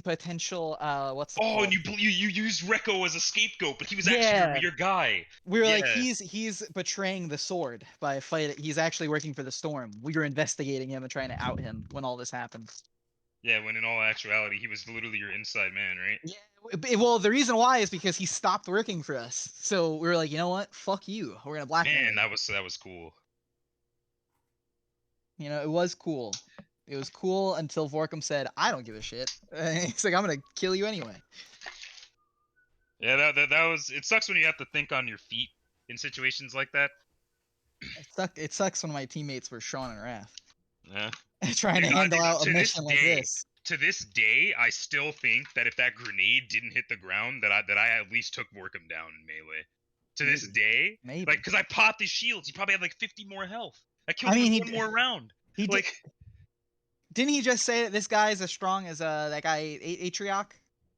potential what's it Oh, and called? you used Rekko as a scapegoat, but he was actually Yeah. your guy. We were like, Yeah. he's betraying the sword by fighting. He's actually working for the Storm. We were investigating him and trying to out him when all this happened. Yeah, when in all actuality, he was literally your inside man, right? Yeah. Well, the reason why is because he stopped working for us. So we were like, you know what? Fuck you. We're gonna blackmail Man, you. that was cool. You know, it was cool. It was cool until Vorkum said, "I don't give a shit." He's like, "I'm gonna kill you anyway." Yeah, that was. It sucks when you have to think on your feet in situations like that. It sucks when my teammates were Sean and Raph Yeah. trying to Dude, handle out a mission like this. to this day, I still think that if that grenade didn't hit the ground, that I at least took Vorkum down in melee. To this Maybe, day, maybe. like, because I popped his shields, he probably had like 50 more health. I killed I him mean, in one more round. he did. Like, Didn't he just say that this guy's as strong as that guy Atrioc?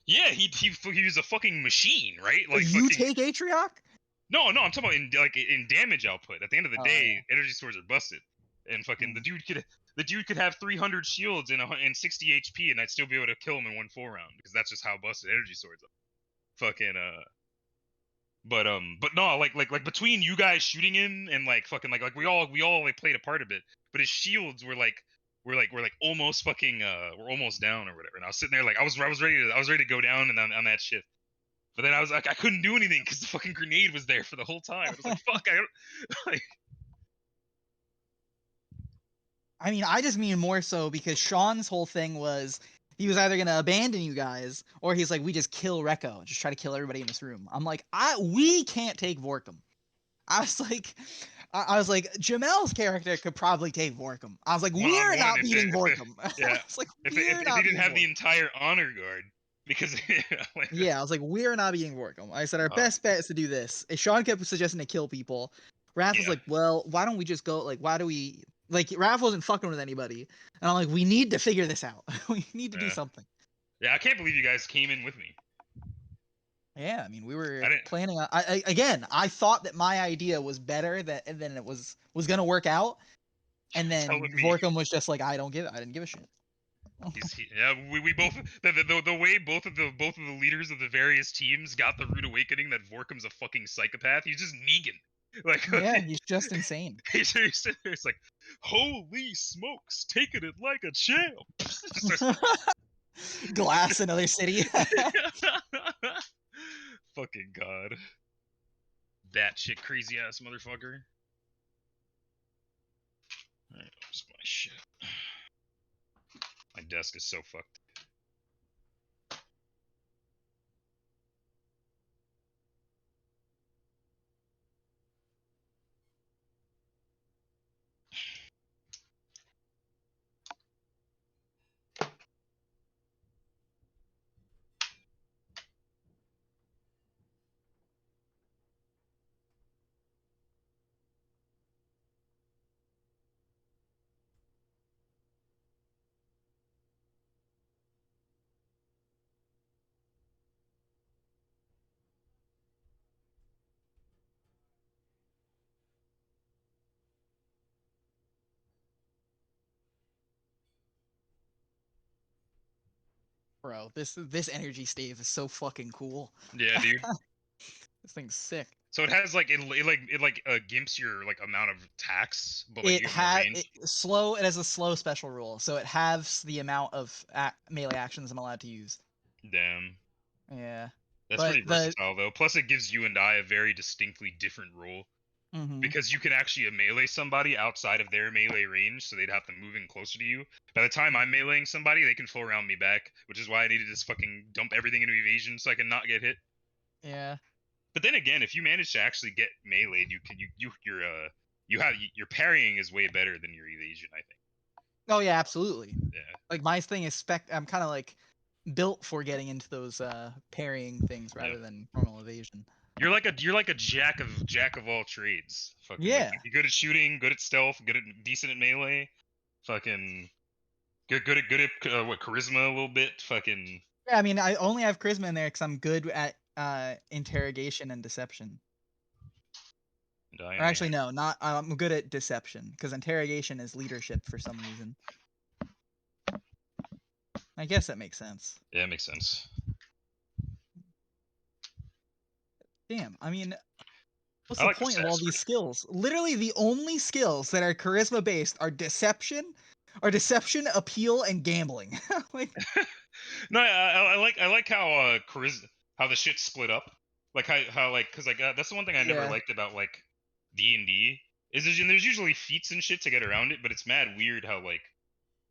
yeah, he was a fucking machine, right? Like, You fucking. take Atrioc? No, I'm talking about in damage output. At the end of the Oh yeah. day, energy swords are busted, and fucking Hmm. the dude could have 300 shields and 60 HP, and I'd still be able to kill him in one full round because that's just how busted energy swords are. Fucking but no, like between you guys shooting him and like fucking like we all like played a part of it, but his shields were like we're like almost fucking we're almost down or whatever, and I was sitting there like I was ready to go down and on that shit. But then I was like, I couldn't do anything because the fucking grenade was there for the whole time. I was like, fuck, I don't, like, I mean, I just mean more so because Sean's whole thing was he was either gonna abandon you guys or he's like, we just kill Rekko, just try to kill everybody in this room. I'm like, we can't take Vorkum. I was like, I was like, Jamel's character could probably take Vorkum. I was like, one on we're one not beating Vorkum. I yeah, was like, if we're they not didn't beating have the Vorkum. entire honor guard because like, Yeah, I was like, we're not beating Vorkum. I said our uh, best bet is to do this. And Sean kept suggesting to kill people. Raph was yeah, like, well, why don't we just go? Like, why do we? Like, Raph wasn't fucking with anybody, and I'm like, we need to figure this out. We need to do yeah, something. yeah. I can't believe you guys came in with me. Yeah, I mean, we I were didn't planning on. Again, I thought that my idea was better than it was gonna work out, and then telling me. Vorkum was just like, I didn't give a shit. Yeah, we both the way both of the leaders of the various teams got the rude awakening that Vorkum's a fucking psychopath. He's just Negan. Like Yeah, he's just insane. he's it's like, holy smokes, taking it like a champ. Glass, another city. Fucking god, that shit crazy ass motherfucker. Alright, where's my shit? My desk is so fucked. Bro, this energy stave is so fucking cool. Yeah, dude. This thing's sick. So it has like it gimps your like amount of attacks, but like It you have more had range. it has a slow special rule, so it halves the amount of melee actions I'm allowed to use. Damn. Yeah, That's but pretty versatile though. Plus it gives you and I a very distinctly different role. mhm. Because you can actually melee somebody outside of their melee range, so they'd have to move in closer to you. By the time I'm meleeing somebody, they can full round me back, which is why I need to just fucking dump everything into evasion so I can not get hit. Yeah. But then again, if you manage to actually get meleeed, your parrying is way better than your evasion, I think. Oh yeah, absolutely. Yeah. Like my thing is I'm kind of like built for getting into those parrying things Yeah. rather than normal evasion. You're like a jack of all trades. Fucking like Yeah. you're good at shooting, good at stealth, decent at melee. Fucking good at what charisma a little bit. Fucking Yeah, I mean, I only have charisma in there because I'm good at interrogation and deception. I Or only actually, no, not I'm good at deception because interrogation is leadership for some reason. I guess that makes sense. Yeah, it makes sense. Damn. I mean, what's I the like point of all these assassin. skills? Literally, the only skills that are charisma based are deception, appeal, and gambling. Like, No, I like how how the shit's split up. Like how like because like that's the one thing I never yeah, liked about like D&D is there's usually feats and shit to get around it, but it's mad weird how like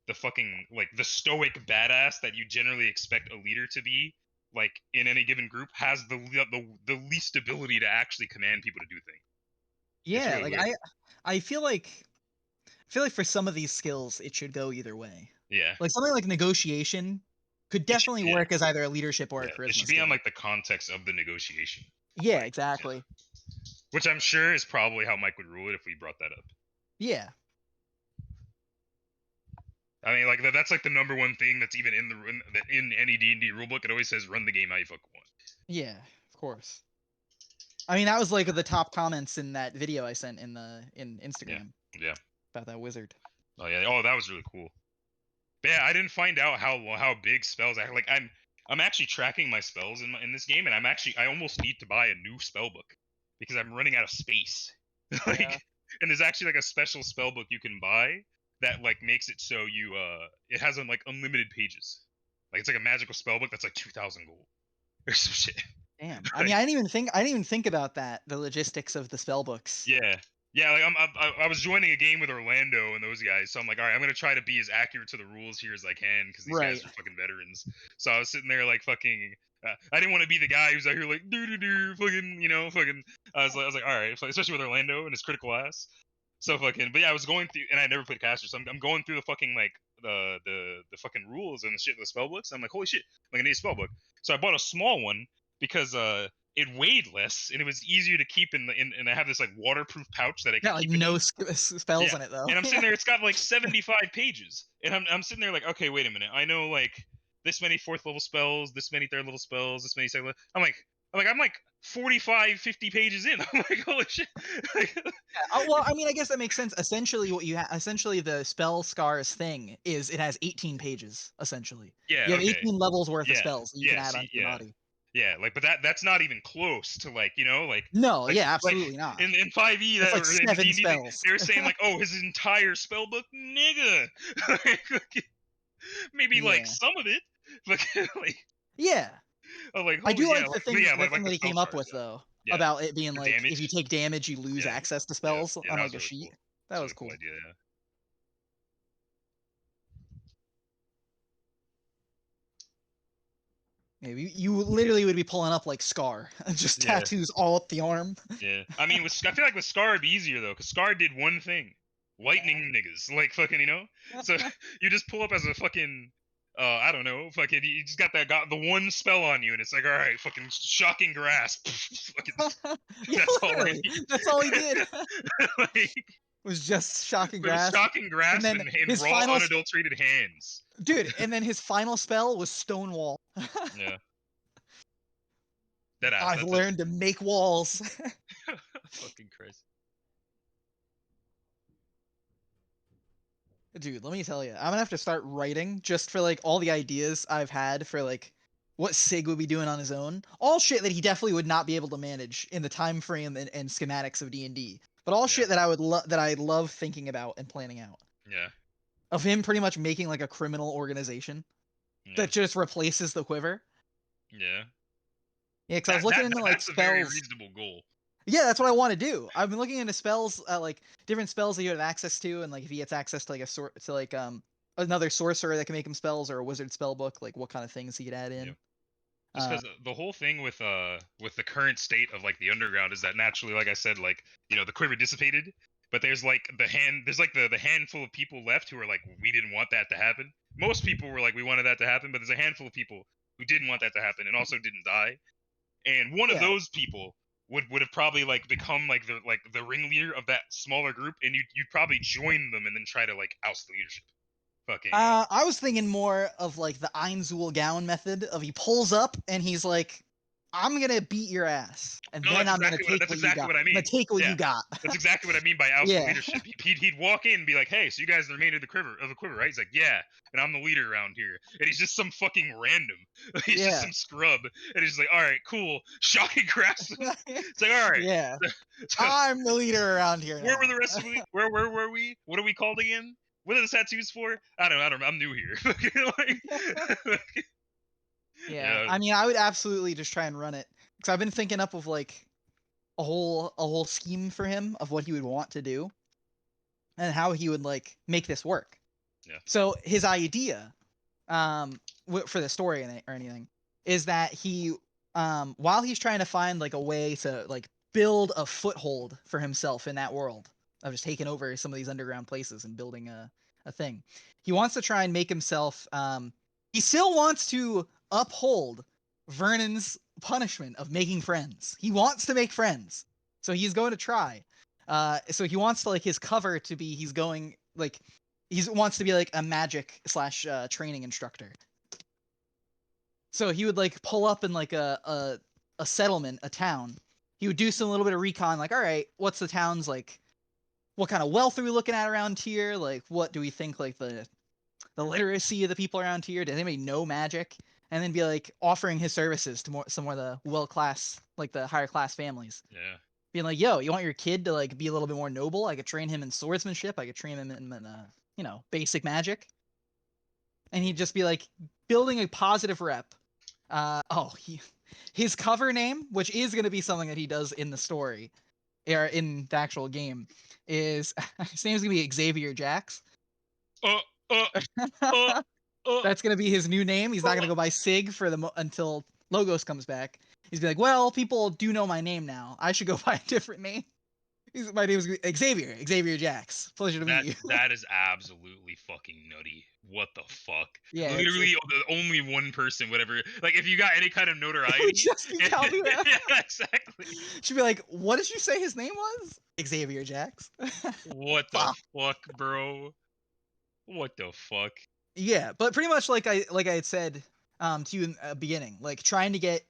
the fucking like the stoic badass that you generally expect a leader to be like in any given group has the least ability to actually command people to do things. It's yeah. really Like weird. I feel like for some of these skills, it should go either way. Yeah, Like something like negotiation could it should, definitely yeah, work as either a leadership or a yeah. It charisma should be on skill. like the context of the negotiation, Yeah, like yeah. exactly. Which I'm sure is probably how Mike would rule it if we brought that up. Yeah, I mean, like that's like the number one thing that's even in any D&D rulebook. It always says run the game how you fucking want. yeah, of course. I mean, that was like the top comments in that video I sent in Yeah, Instagram yeah. about that wizard. Oh yeah. Oh, that was really cool. But yeah, I didn't find out how big spells are. Like I'm actually tracking my spells in this game, and I almost need to buy a new spell book because I'm running out of space. Yeah. Like, and there's actually like a special spell book you can buy that like makes it so it has like unlimited pages. Like it's like a magical spell book that's like 2,000 gold or some shit. Damn. I mean, Like I didn't even think about that, the logistics of the spell books. yeah. Yeah, like I was joining a game with Orlando and those guys, so I'm like, all right, I'm gonna try to be as accurate to the rules here as I can because these Right. guys are fucking veterans. So I was sitting there like fucking. I didn't want to be the guy who's out here like doo doo doo fucking fucking. I was like all right, so, especially with Orlando and his critical ass. So fucking, but yeah, I was going through, and I never played caster, so I'm going through the fucking like the fucking rules and the shit, the spell books. I'm like, holy shit, I'm gonna need a spell book. So I bought a small one because it weighed less and it was easier to keep and I have this like waterproof pouch that I can Got like keep it no in. spells Yeah. in it though. And I'm sitting Yeah. there, it's got like 75 pages. And I'm sitting there like, okay, wait a minute. I know like this many fourth level spells, this many third level spells, this many second level. I'm like 45, 50 pages in. I'm like, holy shit. Like, Well, I mean, I guess that makes sense. Essentially, essentially the spell scars thing is it has 18 pages. Essentially, yeah, you have okay. 18 levels worth of Yeah. spells that you can Yeah, add see, onto your yeah. body. Yeah, like but that's not even close to like, No, like yeah, like absolutely not. in 5e It's that like or in seven D&D spells. they were saying like, "Oh, his entire spell book, nigga." Like, maybe like Yeah, some of it, but like yeah. I'm like, I holy do yeah, like like but yeah, the thing like that the he spell came up scars, with though yeah. Yeah. about it being For like if you damage. take damage, you lose Yeah. access to Yeah. spells Yeah, on that like was a really sheet. cool. That It's a was really cool cool. idea, yeah. Yeah, you literally would be pulling up like Scar, just Yeah. tattoos all up the arm. Yeah. I mean, I feel like with Scar it'd be easier though, because Scar did one thing. Yeah. Lightning niggas. Like fucking, So you just pull up as a fucking I don't know, fucking you just got the one spell on you and it's like, all right, fucking shocking grasp. Fucking Yeah, that's all I literally. need. That's all he did. Like Was just shocking with a grasp. shocking And grasp then and his raw final unadulterated hands. dude, and then his final spell was Stonewall. Yeah. That ass. I've That's it. learned to make walls. Fucking Christ. Dude, let me tell you, I'm gonna have to start writing just for like all the ideas I've had for like what Sig would be doing on his own. All shit that he definitely would not be able to manage in the time frame and schematics of D&D. But all Yeah. shit that I love thinking about and planning out. Yeah. Of him pretty much making like a criminal organization Yeah. that just replaces the quiver. Yeah. Yeah, because I was looking into like That's a very spells. reasonable goal. Yeah, that's what I want to do. I've been looking into spells, like different spells that you have access to, and like if he gets access to like another sorcerer that can make him spells or a wizard spell book, like what kind of things he could add Yeah. in. Just Uh, because the whole thing with the current state of like the underground is that naturally, like I said, like the quiver dissipated, but there's like the handful of people left who are like, we didn't want that to happen. Most people were like, we wanted that to happen, but there's a handful of people who didn't want that to happen and also didn't die. And one of yeah. those people would have probably like become like the ringleader of that smaller group, and you'd probably join them and then try to like oust the leadership. Fucking I was thinking more of like the Einzul Gown method of he pulls up and he's like, I'm gonna beat your ass, and No, then I'm gonna take that's what you exactly got. what I I'm gonna mean. take what Yeah, you got. that's exactly what I mean by alpha Yeah. leadership. He'd walk in and be like, "Hey, so you guys are the remainder of the quiver, right?" He's like, "Yeah," and I'm the leader around here, and he's just some fucking random. He's just Yeah. some scrub, and he's just like, "All right, cool." Shocking grabs him. It's like, "All right." Yeah. So, I'm the leader around here where were now. the rest of we? Where were we? What are we called again? What are the tattoos for? I don't know. I'm new here. Like, Yeah. yeah, I mean, I would absolutely just try and run it because I've been thinking up of like a whole scheme for him of what he would want to do and how he would like make this work. yeah. So his idea, for the story or anything, is that he, while he's trying to find like a way to like build a foothold for himself in that world of just taking over some of these underground places and building a thing, he wants to try and make himself. He still wants to uphold Vernon's punishment of making friends. He wants to make friends, so he's going to try. So he wants to like his cover to be he's going like he wants to be like a magic slash training instructor. So he would like pull up in like a settlement, a town. He would do some little bit of recon, like, all right, what's the town's like? What kind of wealth are we looking at around here? Like, what do we think like the literacy of the people around here? Does anybody know magic? And then be like offering his services to some more of the well class, like the higher class families. Yeah. Being like, yo, you want your kid to like be a little bit more noble? I could train him in swordsmanship. I could train him in basic magic. And he'd just be like building a positive rep. His cover name, which is going to be something that he does in the story or in the actual game, is his name's gonna be Xavier Jax. Uh, uh, uh, uh, That's gonna be his new name. He's not gonna go by Sig until Logos comes back. He's be like, well, people do know my name now. I should go by a different name. My name is Xavier Jax. Pleasure to meet you. that is absolutely fucking nutty. What the fuck? Yeah, Literally, the only one person, whatever. Like, if you got any kind of it would notoriety, just be Calvera. yeah, exactly. She'd be like, what did you say his name was? Xavier Jax. What the Fuck. fuck, bro? What the fuck? Yeah, but pretty much like I had said to you in the beginning, like trying to get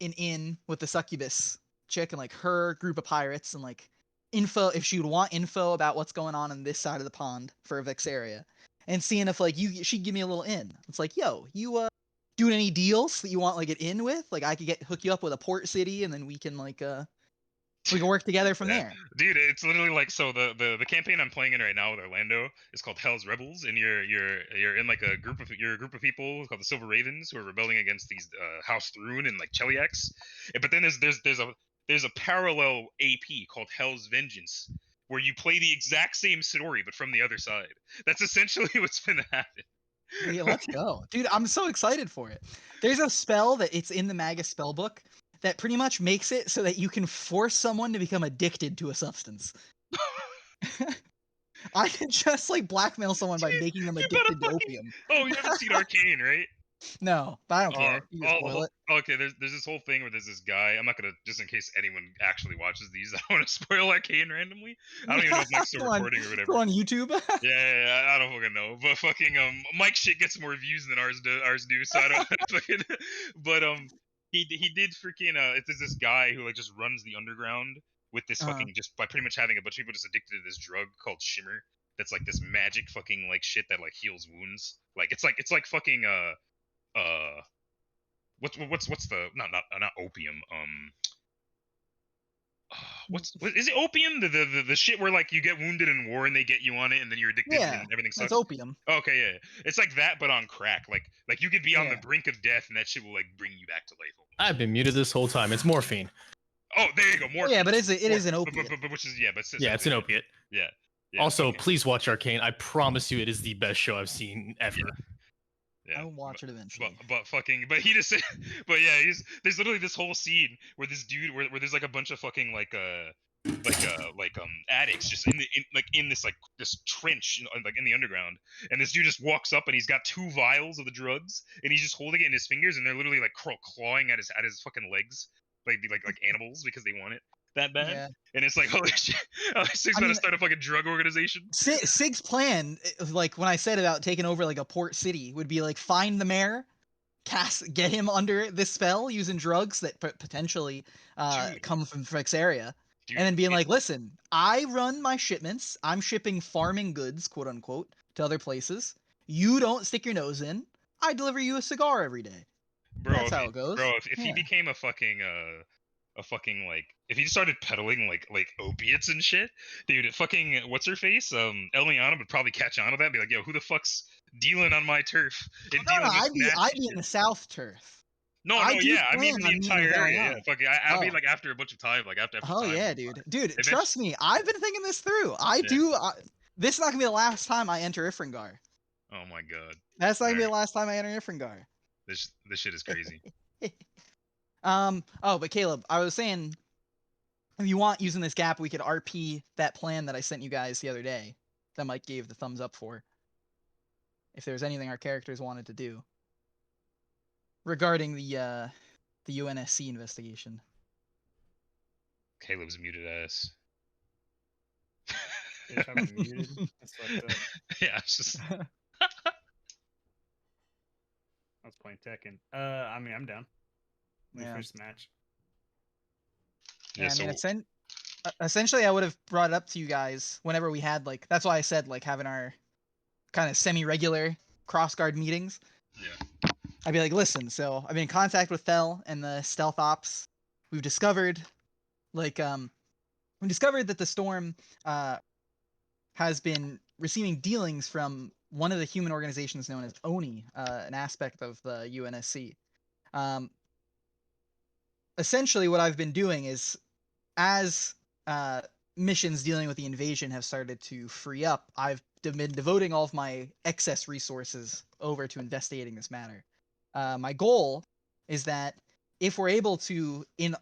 an in with the succubus chick and like her group of pirates and like info if she would want info about what's going on this side of the pond for Vexaria, and seeing if like she'd give me a little in. It's like, yo, you doing any deals that you want like an in with? Like I could hook you up with a port city and then we can work together from Yeah. there. Dude, it's literally like, so the campaign I'm playing in right now with Orlando is called Hell's Rebels, and you're in like a group of people called the Silver Ravens who are rebelling against these House Thrune and like Cheliax. But then there's a parallel AP called Hell's Vengeance where you play the exact same story but from the other side. That's essentially what's gonna happen. Yeah, let's go. Dude, I'm so excited for it. There's a spell that it's in the Magus spell book that pretty much makes it so that you can force someone to become addicted to a substance. I can just like blackmail someone by Dude, making them you better addicted to fucking. opium. Oh, you haven't seen Arcane, right? No, but I don't Oh, care. You can spoil it. okay. There's this whole thing where there's this guy. I'm not gonna, just in case anyone actually watches these. I don't want to spoil Arcane randomly. I don't even know if Mike's still Go on, recording or whatever. go on YouTube. Yeah, I don't fucking know. But fucking Mike shit gets more views than ours do. So I don't fucking. But he did freaking it's this guy who like just runs the underground with this Uh, fucking, just by pretty much having a bunch of people just addicted to this drug called Shimmer. That's like this magic fucking like shit that like heals wounds. Like it's like fucking what's the, not opium, what is it, opium, the shit where like you get wounded in war and they get you on it and then you're addicted yeah, and everything that's sucks. opium. Okay, yeah, it's like that but on crack. Like you could be on the Yeah. brink of death and that shit will like bring you back to life. I've been muted this whole time. It's morphine. Oh, there you go, Oh, morphine. yeah, but it is an But, opiate. but which is, yeah, but Yeah, it's an opiate. Yeah. Also, okay. please watch Arcane. I promise you, it is the best show I've seen ever. Yeah. I will watch it eventually. But he just said, but yeah, there's literally this whole scene where this dude, where there's like a bunch of fucking like addicts just in this like this trench, like in the underground, and this dude just walks up and he's got 2 vials of the drugs and he's just holding it in his fingers and they're literally like clawing at his fucking legs like animals because they want it that bad. Yeah. And it's like, holy shit, Sig's about to start a fucking drug organization. Sig's plan, like when I said about taking over like a port city, would be like find the mayor, get him under this spell using drugs that potentially Dude. come from Frick's area, Dude, and then being like, listen, I run my shipments. I'm shipping farming goods, quote unquote, to other places. You don't stick your nose in. I deliver you a cigar every day. bro, That's how it goes. if he became a fucking like if he started peddling like opiates and shit, dude, fucking what's her face? Eliana would probably catch on to that and be like, yo, who the fuck's dealing on my turf and No, dealing this I'd nasty be in shit? the South turf. No, I do yeah, I mean plan in the on meeting with entire area. Yeah, Eliana. fucking, I'll be Oh. like after a bunch of time, like after Oh time. yeah, dude. Dude, Eventually- trust me, I've been thinking this through. This is not gonna be the last time I enter Ifringar. Oh my god. That's not gonna be the Alright. last time I enter Ifringar. This shit is crazy. Oh, but Caleb, I was saying, if you want, using this gap, we could RP that plan that I sent you guys the other day that Mike gave the thumbs up for. If there's anything our characters wanted to do regarding the UNSC investigation. Caleb's muted ass. Bitch, I'm muted. That's fucked up. Yeah, it's just I was playing Tekken. I mean, I'm down. We Yeah. first match. Yeah, I mean, so essentially, I would have brought it up to you guys whenever we had like. That's why I said like having our kind of semi-regular cross-guard meetings. yeah. I'd be like, listen. So I've been in contact with Fel and the stealth ops. We've discovered, like, we discovered that the storm has been receiving dealings from one of the human organizations known as ONI, an aspect of the UNSC. Essentially, what I've been doing is, as missions dealing with the invasion have started to free up, I've been devoting all of my excess resources over to investigating this matter. My goal is that if we're able to, in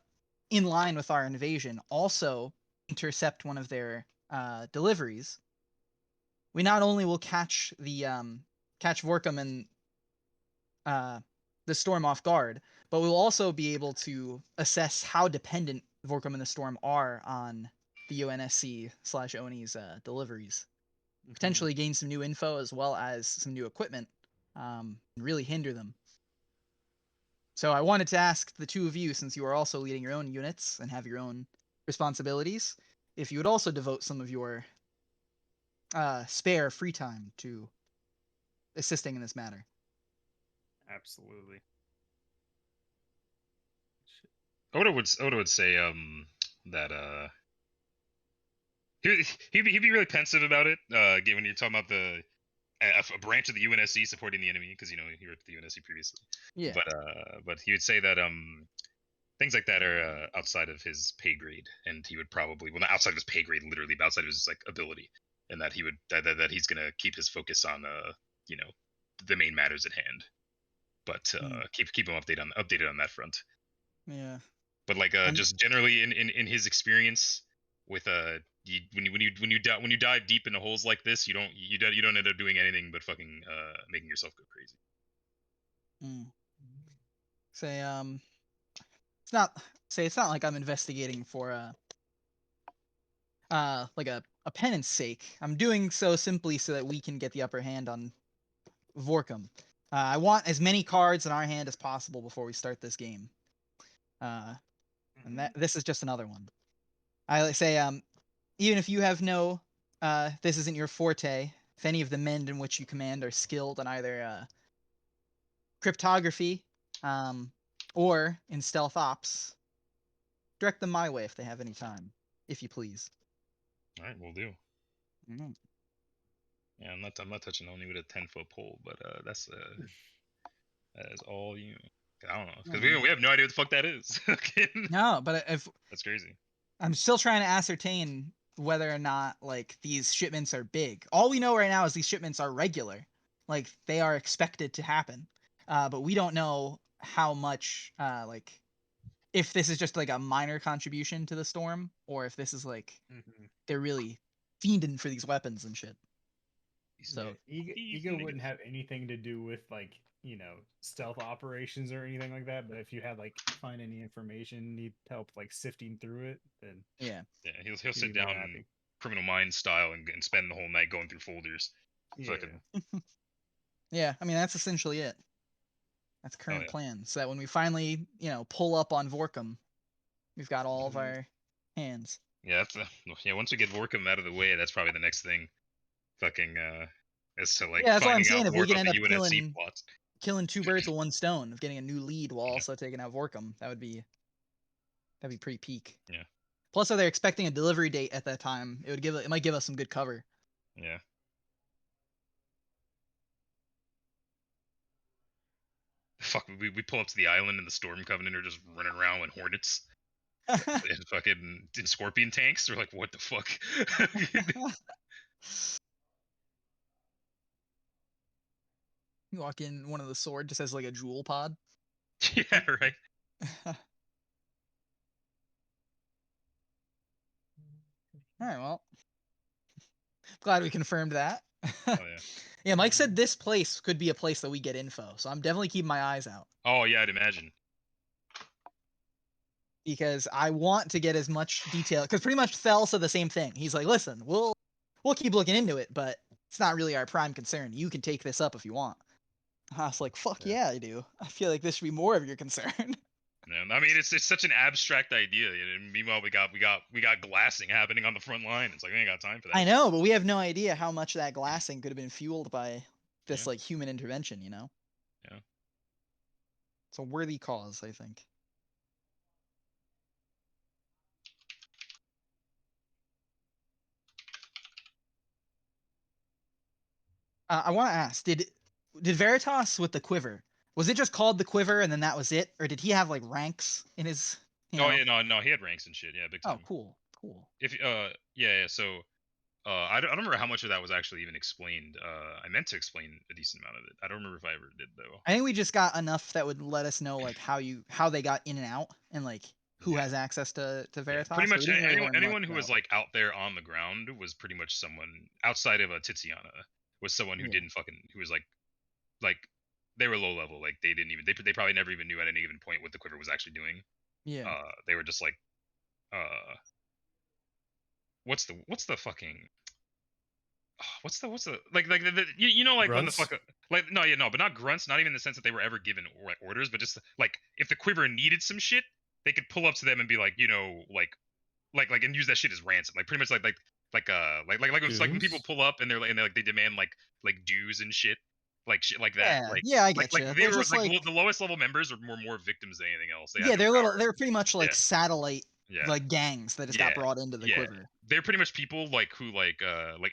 line with our invasion, also intercept one of their deliveries, we not only will catch Vorkum and the storm off guard, but we'll also be able to assess how dependent Vorkum and the storm are on the UNSC/ONI's deliveries. Potentially gain some new info as well as some new equipment, and really hinder them. So I wanted to ask the two of you, since you are also leading your own units and have your own responsibilities, if you would also devote some of your spare free time to assisting in this matter. Absolutely. Oda would say that he'd be really pensive about it. Given you're talking about a branch of the UNSC supporting the enemy, because you know he worked at the UNSC previously. Yeah. But he would say that things like that are outside of his pay grade, and he would probably, well, not outside of his pay grade literally, but outside of his like ability, and that he would that he's gonna keep his focus on you know, the main matters at hand, but keep him updated on that front. Yeah. But like just generally in his experience with when you dive deep into holes like this, you don't end up doing anything but fucking making yourself go crazy. Say it's not like I'm investigating for like a penance sake. I'm doing so simply so that we can get the upper hand on Vorkum. I want as many cards in our hand as possible before we start this game. And this is just another one. I say, even if you have this isn't your forte, if any of the men in which you command are skilled in either cryptography or in stealth ops, direct them my way if they have any time, if you please. All right, we'll do. Mm-hmm. Yeah, I'm not touching only with a 10-foot pole, but that is all you. I don't know, because we have no idea what the fuck that is. No, but if that's crazy. I'm still trying to ascertain whether or not like these shipments are big. All we know right now is these shipments are regular, like they are expected to happen, but we don't know how much like if this is just like a minor contribution to the storm or if this is like they're really fiending for these weapons and shit. So ego wouldn't have anything to do with like, you know, stealth operations or anything like that, but if you had like find any information, need help like sifting through it, then yeah he'll sit down Criminal Minds style and spend the whole night going through folders. Yeah. Yeah, I mean that's essentially it. That's Oh, current yeah. plan. So that when we finally, pull up on Vorkum, we've got all of our hands. Yeah, yeah. Once we get Vorkum out of the way, that's probably the next thing. Fucking as to like Yeah, that's what I'm finding saying. out If more we can about end the up UNSC plots. killing two birds with one stone, of getting a new lead while Yeah. also taking out Vorkum, that'd be pretty peak. Yeah. Plus, if they're expecting a delivery date at that time, it might give us some good cover. Yeah. Fuck, we pull up to the island and the Storm Covenant are just running around with hornets and fucking in scorpion tanks. We're like, what the fuck? You walk in, one of the sword just has like a jewel pod. Yeah, right. All right, well, glad we confirmed that. Oh yeah. Yeah, Mike said this place could be a place that we get info, so I'm definitely keeping my eyes out Oh yeah, I'd imagine. because I want to get as much detail. Because pretty much Thel said the same thing. He's like, "Listen, we'll keep looking into it, but it's not really our prime concern. You can take this up if you want." I was like, "Fuck Yeah. yeah, I do. I feel like this should be more of your concern." Yeah, I mean, it's such an abstract idea. And meanwhile, we got glassing happening on the front line. It's like we ain't got time for that. I know, but we have no idea how much that glassing could have been fueled by this Yeah. like human intervention. Yeah. It's a worthy cause, I think. I want to ask: Did Veritas with the quiver? Was it just called the quiver and then that was it, or did he have like ranks in his? Oh yeah, no, he had ranks and shit. Yeah, big time. Oh, cool. If yeah. So I don't remember how much of that was actually even explained. I meant to explain a decent amount of it. I don't remember if I ever did though. I think we just got enough that would let us know like how they got in and out and like who Yeah. has access to Veritas. Pretty but much we didn't really learn anyone much who was about- like out there on the ground was pretty much someone outside of Tiziana was someone who Yeah. didn't fucking who was like they were low level. Like they didn't even they probably never even knew at any given point what the quiver was actually doing. Yeah. They were just like what's the fucking what's the like you know like Grunts? when the fuck like no but not grunts, not even in the sense that they were ever given orders, but just like if the quiver needed some shit, they could pull up to them and be like, like and use that shit as ransom, like pretty much like when people Dues? pull up and they demand like dues and shit, like shit like that. Yeah, I get Like you. they They're were just like the lowest level members were more victims than anything else. They had yeah, no power. they're pretty much like Yeah. satellite Yeah. like gangs that just got brought into the quiver. They're pretty much people like who like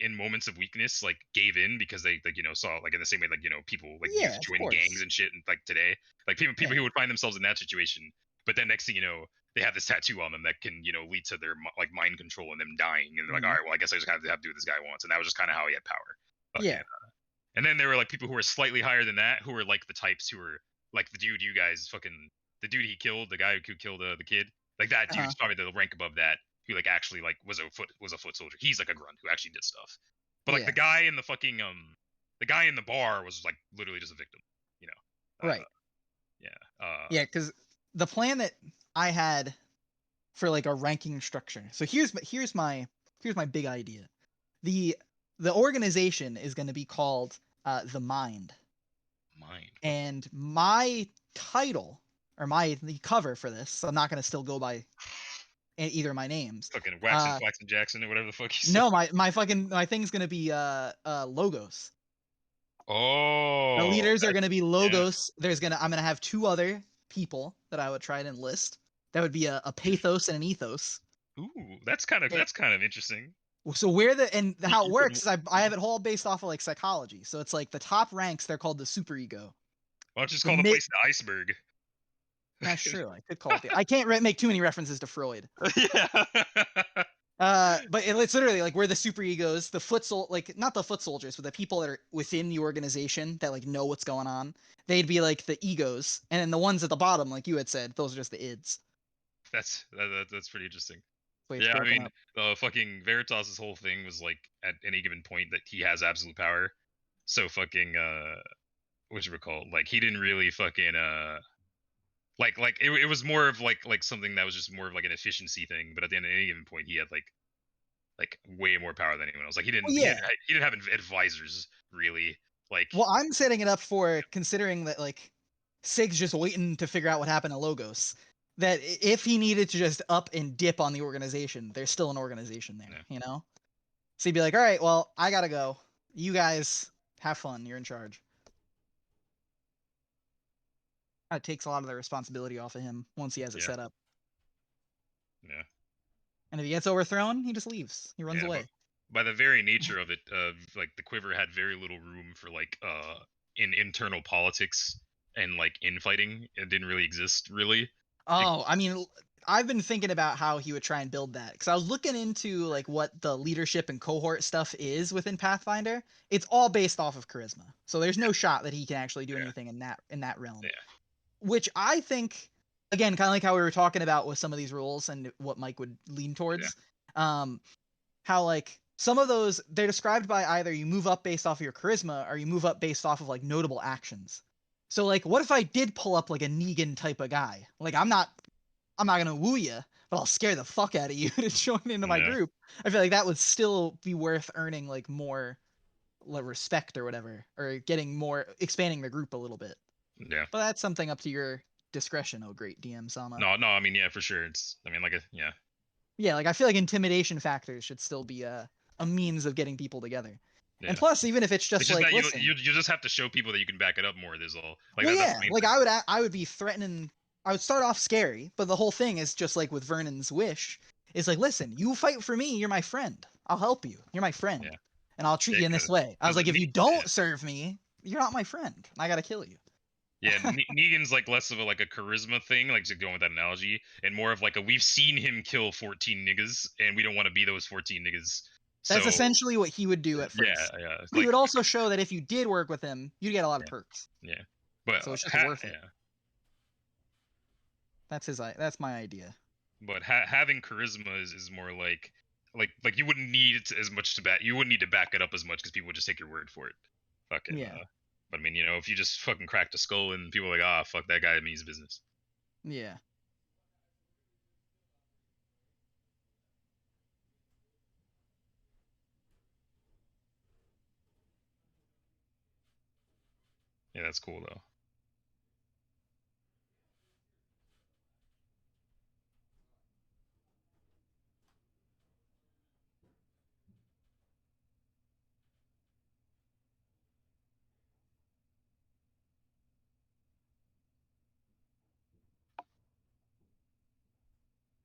in moments of weakness like gave in because they like saw like in the same way like people like Yeah, used to of join course. gangs and shit, and like today like people Yeah. who would find themselves in that situation, but then next thing you know they have this tattoo on them that can lead to their like mind control and them dying, and they're like, Mhm. all right, well I guess I just have to do what this guy wants, and that was just kind of how he had power. Yeah. And then there were like people who were slightly higher than that, who were like the types who were like the dude the dude he killed, the guy who killed the kid, like that dude's probably the rank above that, who like actually like was a foot soldier. He's like a grunt who actually did stuff. But like Yeah. the guy in the fucking the guy in the bar was like literally just a victim, Right. Yeah. Yeah, because the plan that I had for like a ranking structure. So here's my big idea. The organization is going to be called the Mind, Mind. and my title or the cover for this. So I'm not going to still go by either of my names. Fucking Waxon Jackson or whatever the fuck you said. No, my thing's going to be Logos. Oh. The leaders are going to be Logos. I'm going to have two other people that I would try to enlist. That would be a pathos and an ethos. Ooh, that's kind of interesting. So how it works is I have it all based off of like psychology. So it's like the top ranks, they're called the superego. Why don't you just call the place the iceberg? That's true. I could call it. I can't make too many references to Freud. Yeah. But it's literally like we're the superegos, not the foot soldiers, but the people that are within the organization that like know what's going on. They'd be like the egos, and then the ones at the bottom, like you had said, those are just the ids. That's pretty interesting. Yeah, I mean, the fucking Veritas' whole thing was like at any given point that he has absolute power. So fucking whatchamacallit, like he didn't really fucking like it was more of like something that was just more of like an efficiency thing, but at the end of any given point he had like way more power than anyone else. Like he didn't he didn't have advisors really. Like well, I'm setting it up for considering that like Sig's just waiting to figure out what happened to Logos. That if he needed to just up and dip on the organization, there's still an organization there, Yeah. you know? So he'd be like, all right, well, I gotta go. You guys have fun. You're in charge. It takes a lot of the responsibility off of him once he has it Yeah. set up. Yeah. And if he gets overthrown, he just leaves. He runs Yeah, away. By the very nature of it, like the Quiver had very little room for like in internal politics and like infighting. It didn't really exist really. Oh, I mean, I've been thinking about how he would try and build that because I was looking into like what the leadership and cohort stuff is within Pathfinder. It's all based off of charisma, so there's no shot that he can actually do Yeah. anything in that realm. Yeah. Which I think, again, kind of like how we were talking about with some of these rules and what Mike would lean towards. How like some of those they're described by either you move up based off of your charisma or you move up based off of like notable actions. So like, what if I did pull up like a Negan type of guy? Like I'm not gonna woo you, but I'll scare the fuck out of you to join into my Yeah. group. I feel like that would still be worth earning like more like, respect or whatever, or getting more expanding the group a little bit. Yeah. But that's something up to your discretion, oh great DM Sama. No, I mean, yeah, for sure. I mean, yeah. Yeah, like I feel like intimidation factors should still be a means of getting people together. Yeah. And plus, even if it's It's just just like, that listen, you just have to show people that you can back it up more. There's all like well, that's yeah, the main like thing. I would be threatening. I would start off scary, but the whole thing is just like with Vernon's wish. Is like, listen, you fight for me, you're my friend. I'll help you. You're my friend, Yeah. and I'll treat Yeah, you in this way. I was like, if you yeah. don't serve me, you're not my friend. I gotta kill you. Yeah, Negan's like less of a like a charisma thing, like just going with that analogy, and more of like a we've seen him kill 14 niggas, and we don't want to be those 14 niggas. That's So essentially what he would do at first. yeah, it's But he like would also show that if you did work with him, you'd get a lot of perks. yeah, but So it's just worth it. yeah, That's my idea. but having charisma is more like you wouldn't need it as much to back. You wouldn't need to back it up as much because people would just take your word for it. Fucking Yeah. But I mean, you know, if you just fucking cracked a skull and people are like, ah, fuck that guy means business. Yeah. Yeah, that's cool though.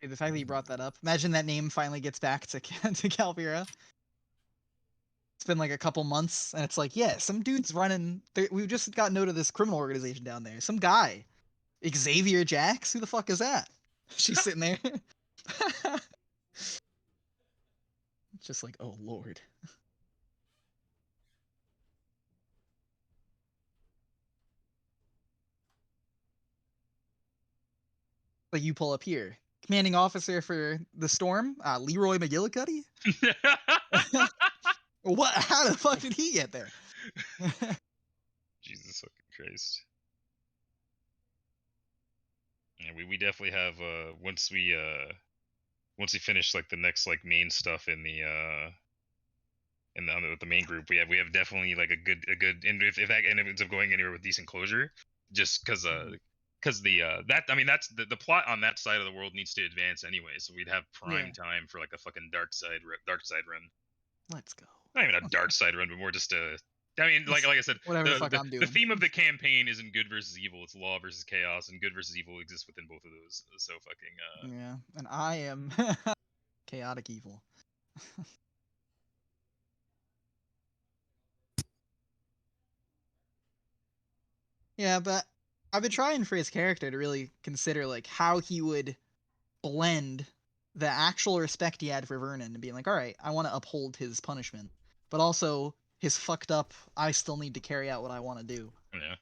The fact that you brought that up. Imagine that name finally gets back to Calvira. It's been like a couple months, and it's like, yeah, some dude's running. We've just got note of this criminal organization down there. Some guy, Xavier Jax. Who the fuck is that? She's sitting there. Just like, oh lord. Like you pull up here. Commanding officer for the Storm, Leroy McGillicuddy. What? How the fuck did he get there? Jesus fucking Christ. Yeah, we definitely have once we finish like the next like main stuff in the with the main group, we have definitely like a good and if that ends up going anywhere with decent closure, just because that I mean that's the plot on that side of the world needs to advance anyway, so we'd have prime time for like a fucking dark side run. Let's go. Not even a dark side run, but more just a. I mean, like I said, whatever the fuck I'm doing. The theme of the campaign isn't good versus evil; it's law versus chaos, and good versus evil exists within both of those. So fucking. Yeah, and I am chaotic evil. Yeah, but I've been trying for his character to really consider like how he would blend the actual respect he had for Vernon and being like, all right, I want to uphold his punishment, but also his fucked up, I still need to carry out what I want to do. Yeah.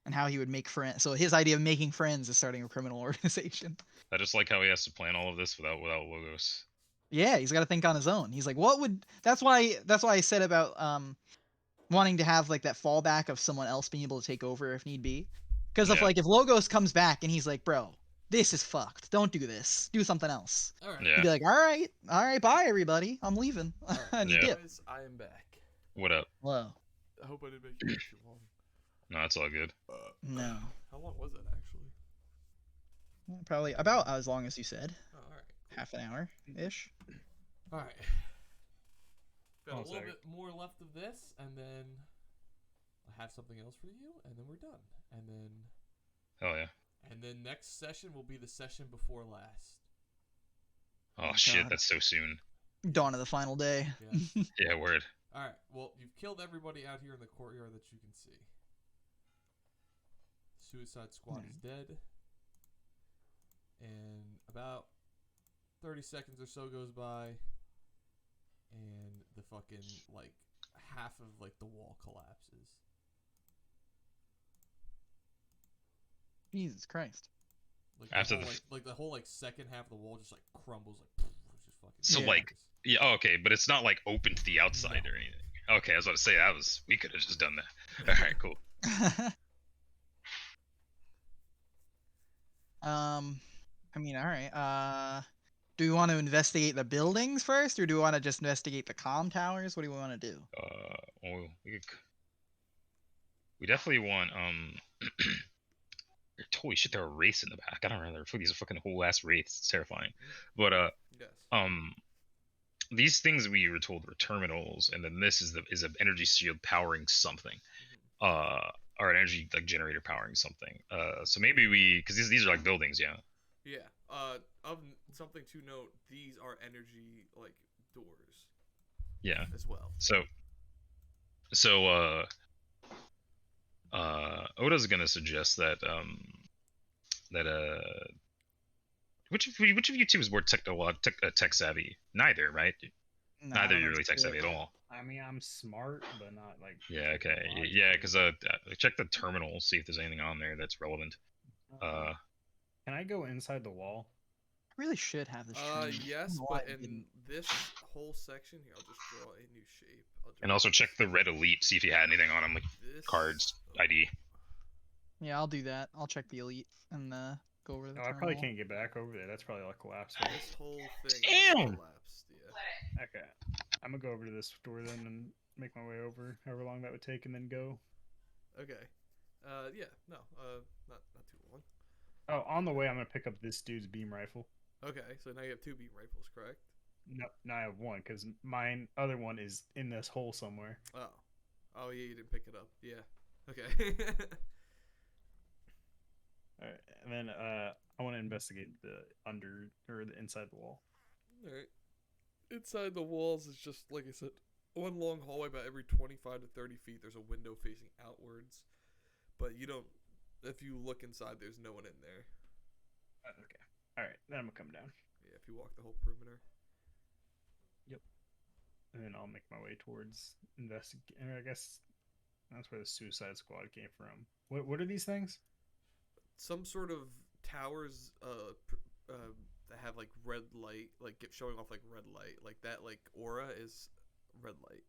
And how he would make friends. So his idea of making friends is starting a criminal organization. I just like how he has to plan all of this without Logos. Yeah, he's got to think on his own. He's like, what would? That's why I said about wanting to have like that fallback of someone else being able to take over if need be. Because if Logos comes back and he's like, bro, this is fucked. Don't do this. Do something else. All right. Yeah. He'd be like, all right, bye everybody. I'm leaving. All right. And you dip. Guys, I am back. What up? Whoa. I hope I didn't make you wait too long. No, that's all good. No. How long was it actually? Probably about as long as you said. Oh, all right. Cool. Half an hour ish. All right. Got a One little second. bit more left of this, and then I have something else for you, and then we're done. Hell yeah. And then next session will be the session before last. Oh shit, God. that's so soon. Dawn of the final day. Yeah. Yeah, word. All right. Well, you've killed everybody out here in the courtyard that you can see. Suicide Squad is dead. And about 30 seconds or so goes by, and the fucking, like, half of, like, the wall collapses. Jesus Christ. Like, After the whole, the like the whole, like, second half of the wall just, like, crumbles, like, it's just fucking... So, Yeah. like, yeah, oh, okay, but it's not, like, open to the outside No. or anything. Okay, I was about to say, we could have just done that. Alright, cool. I mean, all right. Do we want to investigate the buildings first, or do we want to just investigate the comm towers? What do we want to do? Well, we definitely want, holy shit, there are wraiths in the back. I don't remember. These are fucking whole ass wraiths. It's terrifying. But, Yes. these things we were told were terminals, and then this is an energy shield powering something, or an energy like generator powering something. So maybe because these are like buildings, yeah. Yeah. Of something to note, these are energy, like, doors Yeah. as well. So Oda's gonna suggest that which of you two is more tech savvy? Neither, right? No, Neither I are don't really see tech savvy it. at all. I mean, I'm smart, but not like. Yeah, okay. technologically. Yeah, because check the terminal, see if there's anything on there that's relevant. Can I go inside the wall? I really should have this. trained. I Yes, don't know why but I in didn't. this whole section here, I'll just draw a new shape. And also check the red elite, see if you had anything on him, like this cards, ID. Yeah, I'll do that. I'll check the elite and go over to the Oh, I probably terminal. can't get back over there. That's probably like collapsed. This whole thing Damn! is collapsed. Yeah. Okay, I'm gonna go over to this door then and make my way over, however long that would take, and then go. Okay. Yeah. No. Not too long. Oh, on the way, I'm gonna pick up this dude's beam rifle. Okay. So now you have 2 beam rifles, correct? No, I have one because mine other one is in this hole somewhere. Oh. Oh yeah, you didn't pick it up. Yeah. Okay. All right, and then I want to investigate the the inside the wall. All right. Inside the walls is just like I said, one long hallway. About every 25 to 30 feet, there's a window facing outwards. But you don't. If you look inside, there's no one in there. Okay. All right, then I'm gonna come down. Yeah. If you walk the whole perimeter. And then I'll make my way towards investigate. I guess that's where the Suicide Squad came from. What are these things? Some sort of towers that have like red light, like showing off like red light, like that, like aura is red light.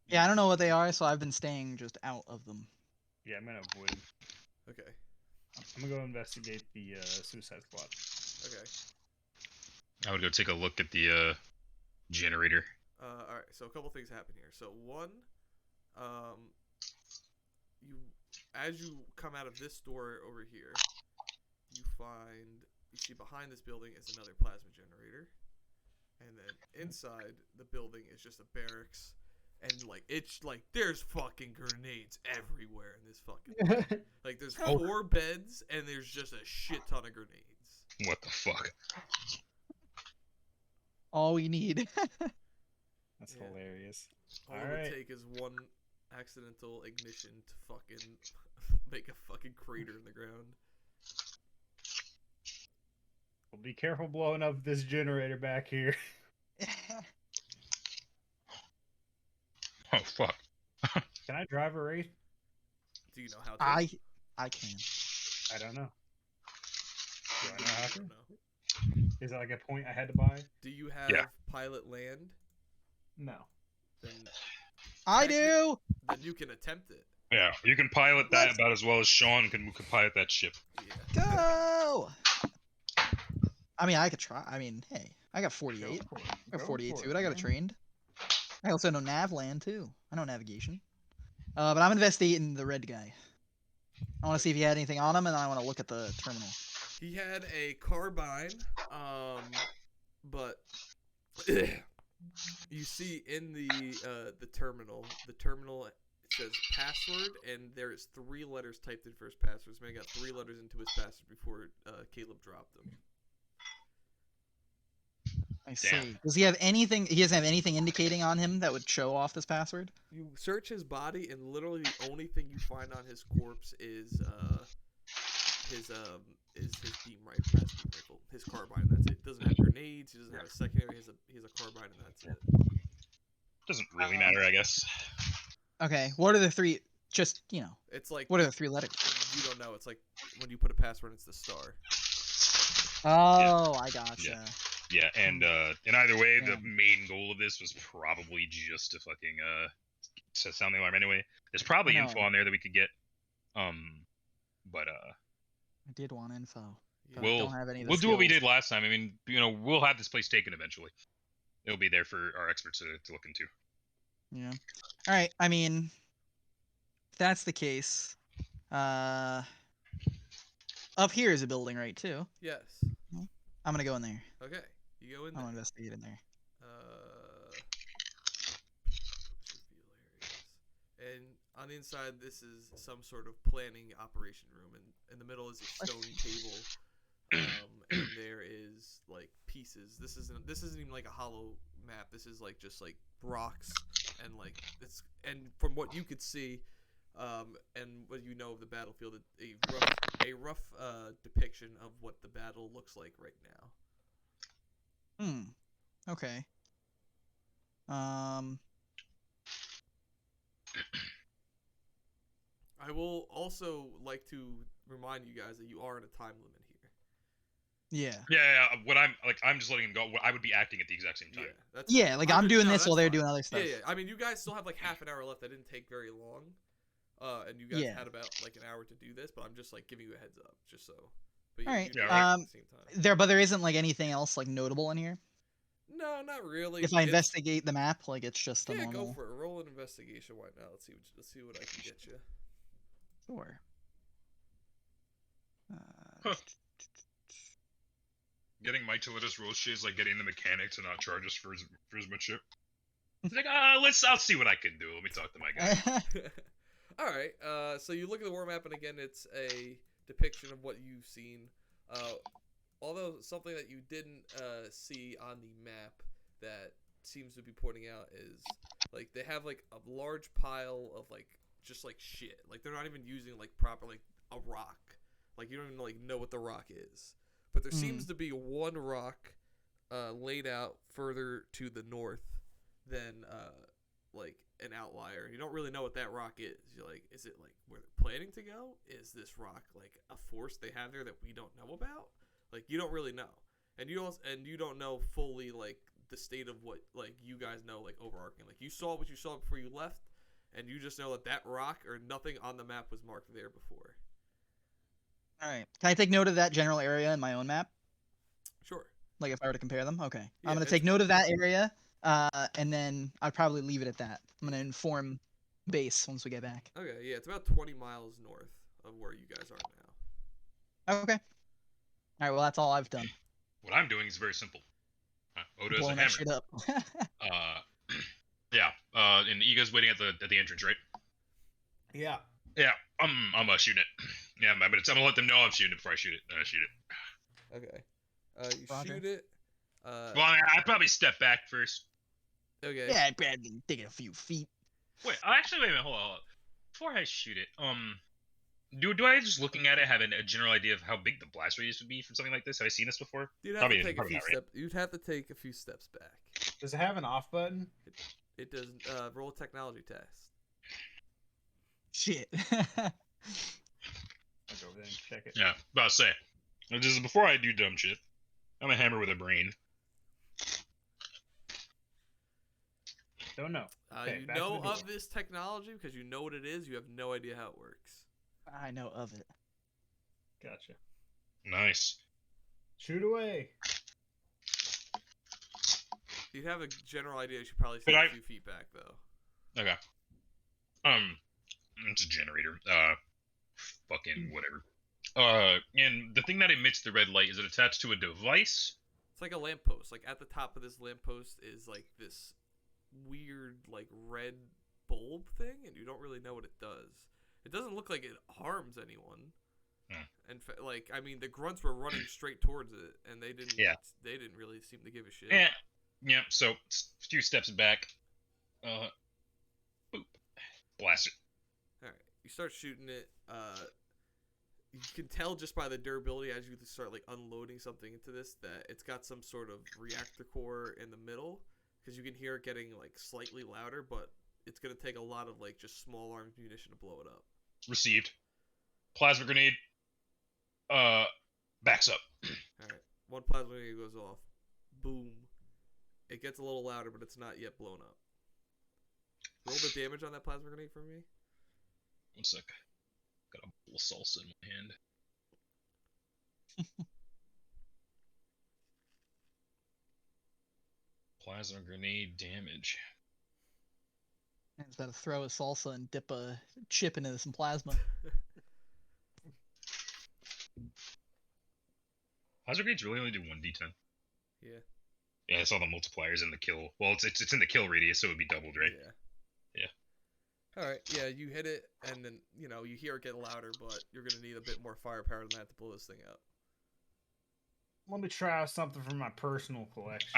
Yeah, I don't know what they are, so I've been staying just out of them. Yeah, I'm gonna avoid them. Okay. I'm gonna go investigate the Suicide Squad. Okay. I would go take a look at the generator. All right. So a couple things happen here. So one, as you come out of this door over here, you see behind this building is another plasma generator, and then inside the building is just a barracks, and like it's like there's fucking grenades everywhere in this fucking like there's 4 beds and there's just a shit ton of grenades. What the fuck? All we need. That's Yeah. hilarious. All it would take is one accidental ignition to fucking make a fucking crater in the ground. Well, be careful blowing up this generator back here. Oh fuck. Can I drive a Wraith? Do you know how to? I can. I don't know. Do I know how I to? don't know. Is it like a point I had to buy? Do you have Yeah. pilot land? No. Then I do. you can attempt it. Yeah, you can pilot that about as well as Sean can pilot that ship. Yeah. Go. I mean, I could try. I mean, hey, I got 48. Go for it. I got Go 48 for to it. I got it man. trained. I also know nav land too. I know navigation. But I'm investigating the red guy. I want to see if he had anything on him, and then I want to look at the terminal. He had a carbine, but you see in the terminal it says password, and there is 3 letters typed in for his password. This man got 3 letters into his password before Caleb dropped them. I see. Does he have anything? He doesn't have anything indicating on him that would show off this password? You search his body, and literally the only thing you find on his corpse is his beam rifle, his carbine. That's it. Doesn't have grenades. He doesn't have a secondary. He has a carbine, and that's it. Doesn't really matter, I guess. Okay. What are the 3? Just It's like what are the 3 letters? you don't know. It's like when you put a password, it's the star. Oh, I gotcha. Yeah, and either way, the Damn. main goal of this was probably just to fucking sound the alarm anyway. There's probably I know. info on there that we could get. But I did want info. Yeah. But I don't have any of the we'll do what we skills. did last time. I mean, we'll have this place taken eventually. It'll be there for our experts to look into. Yeah. All right. I mean, if that's the case, up here is a building, right? Too. Yes. I'm gonna go in there. Okay. You go in I'll there. investigate in there. And on the inside, this is some sort of planning operation room, and in the middle is a stone table, and there is like pieces. This isn't even like a hollow map. This is like just like rocks, and like and from what you could see, and what you know of the battlefield, a rough depiction of what the battle looks like right now. Okay. I will also like to remind you guys that you are in a time limit here. Yeah. Yeah. What I'm just letting him go. I would be acting at the exact same time. That's Yeah. fine. Like I'm doing this that's while they're fine. doing other stuff. Yeah. I mean, you guys still have like half an hour left. That didn't take very long. And you guys had about like an hour to do this, but I'm just like giving you a heads up, just so. But All right. do it at the same time. But there isn't like anything else like notable in here. No, not really. If I investigate the map, like it's just a yeah, normal. go for it. Roll an investigation. Why not? Let's see what I can get you. Sure. Getting Mike to let us roll shit is like getting the mechanic to not charge us for his ship. He's like, I'll see what I can do. Let me talk to my guy. All right. So you look at the war map, and again, it's a depiction of what you've seen. Although something that you didn't see on the map that seems to be pointing out is like they have like a large pile of like just like shit. Like they're not even using like proper like a rock. Like you don't even like know what the rock is. But there seems to be one rock laid out further to the north than like an outlier. You don't really know what that rock is. You're like, is it like where they're planning to go? Is this rock like a force they have there that we don't know about? Like you don't really know, and you don't know fully like the state of what like you guys know like overarching. Like you saw what you saw before you left, and you just know that rock or nothing on the map was marked there before. All right. Can I take note of that general area in my own map? Sure. Like if I were to compare them? Okay. Yeah, I'm gonna take note of that area, and then I'd probably leave it at that. I'm gonna inform base once we get back. Okay. Yeah, it's about 20 miles north of where you guys are now. Okay. All right. Well, that's all I've done. What I'm doing is very simple. Oda is a Blowing hammer. that shit up. Yeah. And Iga's waiting at the entrance, right? Yeah. Yeah. I'm shooting it. Yeah, but I'm gonna let them know I'm shooting it before I shoot it. Okay. You Roger. shoot it. Well, I'd probably step back first. Okay. Yeah, I'd probably take it a few feet. Wait a minute, hold on. Before I shoot it, do I just looking at it have a general idea of how big the blast radius would be for something like this? Have I seen this before? You'd have Probably- to take a probably few not, right? steps. You'd have to take a few steps back. Does it have an off button? It does. Roll a technology test. Shit. I'll go over there and check it. Yeah, about to say. This is before I do dumb shit. I'm a hammer with a brain. Don't know. Okay, You back to know the door. of this technology because you know what it is. You have no idea how it works. I know of it. Gotcha. Nice. Shoot away. You'd have a general idea. You should probably But take a few feet back, though. Okay. It's a generator. fucking whatever. And the thing that emits the red light, is it attached to a device? It's like a lamppost. Like at the top of this lamppost is like this weird like red bulb thing, and you don't really know what it does. It doesn't look like it harms anyone. And like I mean, the grunts were running straight towards it, and they didn't. Yeah. They didn't really seem to give a shit. Yeah. So a few steps back. Boop. Blast it. All right, you start shooting it. You can tell just by the durability as you start like unloading something into this that it's got some sort of reactor core in the middle, because you can hear it getting like slightly louder, but it's gonna take a lot of like just small arms munition to blow it up. Received. Plasma grenade. Backs up. All right, one plasma grenade goes off. Boom. It gets a little louder, but it's not yet blown up. Roll the damage on that plasma grenade for me. 1 sec. Got a bowl of salsa in my hand. Plasma grenade damage. Man's got to throw a salsa and dip a chip into some plasma. Plasma grenades really only do 1d10. Yeah. Yeah, I saw the multipliers in the kill. Well, it's in the kill radius, so it would be doubled, right? Yeah. All right. Yeah, you hit it, and then you hear it get louder, but you're gonna need a bit more firepower than that to blow this thing up. Let me try out something from my personal collection.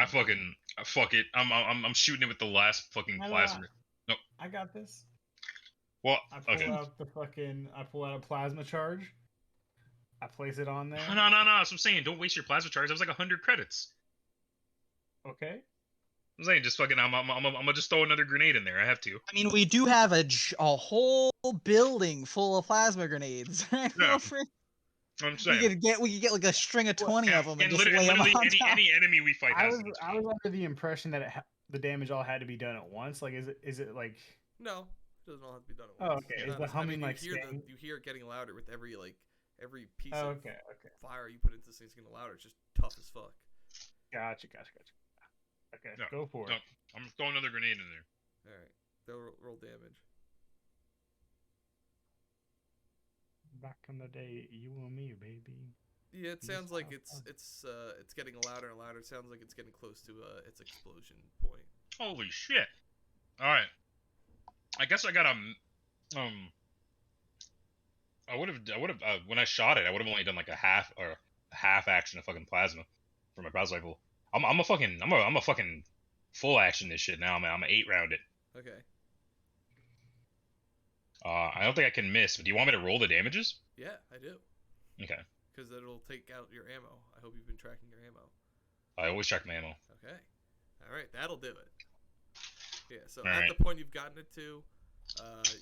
Fuck it. I'm shooting it with the last fucking plasma. Nope. I got this. Well, I pull okay. out I pull out a plasma charge. I place it on there. No. That's what I'm saying. Don't waste your plasma charge. That was like 100 credits. Okay. I'm saying just fucking. I'm gonna just throw another grenade in there. I have to. I mean, we do have a whole building full of plasma grenades. Right? Yeah. I'm saying. We could get like a string of 20 of them and just lay them literally on top. any enemy we fight I has was them. I was under the impression that the damage all had to be done at once. Like, is it like? No, it doesn't all have to be done at Oh, once. okay. Is the humming like? You hear it getting louder with every piece Oh, of okay. fire you put into this thing's getting louder. It's just tough as fuck. Gotcha. Okay, No, go for it. I'm throwing another grenade in there. All right, they'll roll damage. Back in the day, you and me, baby. Yeah, it Just sounds like have it's getting louder and louder. It sounds like it's getting close to its explosion point. Holy shit! All right. I guess I got a I would have when I shot it, I would have only done like a half action of fucking plasma for my plasma rifle. I'm a fucking full action this shit now. I'm a 8-round it. Okay. I don't think I can miss, but do you want me to roll the damages? Yeah, I do. Okay. Because it'll take out your ammo. I hope you've been tracking your ammo. I always check my ammo. Okay. All right, that'll do it. Yeah. So All at right. the point you've gotten it to,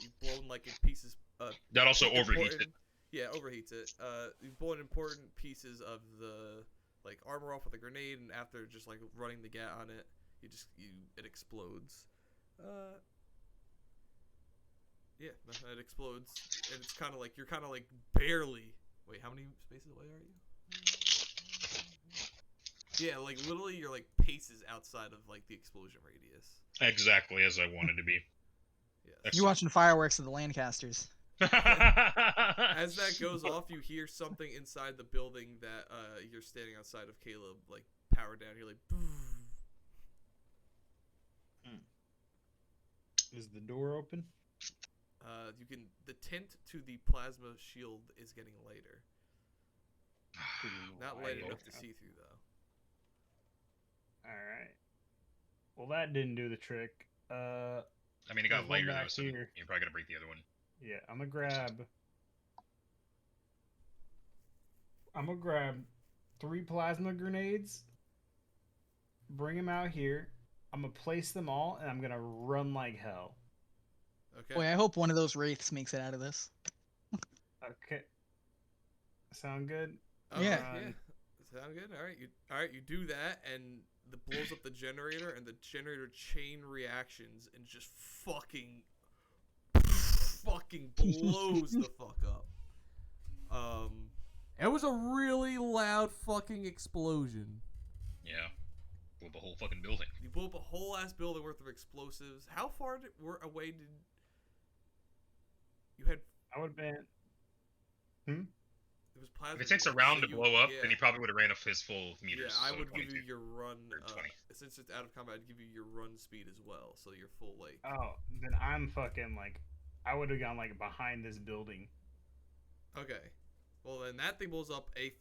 you've blown like in pieces. That also like, overheats it. Yeah, overheats it. You've blown important pieces of the like armor off with a grenade, and after just like running the gat on it, it explodes. Yeah, it explodes, and it's kind of like you're kind of like barely. Wait, how many spaces away are you? Yeah, like literally, you're like paces outside of like the explosion radius. Exactly as I wanted to be. Yeah. You're watching fireworks of the Lancasters. As that goes off, you hear something inside the building that you're standing outside of Caleb, like power down. You're like, Is the door open? you can. The tint to the plasma shield is getting lighter. Not light enough to see through though. All right. Well, that didn't do the trick. I mean, it got There's one lighter though, back so here. you're probably gonna break the other one. Yeah, I'm gonna grab 3 plasma grenades. Bring them out here. I'm gonna place them all, and I'm gonna run like hell. Okay. Boy, I hope one of those wraiths makes it out of this. Okay. Sound good? Yeah. Sound good. All right. You do that, and it blows up the generator, and the generator chain reactions, and just fucking blows the fuck up. It was a really loud fucking explosion. Yeah. Blew up a whole fucking building. You blew up a whole ass building worth of explosives. How far away did you had? I would have been It was plasma. If it takes a grenades, round so to blow up, yeah. then he probably would have ran off his full meters. Yeah, I so would give 22. you your run. Or 20. Since it's out of combat, I'd give you your run speed as well, so you're full like. Oh, then I'm fucking like, I would have gone like behind this building. Okay, well then that thing blows up a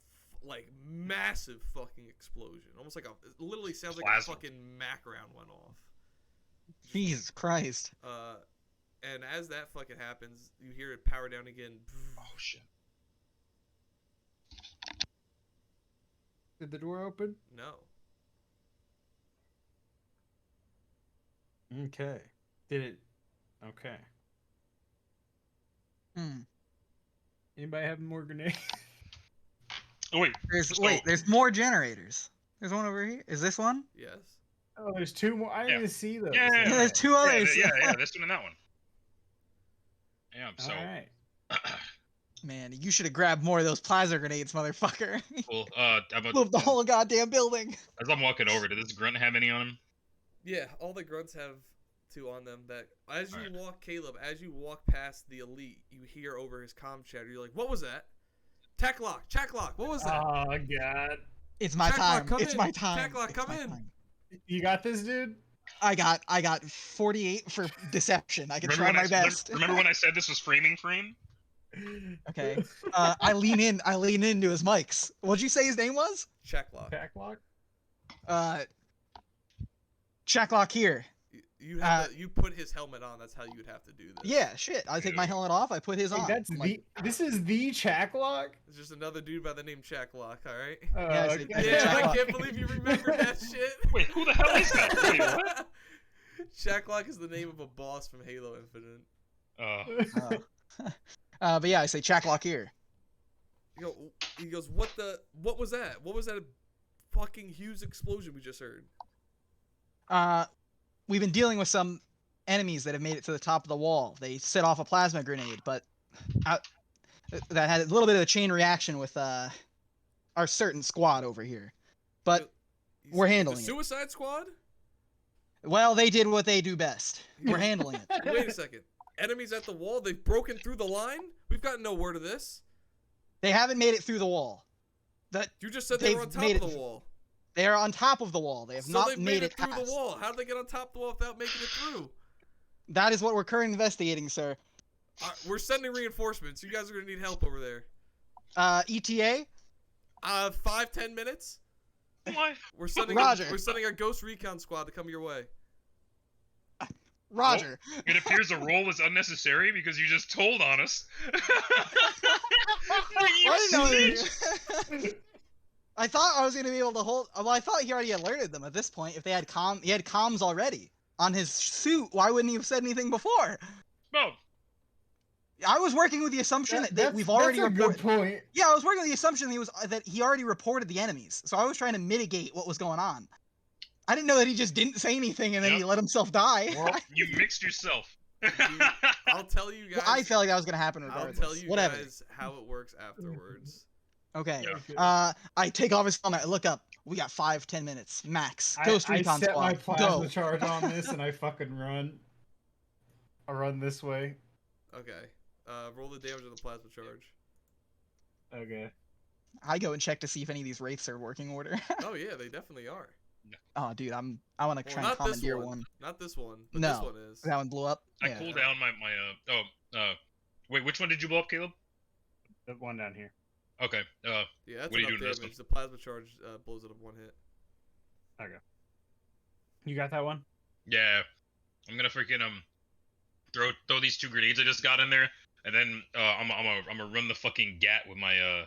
like massive fucking explosion, almost like a. It literally sounds like a Plasma. fucking Mac round went off. Jesus Christ. And as that fucking happens, you hear it power down again. Oh shit. Did the door open? No. Okay. Did it? Okay. Hmm. Anybody have more grenades? Oh wait. There's more generators. There's one over here. Is this one? Yes. Oh, there's two more. I didn't Yeah. even see those. Yeah, Yeah, there's two Yeah, others. yeah, this one and that one. Yeah. So. All right. Man, you should have grabbed more of those plasma grenades, motherfucker. Cool. Move the whole goddamn building. As I'm walking over, did this grunt have any on him? Yeah, all the grunts have two on them. That as you Alright. walk, Caleb, as you walk past the elite, you hear over his comm chatter. You're like, "What was that? Tech lock, what was that? Oh god. It's my Check lock, time. come It's in. my time. Check lock, It's come my in. time. You got this, dude? I got 48 for deception. I can try my best. Remember when I said this was framing frame? Okay. I lean into his mics. What'd you say his name was? Check lock. Backlock? Checklock here. You have to, you put his helmet on. That's how you would have to do this. Yeah, shit. I take my helmet off. I put his Hey, on. that's I'm the. like, This is the Chacklock? It's just another dude by the name Checklock. All right. Yeah, I said- I said Yeah, I Checklock. can't believe you remembered that shit. Wait, who the hell is that? Wait, what? Checklock is the name of a boss from Halo Infinite. but yeah, I say Checklock here. He goes, what was that? What was that fucking huge explosion we just heard? We've been dealing with some enemies that have made it to the top of the wall. They set off a plasma grenade, but that had a little bit of a chain reaction with our certain squad over here. But we're handling the it. Suicide Squad? Well, they did what they do best. We're handling it. Wait a second. Enemies at the wall? They've broken through the line? We've gotten no word of this. They haven't made it through the wall. You just said they were on top of the wall. They are on top of the wall. They have So not they made it through past. the wall. How did they get on top of the wall without making it through? That is what we're currently investigating, sir. We're sending reinforcements. You guys are gonna need help over there. ETA? 5-10 minutes. What? We're sending. Roger. We're sending our Ghost Recon Squad to come your way. Roger. It appears a roll was unnecessary because you just told on us. I didn't know that. I thought I was gonna be able to hold. Well, I thought he already alerted them at this point. If they had he had comms already on his suit. Why wouldn't he have said anything before? No. I was working with the assumption that we've already That's a reported. good point. Yeah, I was working with the assumption that he already reported the enemies. So I was trying to mitigate what was going on. I didn't know that he just didn't say anything and then Yep. he let himself die. Well, you mixed yourself. I'll tell you guys. I felt like that was gonna happen I'll regardless. tell you Whatever. guys how it works afterwards. Okay. Yeah. I take off his helmet. I look up. We got 5-10 minutes max. I Ghost Recon set my Squad. plasma Go. charge on this and I fucking run. I run this way. Okay. Roll the damage of the plasma charge. Okay. I go and check to see if any of these wraiths are working order. Oh yeah, they definitely are. Oh, dude, I want to Well, try and not this commandeer one. one. Not this one. But No. this one is. That one blew up. I Yeah. cooled down my wait, which one did you blow up, Caleb? The one down here. Okay. Yeah, that's What are you enough doing to this damage. The plasma charge blows it up one hit. Okay. You got that one? Yeah. I'm gonna freaking throw these 2 grenades I just got in there, and then I'm gonna run the fucking gat with my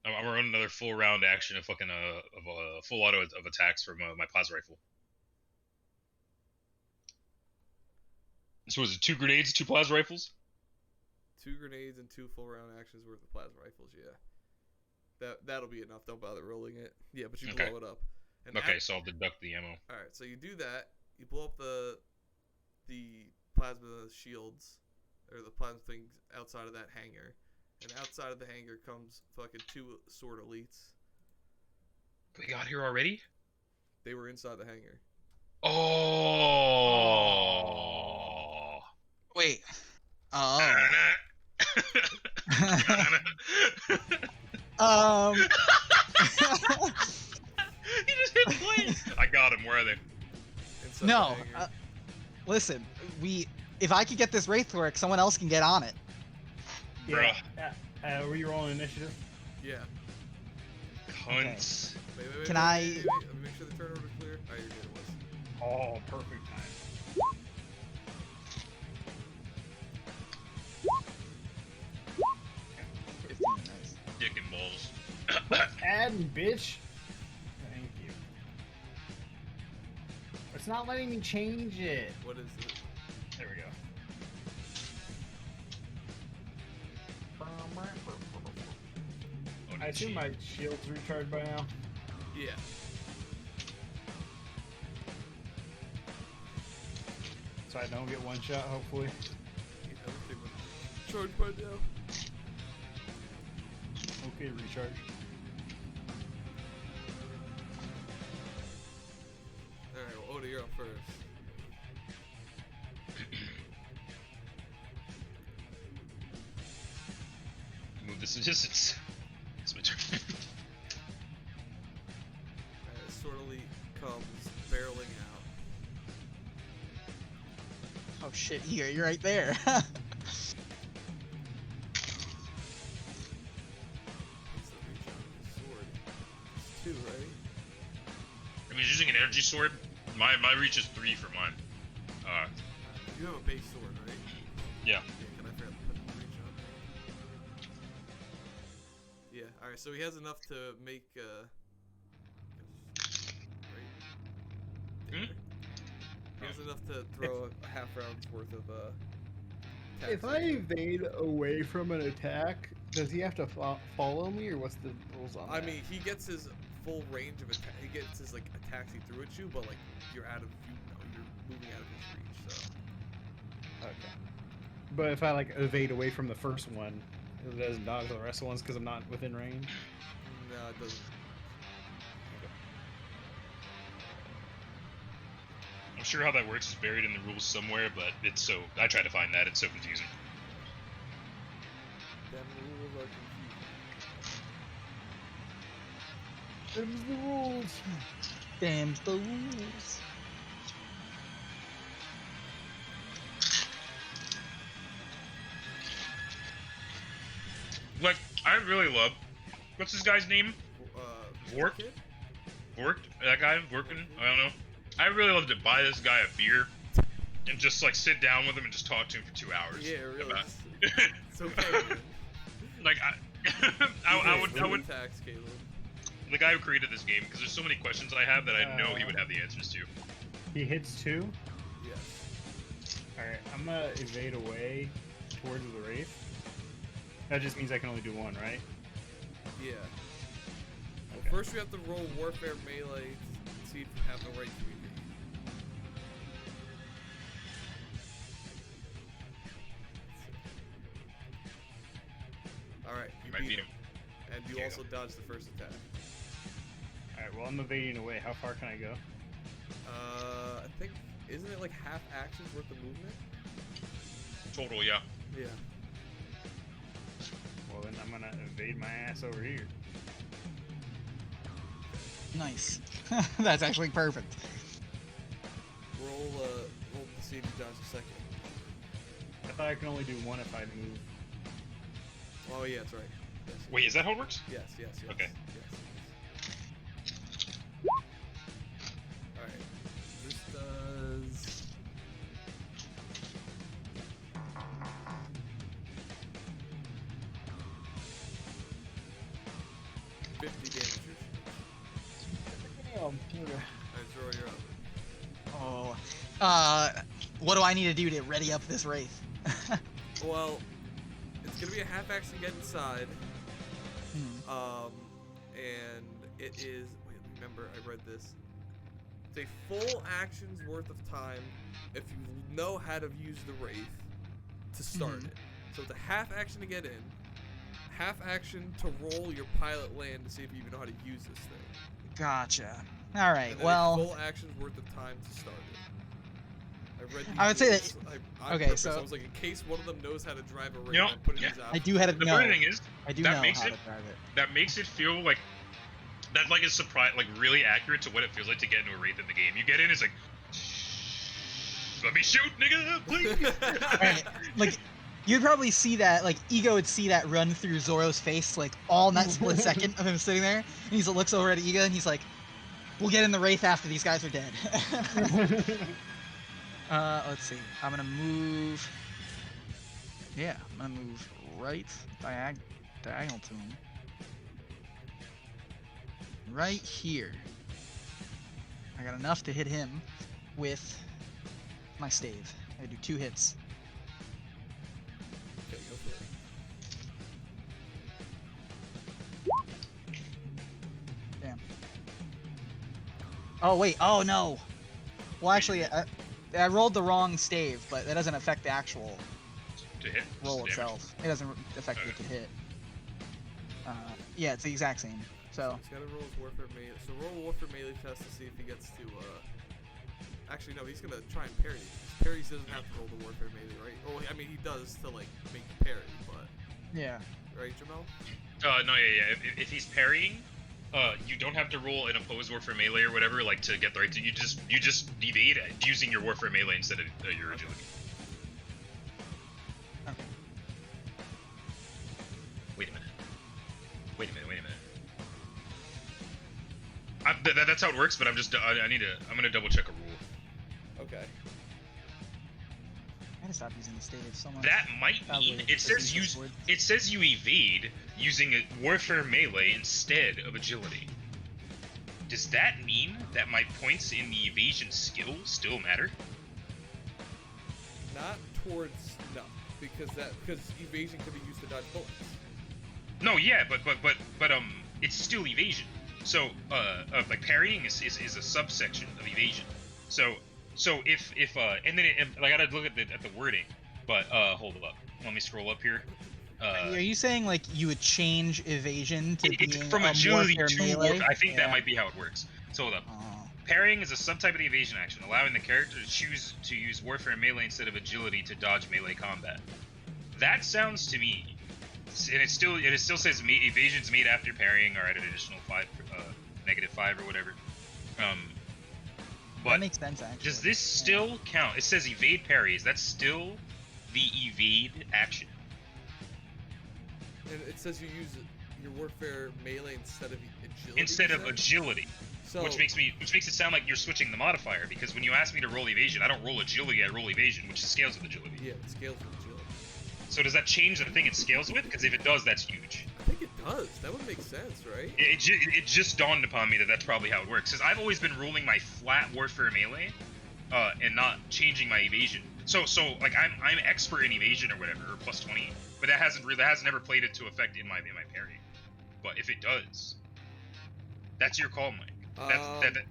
I'm gonna run another full round action of fucking of a full auto of attacks from my plasma rifle. So was it 2 grenades, 2 plasma rifles? 2 grenades and 2 full round actions worth of plasma rifles. Yeah. That'll be enough. Don't bother rolling it. Yeah, but you Okay. blow it up. And Okay, so I'll deduct the ammo. All right, so you do that. You blow up the plasma shields or the plasma things outside of that hangar, and outside of the hangar comes fucking 2 sword elites. We got here already? They were inside the hangar. Oh. Wait. Oh. um. He just hit play. I got him. Where are they? Inside No. the hangar. Listen, if I could get this wraith to work, someone else can get on it. Yeah. Were you rolling initiative? Yeah. Cunts. Wait, Can wait, I- wait, let me make sure the turnover is clear. Oh, you're good. It was. Oh, perfect time. Nice. Dick and balls. Adding, bitch. Thank you. It's not letting me change it. What is it? There we go. I assume my shield's recharged by now. Yeah. So I don't get one shot, hopefully. Everything was charged by now. Okay, recharge. Alright, well, Oda, you're up first. Move this distance. It's my turn. It sortily comes barreling out. Oh shit, you're right there. What's the reach on his sword? It's 2, right? I mean, he's using an energy sword. My reach is 3 for mine. You have a base sword, right? Yeah. Yeah, can I forget to put the reach on? Yeah, alright, so he has enough to make, right? Hmm? He has enough to throw a half round's worth of, If attacks I at you. evade away from an attack, does he have to follow me, or what's the rules on I that? mean, he gets his full range of attack. He gets his, like, attacks he threw at you, but, like, you're out of, you're moving out of his reach, so. Okay. But if I like evade away from the first one, it doesn't dodge the rest of the ones because I'm not within range. No, it doesn't. I'm sure how that works is buried in the rules somewhere, but it's so. I try to find that. It's so confusing. Them rules are confusing. Them's the rules. Damn the rules. Like, I really love. What's this guy's name? Vork? Kid? Vork? That guy? Vorkin? I don't know. I really love to buy this guy a beer and just like sit down with him and just talk to him for 2 hours. Yeah, really. about- It's okay, man. Like I would Attacks, Caleb. the guy who created this game, because there's so many questions I have that I know he would have the answers to. He hits 2. Yes. Alright, I'm gonna evade away towards the wraith. That just means I can only do 1, right? Yeah. Well, Okay. first we have to roll warfare melee to see if you have the right to evade. Alright, you Might beat him. And you Yeah. also dodged the first attack. Alright, well I'm evading away. How far can I go? I think, isn't it like half actions worth of movement? Total, yeah. Yeah. Well then I'm gonna evade my ass over here. Nice. That's actually perfect. Roll to see if you dodge a second. I thought I can only do 1 if I move. Oh yeah, that's right. Yes, Wait, is that how it works? Yes, yes, yes. Okay. Yes. Alright. This does... damage. Damn. Okay. Alright, Zoro, you're up. Oh. What do I need to do to ready up this wraith? Well, it's gonna be a half action to get inside. And it is. Wait, remember, I read this. It's a full action's worth of time if you know how to use the wraith to start it. So it's a half action to get in, half action to roll your pilot land to see if you even know how to use this thing. Gotcha. All right. And then Well. a full action's worth of time to start it. I read these I would say rules, on okay, purpose. so- I was like, in case one of them knows how to drive a ring, You know, I put in yeah. these I options. do have The no. funny thing is, I do that know makes how it- to drive it. that makes it feel like that like is surprise like really accurate to what it feels like to get into a wraith in the game. You get in, it's like, let me shoot, nigga, please. Right. Like, you'd probably see that, like, Ego would see that run through Zoro's face, like, all in that split second of him sitting there, and he looks over at Ego, and he's like, we'll get in the Wraith after these guys are dead. Let's see. I'm gonna move... Yeah, I'm gonna move right diagonal to him. Right here. I got enough to hit him with my stave. I do 2 hits. Okay, go for it. Damn. Oh wait, oh no! Well actually, I rolled the wrong stave, but that doesn't affect the actual To hit roll damage. itself. It doesn't affect it to hit. Yeah, it's the exact same. So, He's gotta roll his warfare melee. So roll a warfare melee test to see if he gets to. Actually, no, he's gonna try and parry. Parries doesn't have to roll the warfare melee, right? Oh, I mean, he does to like make the parry, but yeah. right, Jamel? No, yeah. If he's parrying, you don't have to roll an opposed warfare melee or whatever, like to get the right. You just evade using your warfare melee instead of your agility. Okay. Wait a minute. That's how it works, but I'm gonna double check a rule. Okay. I gotta stop using the stave so much. That might Probably mean it says use this it says you evade using a warfare melee instead of agility. Does that mean that my points in the evasion skill still matter? Not towards because evasion could be used to dodge bullets. No, yeah, but it's still evasion. So like parrying is a subsection of evasion. So if and then I gotta look at the wording. But hold up, let me scroll up here. Are you saying like you would change evasion to being From agility warfare to melee? warfare? I think that Yeah. might be how it works. So hold up. Oh. Parrying is a subtype of the evasion action, allowing the character to choose to use warfare melee instead of agility to dodge melee combat. That sounds to me, and it still says evasions made after parrying are at an additional -5 or whatever. But That makes sense actually. does this still count? It says evade parries. That's still the evade action. And it says you use your warfare melee instead of agility. Instead of you said? agility. So, Which makes it sound like you're switching the modifier, because when you ask me to roll evasion, I don't roll agility, I roll evasion, which scales with agility. yeah, it scales with agility. So does that change the thing it scales with? Because if it does, that's huge. I think it does. That would make sense, right? It just dawned upon me that that's probably how it works. Because I've always been rolling my flat warfare melee, and not changing my evasion. So like I'm expert in evasion or whatever, or +20, but that hasn't never played into effect in my parry. But if it does, that's your call, Mike.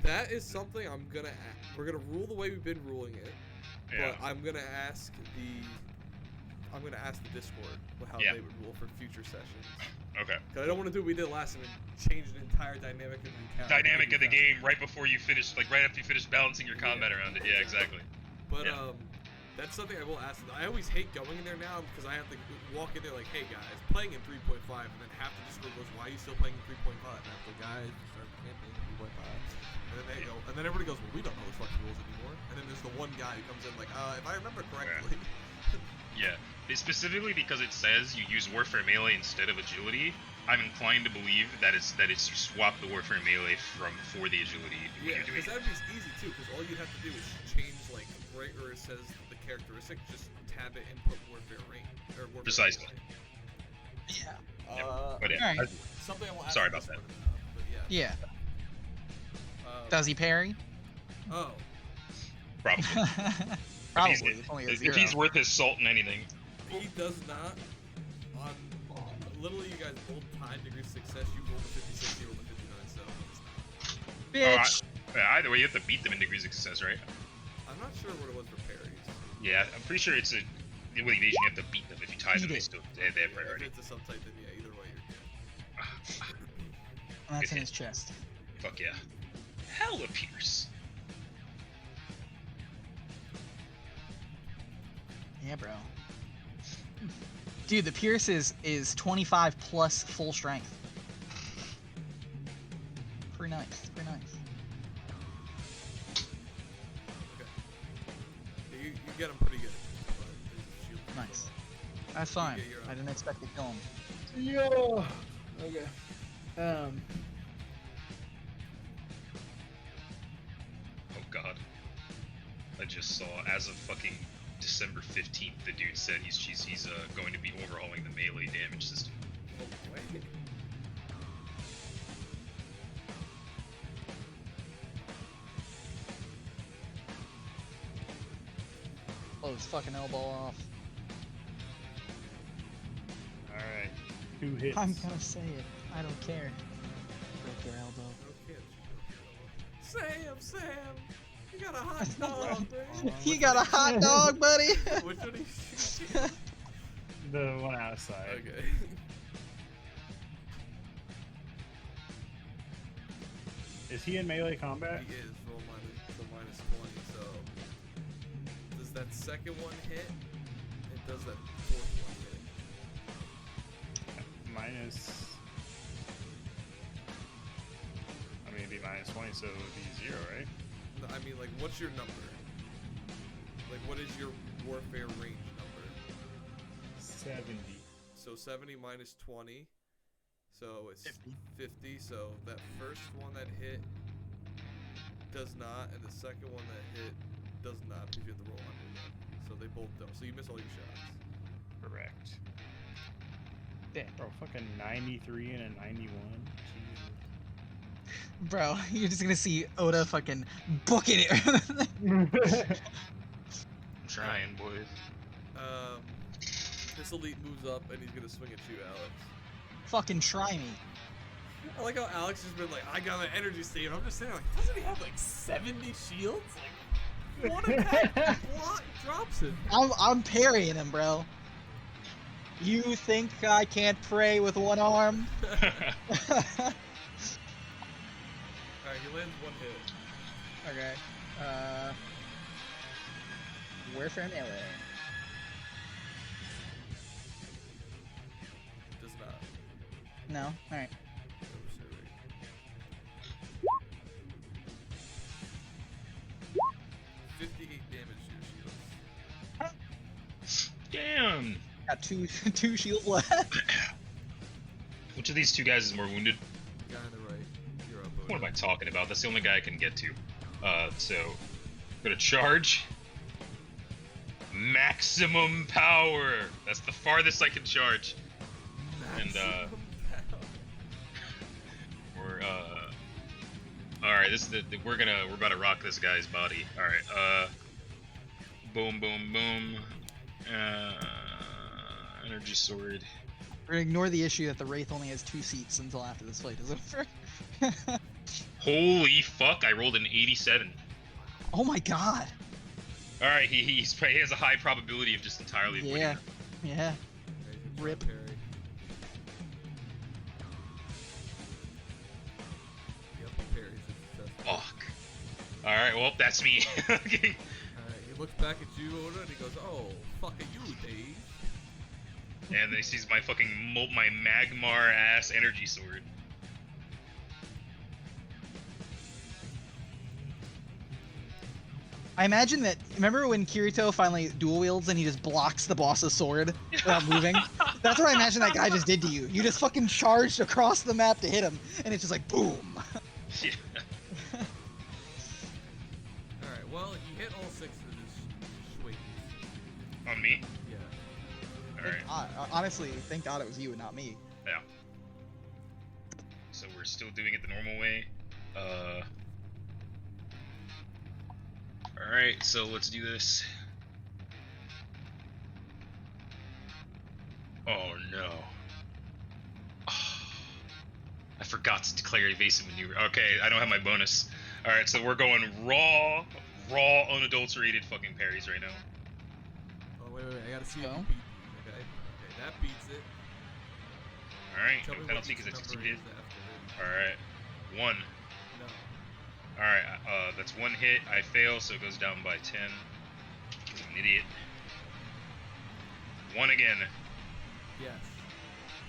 That is something I'm gonna. We're gonna rule the way we've been ruling it, Yeah. but I'm gonna ask the Discord how Yeah. they would rule for future sessions. Okay. Cause I don't want to do what we did last time and change the entire dynamic of the encounter. Dynamic of the game right before you finish, like right after you finish balancing your combat around it. Yeah, exactly. But Yeah. that's something I will ask. I always hate going in there now because I have to walk in there like, hey guys, playing in 3.5, and then half the Discord goes, why are you still playing in 3.5? And I'm like, guys, we started campaign in 3.5. And then they go, and then everybody goes, well, we don't know the fucking rules anymore. And then there's the one guy who comes in like, if I remember correctly. Yeah. Specifically because it says you use warfare melee instead of agility, I'm inclined to believe that it's you swap the warfare melee for the agility. when Yeah, you're doing because it. that'd be easy too. Because all you'd have to do is change like right where it says the characteristic, just tab it and put warfare range or warfare. Precisely. melee. Yeah. But yeah, Alright. Something I will ask. Sorry the about that. Discord, but yeah. Yeah. Does Does he parry? Oh, probably. Probably. It's only a If he's 0. worth his salt in anything. he does not. On literally, you guys both tied degree of success. You rolled a 56, he rolled a 59. So Bitch. Either way, you have to beat them in degrees of success, right? I'm not sure what it was for parries. Yeah, I'm pretty sure it's with evasion you have to beat them. If you tie them, Beat they it. still they have If priority. it's a subtype, then yeah, either way you're good. And that's in his chest. Fuck yeah. Hella Pierce. Yeah, bro. Dude, the Pierce is 25 plus full strength. Pretty nice. Pretty nice. Yeah, you get him pretty good. But his shield is Nice. so That's fine. get your I didn't expect to kill him. Yo. Okay. Oh god. I just saw, as of fucking December 15th, the dude said he's going to be overhauling the melee damage system. Oh, wait. Blow his fucking elbow off. All right. 2 hits. I'm gonna say it. I don't care. Break your elbow. Okay, Sam, you got a hot dog, buddy. You got a hot dog, buddy. Which one he shoot you? The one outside. Okay. Is he in melee combat? He is roll minus 20. So does that second one hit? And does that fourth one hit? Minus. I mean, it'd be minus 20, so it would be 0, right? No, I mean, like, what's your number? Like, what is your warfare range number? 70. So 70 minus 20. So it's 50. 50. So that first one that hit does not, and the second one that hit does not because you have to roll under them. So they both don't. So you miss all your shots. Correct. Damn. Bro, fucking 93 and a 91. Bro, you're just gonna see Oda fucking booking it. Jesus. I'm trying, boys. This elite moves up and he's gonna swing at you, Alex. Fucking try me. I like how Alex has been like, I got an energy save. I'm just saying, like, doesn't he have like 70 shields? Like, one attack block drops it. I'm parrying him, bro. You think I can't pray with one arm? Alright, he lands one hit. Okay. Warfare melee. Does not. No? Alright. Oh, sorry. 58 damage to your shields. Damn! Got two shields left. Which of these two guys is more wounded? Guy on the right. You're up. What am Oda. I talking about? That's the only guy I can get to. So, gonna charge. Maximum power! That's the farthest I can charge. And, Maximum power. We're, alright, this is we're about to rock this guy's body. Alright, boom, boom, boom. Energy sword. We're gonna ignore the issue that the Wraith only has 2 seats until after this fight is over. Holy fuck, I rolled an 87. Oh my god. Alright, he has a high probability of just entirely winning. Yeah. Yeah. Okay, he's gonna Rip. try to parry. Yep, he parries. It's successful. Fuck. Alright, well, that's me. Okay. Alright, he looks back at you, Oda, and he goes, "Oh, fuck you, Dave." And then he sees my fucking my Magmar ass energy sword. I imagine that. Remember when Kirito finally dual wields and he just blocks the boss's sword without moving? That's what I imagine that guy just did to you. You just fucking charged across the map to hit him, and it's just like boom. Yeah. Alright, well, he hit all 6 of his swings. On me? Yeah. Alright. Honestly, thank God it was you and not me. Yeah. So we're still doing it the normal way. Alright, so let's do this. Oh no. I forgot to declare evasive maneuver. Okay, I don't have my bonus. Alright, so we're going raw, unadulterated fucking parries right now. Oh, wait, I gotta see if Oh. you beat these, okay? Okay, that beats it. Alright, Tell no me penalty what because each it's number succeeded. is after it. Alright, 1. No. Alright, that's 1 hit. I fail, so it goes down by 10. I'm an idiot. 1 again. Yes.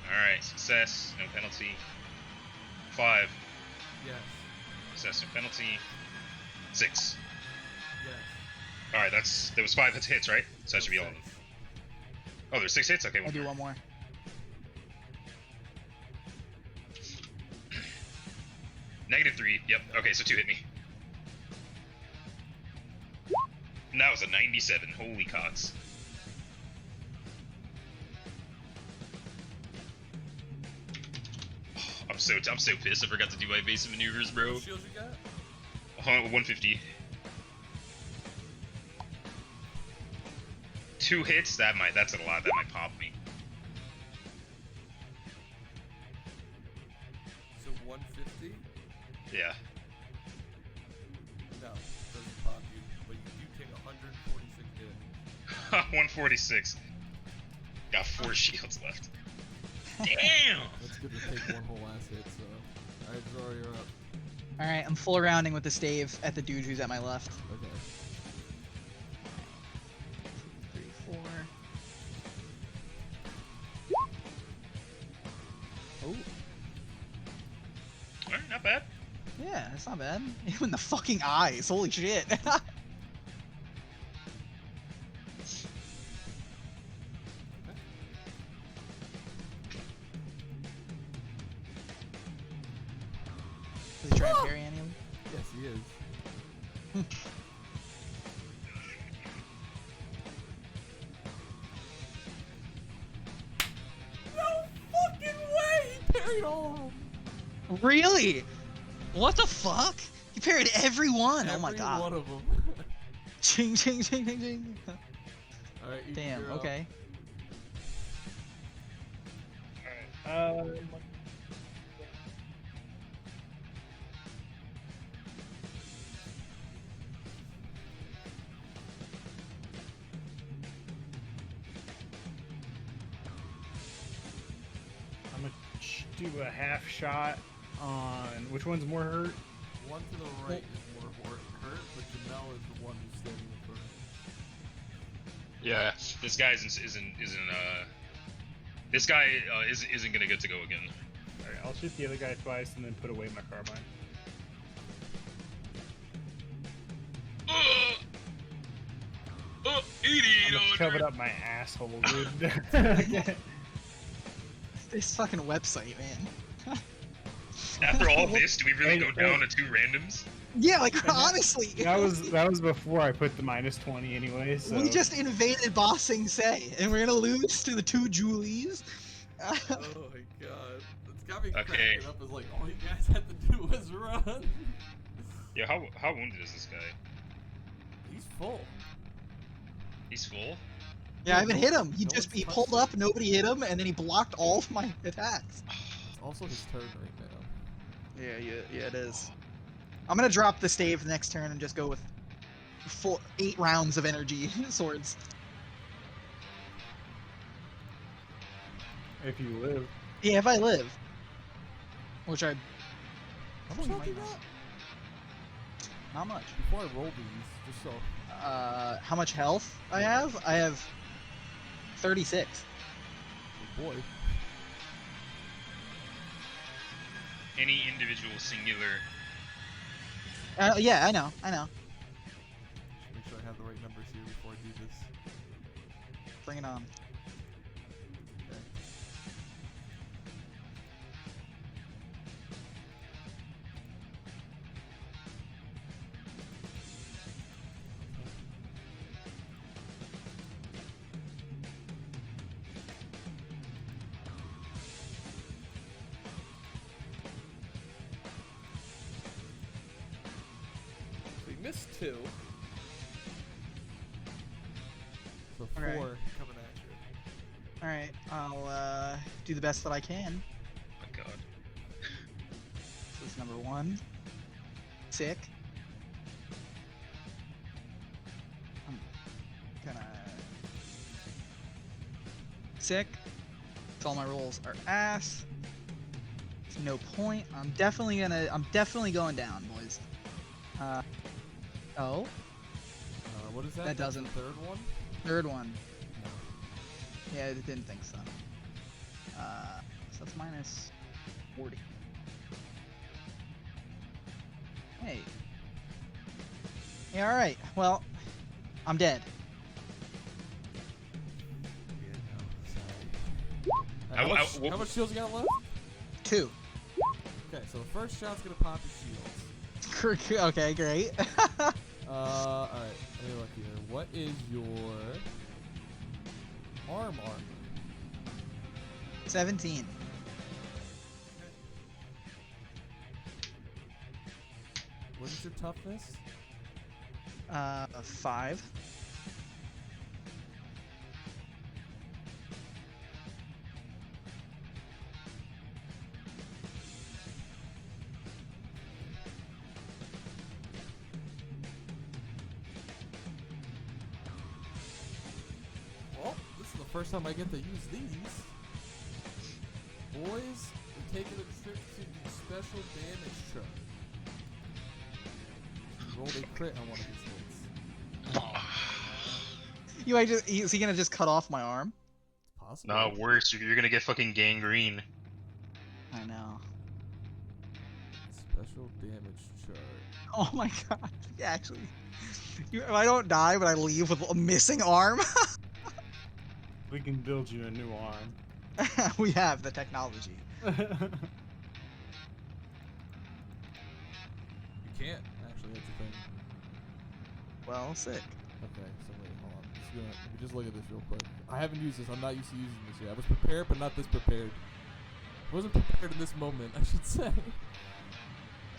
Alright, success, no penalty. 5. Yes. Success, no penalty. 6. Yes. Alright, that was 5 hits, right? So that should be all of them. Oh, there's 6 hits? Okay, I'll do one more. -3. Yep. Okay, so 2 hit me. And that was a 97. Holy cocks. I'm so pissed. I forgot to do my evasive maneuvers, bro. What shields you got? 150. 2 hits. That's a lot. That might pop me. So 150? Yeah. No, doesn't pop you, but you do take 146 damage. 146. Got 4 shields left. Damn. That's good to take one whole last hit, so. Alright, Zora, you're up. Alright, I'm full rounding with the stave at the dude who's at my left. Okay. 3, 4. Oh, Alright, not bad. yeah, that's not bad. Even in the fucking eyes, holy shit. Is he trying to parry any of them? Yes, he is. No fucking way! He parried all of them! Really? What the fuck? He parried every one. Oh my Every god. one of them. Ching ching ching ching ching. Alright, you Damn. you're up. Okay. I'm gonna do a half shot on which one's more hurt. One to the right is more hurt, but Jamel is the one who's standing in front. Yeah, this guy isn't gonna get to go again. Alright, I'll shoot the other guy twice and then put away my carbine. I'm gonna shove it up my asshole, dude. This fucking website, man. After all this, do we really Hey, go down to 2 randoms? Yeah, like honestly. that was before I put the -20 anyway. So We just invaded Ba Sing Se, and we're gonna lose to the 2 Julies. Oh my god. It's got me Okay. cracking up as like all you guys had to do was run. Yeah, how wounded is this guy? He's full. He's full? Yeah, I haven't hit him. He No just one's he touched pulled him. up, nobody hit him, and then he blocked all of my attacks. It's also his turn right now. Yeah, it is. I'm gonna drop the stave next turn and just go with 8 rounds of energy swords. if you live. Yeah, if I live. Which I. How much you health you might got? Not much. Before I roll these, just so. How much health I have? I have 36. Oh boy. Any individual singular. Yeah, I know. Just make sure I have the right numbers here before I do this. Bring it on. Okay. So he missed 2. So Alright. 4. Coming at you. Alright, I'll do the best that I can. Oh my god. This is number 1. Sick. I'm gonna. Sick. So all my rolls are ass. There's no point. I'm definitely going down, boys. Oh, What is that? That That's doesn't- the third one? third one. No. Yeah, I didn't think so. So that's minus 40. Hey. Yeah, alright. Well, I'm dead. Yeah, no, sorry. I- How much shields you got left? 2. Okay, so the first shot's gonna pop your shields. Okay, great. Alright, let me look here. What is your armor? 17. What is your toughness? 5. Well, this is the first time I get to use these. Boys, we're taking a trip to the special damage chart. Rolled a crit on one of these hits. You might just, is he gonna just cut off my arm? Possible. No, worse. You're gonna get fucking gangrene. I know. Special damage chart. Oh my god. Yeah, actually. I don't die, but I leave with a missing arm. We can build you a new arm. We have the technology. You can't, actually, that's the thing. Well, sick. Okay, so wait, hold on. Let me just look at this real quick. I haven't used this. I'm not used to using this yet. I was prepared, but not this prepared. I wasn't prepared in this moment, I should say.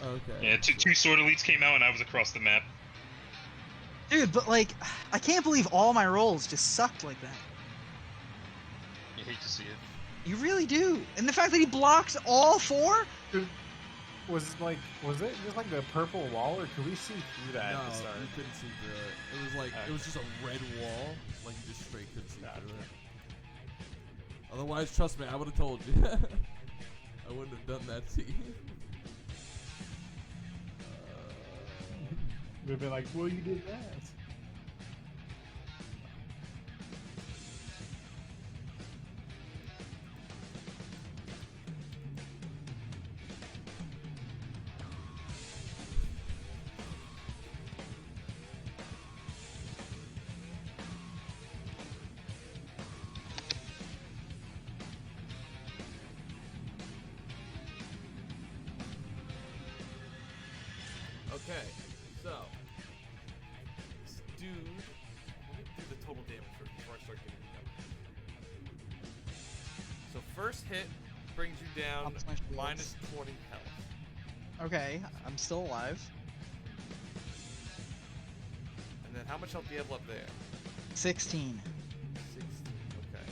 Okay. Yeah, two sword elites came out and I was across the map. Dude, but like, I can't believe all my rolls just sucked like that. You hate to see it. You really do. And the fact that he blocked all 4? Was it just like the purple wall, or could we see through that No, at the start? you couldn't see through it. It was like, it was just a red wall. Like, you just straight couldn't see through it. Otherwise, trust me, I would have told you. I wouldn't have done that to you. We'd be like, well, you did that. Okay, so this dude. Let me do the total damage first before I start getting it up. So first hit brings you down Ups my shields. minus 20 health, Okay, I'm still alive. and then how much health do you have left there? 16. 16. Okay,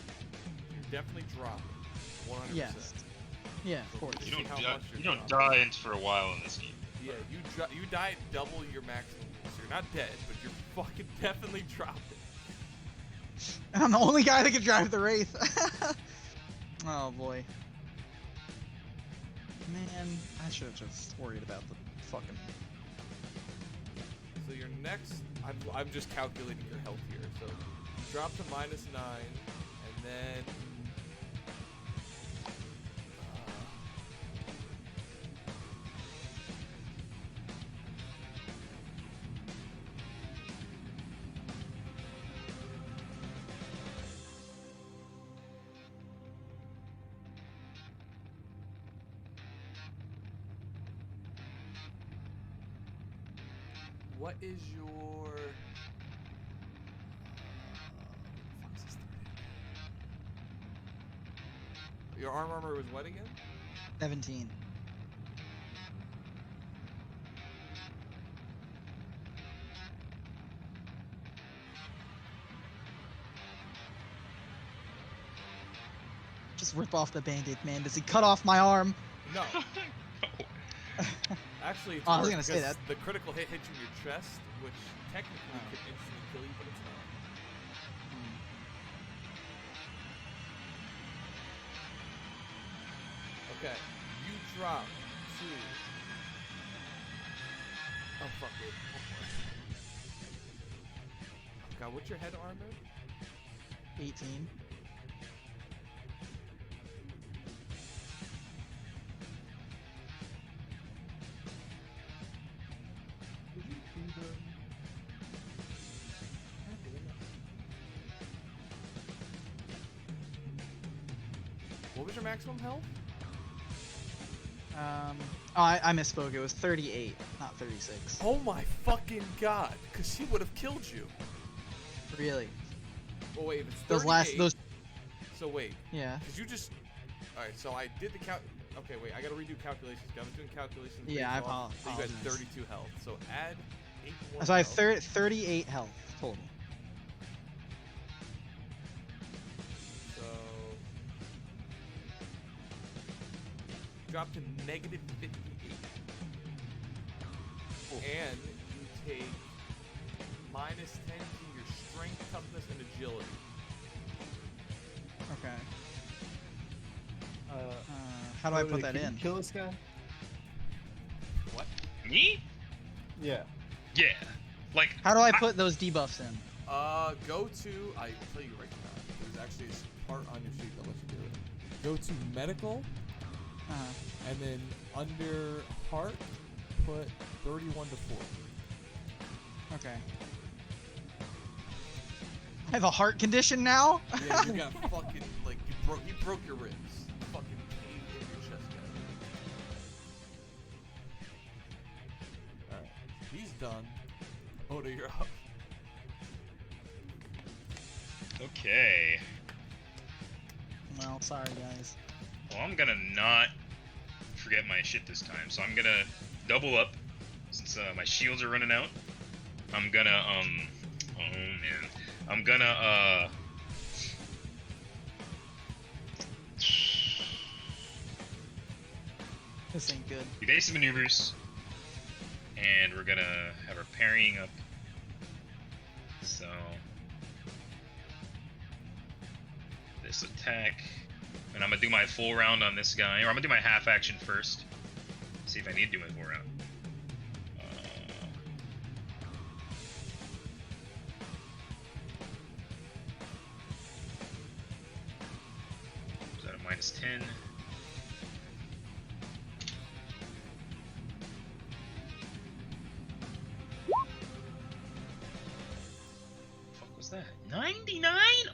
you're definitely dropping. 100%. Yes. Yeah, of course. You See don't, how die, much you you're don't dropping. die for a while in this game. Yeah, you die at double your maximum. So you're not dead, but you're fucking definitely dropping. And I'm the only guy that can drive the Wraith. Oh boy. Man, I should have just worried about the fucking... So your next, I'm just calculating your health here. So you drop to minus 9, and then what is your your armor was what again? 17. Just rip off the band-aid, man. Does he cut off my arm? No. Actually, it's Oh, I was worse gonna say because that. the critical hit hits you in your chest, which technically could instantly kill you, but it's not. Okay, you drop to. Oh fuck it. One more. Oh god, what's your head armor? 18. was your maximum health? Oh, I misspoke. It was 38, not 36. Oh my fucking god! Because she would have killed you. Really? Well, wait, if it's 38. Those. So wait, Yeah. because you just. Alright, so I did the count. Okay, wait, I gotta redo calculations. I was doing calculations. Yeah, based off- So you got apologize. 32 health. So add 8 more. So I have health. 38 health total. So. Drop to negative 58. And you take minus 10 to your strength, toughness, and agility. Okay. How do I put that can in? You kill this guy? What? Me? Yeah. Yeah. Like, How do I put those debuffs in? Go to. I'll tell you right now. There's actually a part on your sheet that lets you do it. Go to medical, and then under heart, put 31 to 40. Okay. I have a heart condition now? Yeah, you got fucking like you broke your ribs. Fucking pain in your chest. All right, he's done. Oda, you're up. okay. Well, sorry guys. Well, I'm gonna not forget my shit this time. So I'm gonna double up since my shields are running out. I'm gonna oh man, I'm gonna This ain't good. evasive maneuvers, and we're gonna have our parrying up. So this attack, and I'm gonna do my full round on this guy, or I'm gonna do my half action first. See if I need to do my full round. Is that a minus 10? Fuck was that? 99? Oh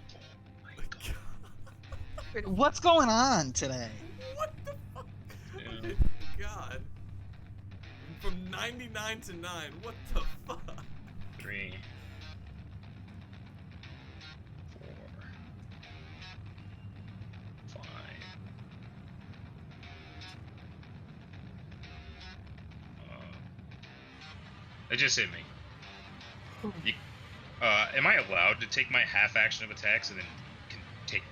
my god. Wait, what's going on today? What the fuck? Yeah. God. From 99 to 9. What the fuck? 3, 4, 5. It just hit me. You, am I allowed to take my half action of attacks and then can take?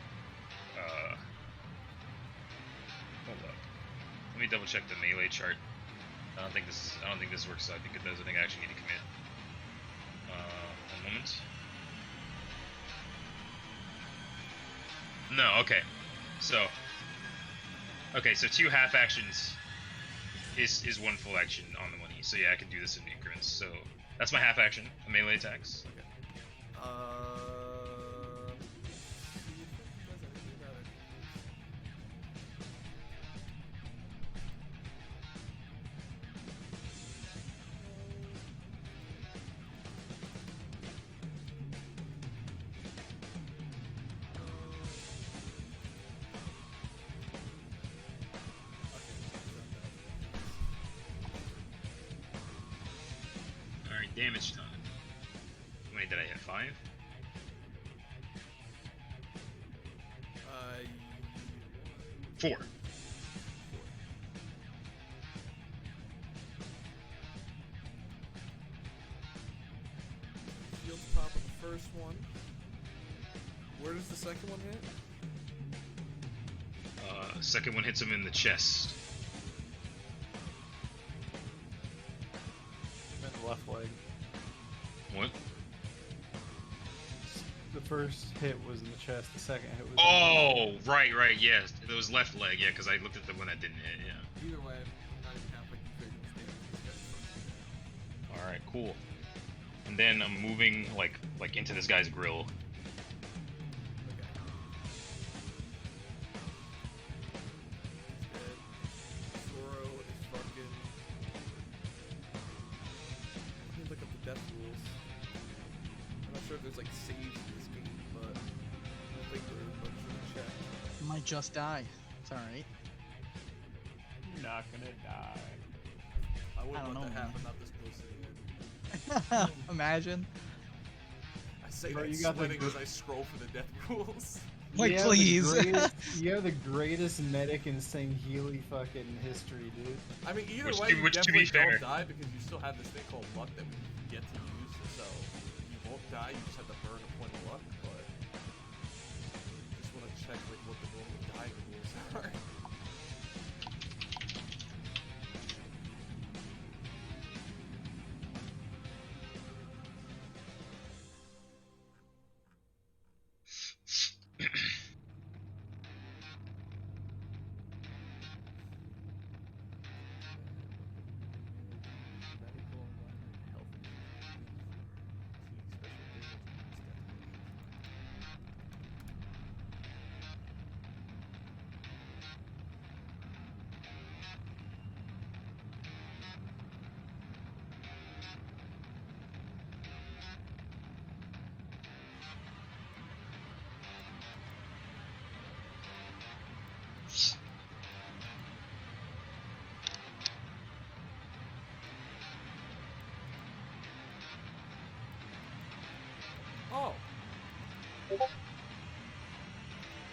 Hold up. Let me double check the melee chart. I don't think this works. I think it does. I think I actually need to commit. One moment. No. Okay. So. Okay. So 2 half actions is 1 full action on the money. So yeah, I can do this in increments. So that's my half action. Melee attacks. Alright, damage time. How many did I hit? 5? Uh, 4. Shield pop on the first one. Where does the second one hit? Second one hits him in the chest. And the left leg. What? The first hit was in the chest. The second hit was. Oh, right, yes. It was left leg, yeah, because I looked at the one that didn't hit, yeah. Either way, I'm not even half like you figured this Alright, cool. And then I'm moving, like into this guy's grill. Zoro is fucking. Let me look up the death rules. I'm not sure if there's like saves in this game, but I don't think there is, but I'm just gonna check. I might just die. alright. You're not gonna die. I wouldn't don't let know, that man. happen. Not this close to the end. Imagine. I say Bro, that you got the sweating gr- as I scroll for the death rules. Like, You have the please. you have the greatest medic in Sangheili fucking history, dude. I mean, either Which way, to- you which to be definitely don't fair- die because you still have this thing called luck that we get to use. So you won't die. You just have to burn a point of luck. But just want to check like what the normal dying rules are. Medical environment, health insurance, special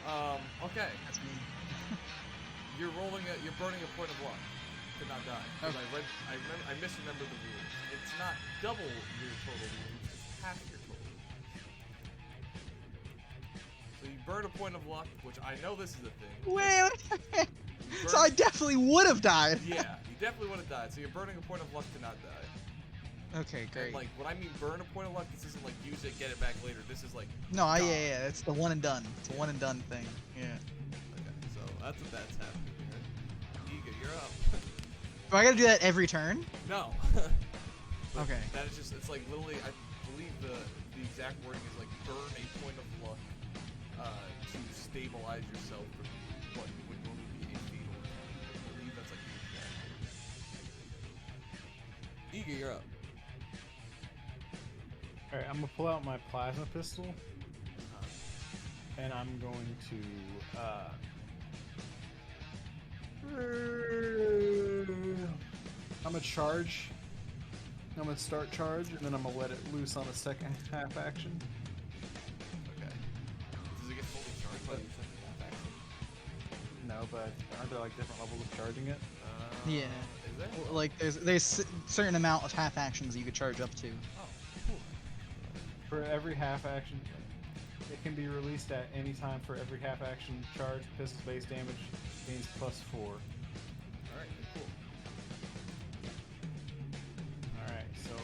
Oh. Okay. That's me. You're burning a point of luck to not die. 'Cause I misremembered the rules. It's not double your total wounds, it's half your total wounds. So you burn a point of luck, which I know this is a thing. Wait, You so I burn- definitely would have died. Yeah, you definitely would have died. So you're burning a point of luck to not die. Okay, great. And like when I mean burn a point of luck, this isn't like use it, get it back later. This is like No, die. yeah, it's the one and done. It's a one and done thing. Yeah. Okay, so that's what that's happening here. Ega, you're up. Do I gotta do that every turn? No. But Okay. That is just, it's like literally, I believe the exact wording is like burn a point of luck to stabilize yourself from what would normally be a fatal attack. I believe that's like the exact wording. Ega, you're up. Alright, I'm gonna pull out my plasma pistol, and I'm going to I'm gonna charge. I'm gonna start charge, and then I'm gonna let it loose on a second half action. Okay. Does it get fully charged by the second half action? No, but aren't there like different levels of charging it? Yeah. Is there? Like there's certain amount of half actions you could charge up to. Oh, cool. For every half action, it can be released at any time for every half action charge. Pistol base damage gains +4. Alright, cool. Alright, so.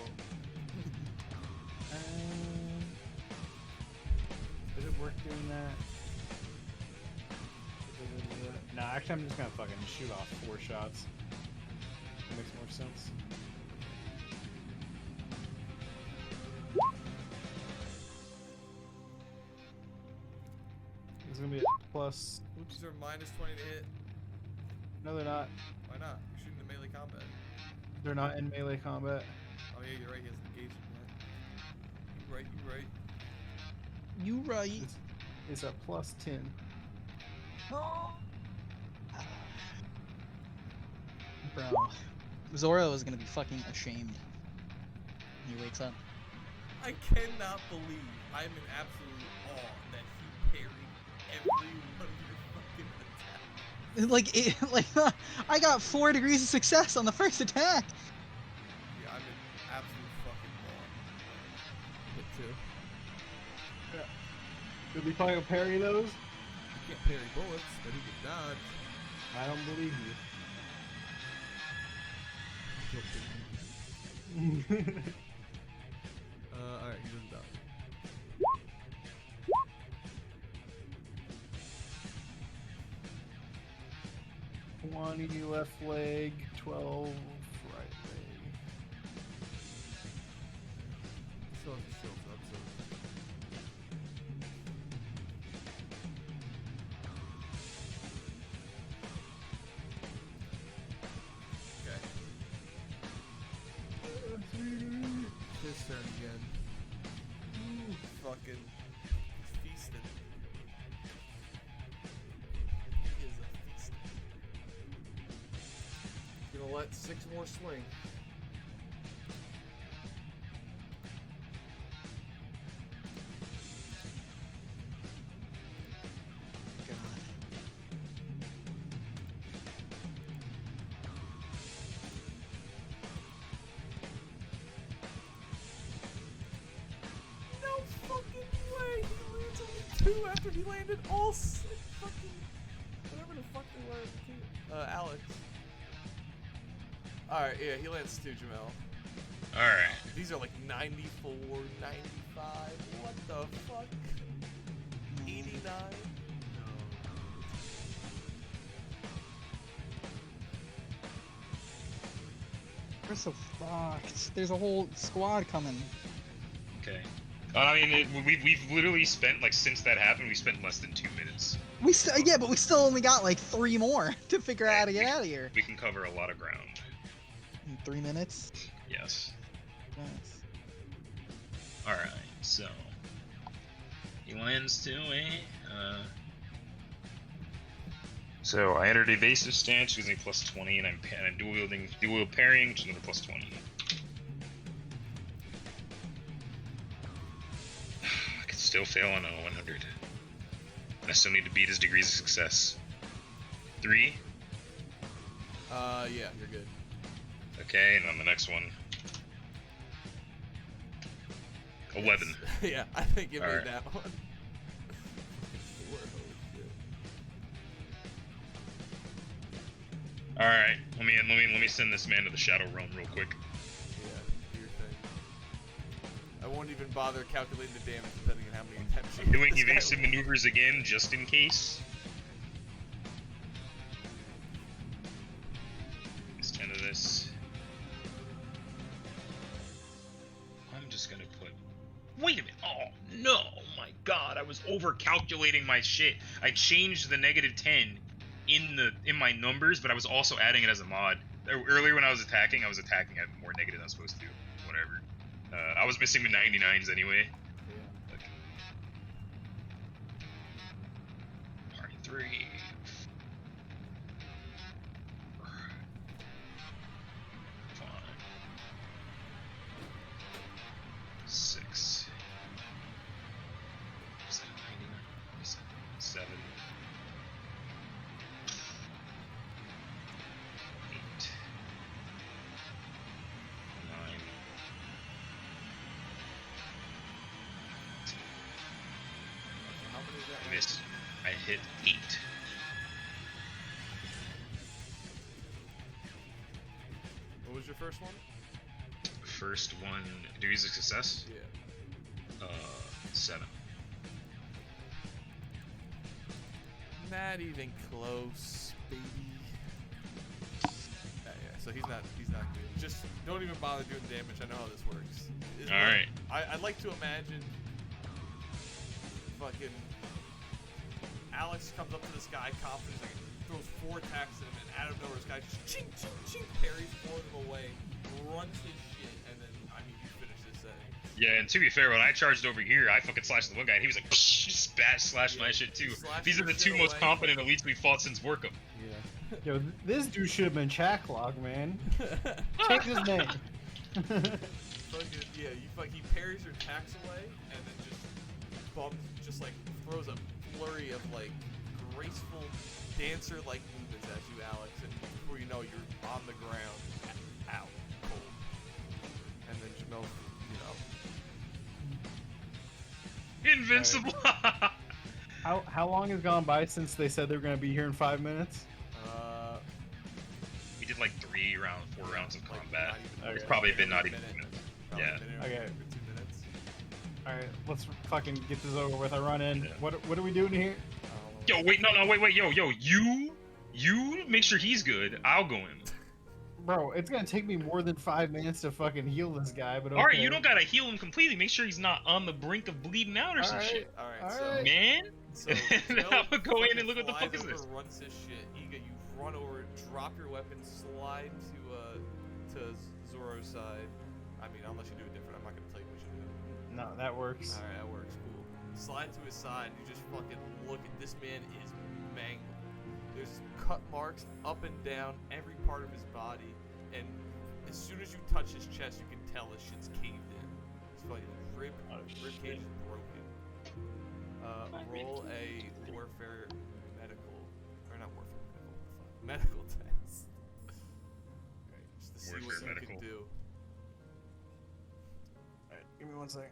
Does it work doing that? Nah, actually, I'm just gonna fucking shoot off 4 shots. Makes more sense. It's gonna be a plus. These are minus 20 to hit. No, they're not. Why not? You're shooting the melee combat. They're not in melee combat. Oh yeah, you're right, he has engagement, right? You right. You right. It's a plus 10. Bro, Zoro is gonna be fucking ashamed when he wakes up. I cannot believe I'm in absolute awe that he parried every one of your fucking attacks. I got 4 degrees of success on the first attack. Yeah, I'm in absolute fucking awe. Hit 2. Did we fucking parry those? He can't parry bullets, but he can dodge. I don't believe you. Alright, he doesn't dodge. 20 left leg, 12 right leg. Still has his shields up, so. Okay. His turn again. Fucking feasting. He is a feast. let 6 more swing. No fucking way! He lands only 2 after he landed all 6 fucking... Whatever the fuck they were. Alex. Alright, yeah, he lands 2, Jamel. Alright. These are like 94, 95. What the fuck? 89? We're so fucked. There's a whole squad coming. Okay. I mean, we've literally spent, like, since that happened, we spent less than 2 minutes. Yeah, but we still only got like 3 more to figure out how to get out of here. We can cover a lot of ground. In 3 minutes? Yes. Nice. Alright, so... He lands to a... So, I entered evasive stance, gives me plus 20, and I'm dual parrying, which is another plus 20. I could still fail on a 100. I still need to beat his degrees of success. 3. Yeah, you're good. Okay, and on the next one. 11. Yeah, I think you made Alright. that one. Alright, let me send this man to the Shadow Realm real quick. Yeah, do your thing. I won't even bother calculating the damage depending on how many attempts you I'm doing this guy evasive will- maneuvers again, just in case. Let's 10 of this. I'm just gonna put... Wait a minute! Oh, no! Oh my god, I was over-calculating my shit. I changed the -10 in my numbers, but I was also adding it as a mod. Earlier when I was attacking at more negative than I was supposed to. Whatever. I was missing the 99s anyway. Yeah. Okay. Party 3. 5. 6. Was that 99? 7. 8. 9. 10. How many is that? I missed. I hit 8. What was your first one? First one, degrees of success? Yeah. 7. Not even close, baby. Yeah, so he's not good. Just don't even bother doing damage. I know how this works. Alright. I'd like to imagine fucking Alex comes up to this guy confident, like, throws 4 attacks at him, and out of nowhere this guy just ching ching ching parries 4 of them away, runs his shit, and then you finish this setting. Yeah, and to be fair, when I charged over here, I fucking slashed the one guy, and he was like, slashed my shit too. Slash These are your the 2 shit most away. competent elites we've fought since Workham. Yeah. Yo, this dude should have been Chacklog, man. Change his name. Fucking, yeah, he parries your attacks away, and then just like throws a flurry of like graceful dancer-like movements at you, Alex, and before you know, you're on the ground, out cold. And then Jamel, Invincible! How long has gone by since they said they were gonna be here in 5 minutes? We did like 4 rounds of like, combat. not even- It's probably been not a even. minute. Yeah. Probably been Okay. over 2 minutes. All right, let's fucking get this over with. I run in. Yeah. What are we doing here? Yo, wait, no, wait, yo, you make sure he's good. I'll go in. Bro, it's gonna take me more than 5 minutes to fucking heal this guy, but okay. Alright, you don't gotta heal him completely. Make sure he's not on the brink of bleeding out or some Alright. shit. Alright, so Alright. Man? So And I would go in and look what the flies fuck is over, this. runs his shit. You run over, drop your weapon, slide to Zoro's side. I mean, unless you do it different, I'm not gonna tell you what you do. No, that works. All right, that works. Cool. Slide to his side. You just fucking look at this man is mangled. There's cut marks up and down every part of his body. and as soon as you touch his chest, you can tell his shit's caved in. His fucking rib cage is broken. Roll a warfare medical, or not warfare medical test. Alright, just to see what Warfare you medical. can do. Alright, give me 1 second.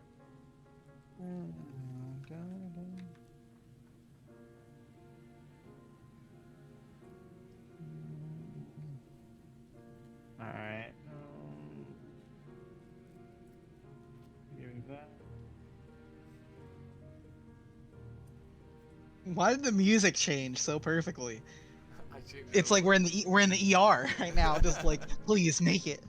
Alright. Give me that. Why did the music change so perfectly? I changed It's like we're in the ER right now, just like please make it.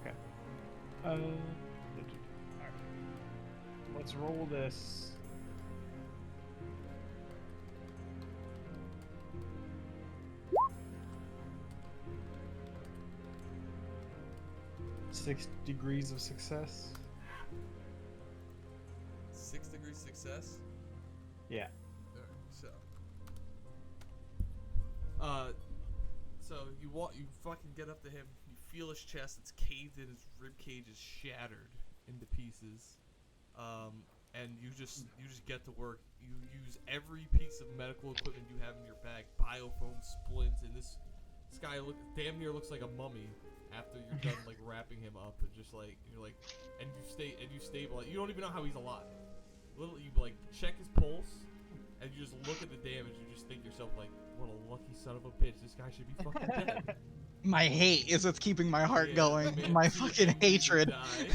Okay. Alright. Let's roll this. Six degrees of success. 6 degrees success. Yeah. Alright, so you fucking get up to him. You feel his chest; it's caved in. His rib cage is shattered into pieces. And you just get to work. You use every piece of medical equipment you have in your bag: biofoam, splints, and this guy damn near looks like a mummy after you're done like wrapping him up, and just like you're like, and you stabilize. You don't even know how he's alive. Literally, you like check his pulse, and you just look at the damage. You just think to yourself like, what a lucky son of a bitch! This guy should be fucking dead. My hate is what's keeping my heart Yeah, going. man, My too fucking angry to hatred. die.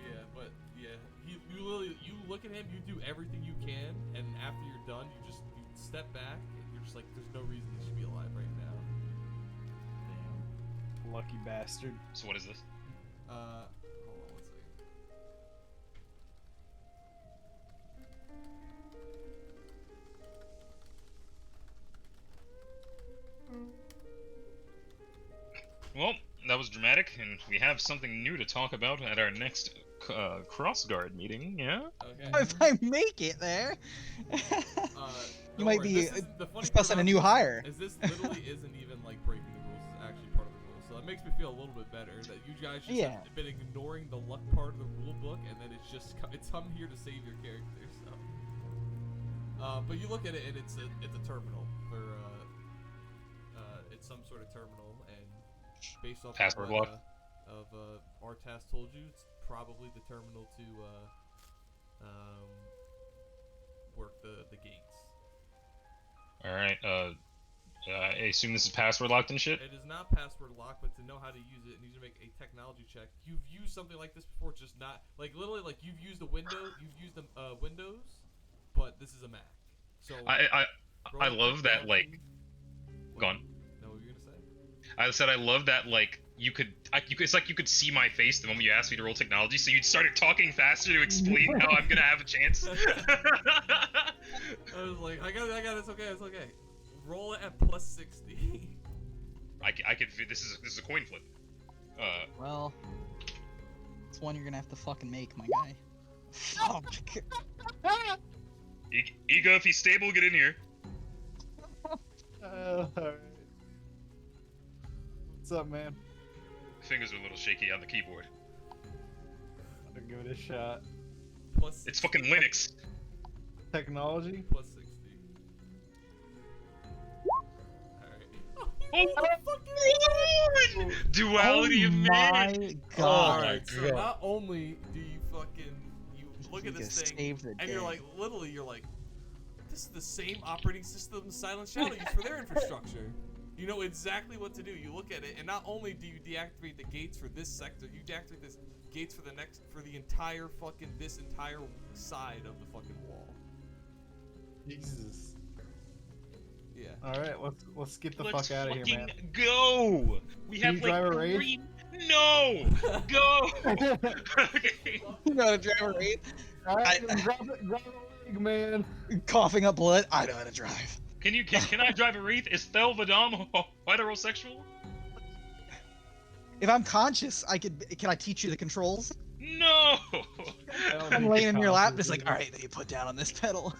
Yeah, but yeah, you literally look at him, you do everything you can, and after you're done, you step back, and you're just like, there's no reason he should be alive right now. Damn. Lucky bastard. So what is this? Hold on 1 second. Well, that was dramatic, and we have something new to talk about at our next crossguard meeting. Yeah. Okay. If I make it there, you Don't might worry, be this is- the funny discussing part a about new this hire. Is this literally isn't even like breaking the rules? It's actually part of the rules. So it makes me feel a little bit better that you guys just Yeah. have been ignoring the luck part of the rule book, and then it's just it's come here to save your character. So, but you look at it and it's a terminal for it's some sort of terminal, and based off Password of what, lock. Artas told you, it's probably the terminal to work the gates. All right. I assume this is password locked and shit. It is not password locked, but to know how to use it, it needs to make a technology check. You've used something like this before, just not like literally like you've used a Windows, Windows, but this is a Mac. So I roll love that like. technology. Go on. No, what were you gonna say? I said I love that like it's like you could see my face the moment you asked me to roll technology, so you started talking faster to explain how I'm gonna have a chance. I was like, I got it, it's okay. Roll it at plus 60. I could. This is a coin flip. Well, it's one you're gonna have to fucking make, my guy. Fuck. Ego, if he's stable, get in here. Alright. What's up, man? Fingers are a little shaky on the keyboard. I'll give it a shot. Plus 60. It's fucking Linux. Technology? Plus 60. Alright. Oh, duality of my man. god. Alright, so not only do you look at You this just thing, saved the and day. you're like, this is the same operating system Silent Shadow used for their infrastructure. You know exactly what to do. You look at it, and not only do you deactivate the gates for this sector, you deactivate the gates for the entire this entire side of the fucking wall. Jesus. Yeah. Alright, let's get the Let's fuck out of here, man. fucking go. We Can have you like drive a 3. raid? No. Go. Okay. You gotta drive a raid. Alright, grab a leg, man. Coughing up blood. I know how to drive. Can I drive a Wraith? Is Thel Vadam heterosexual? If I'm conscious, can I teach you the controls? No. I'm laying in your lap, just like, all right, you put down on this pedal.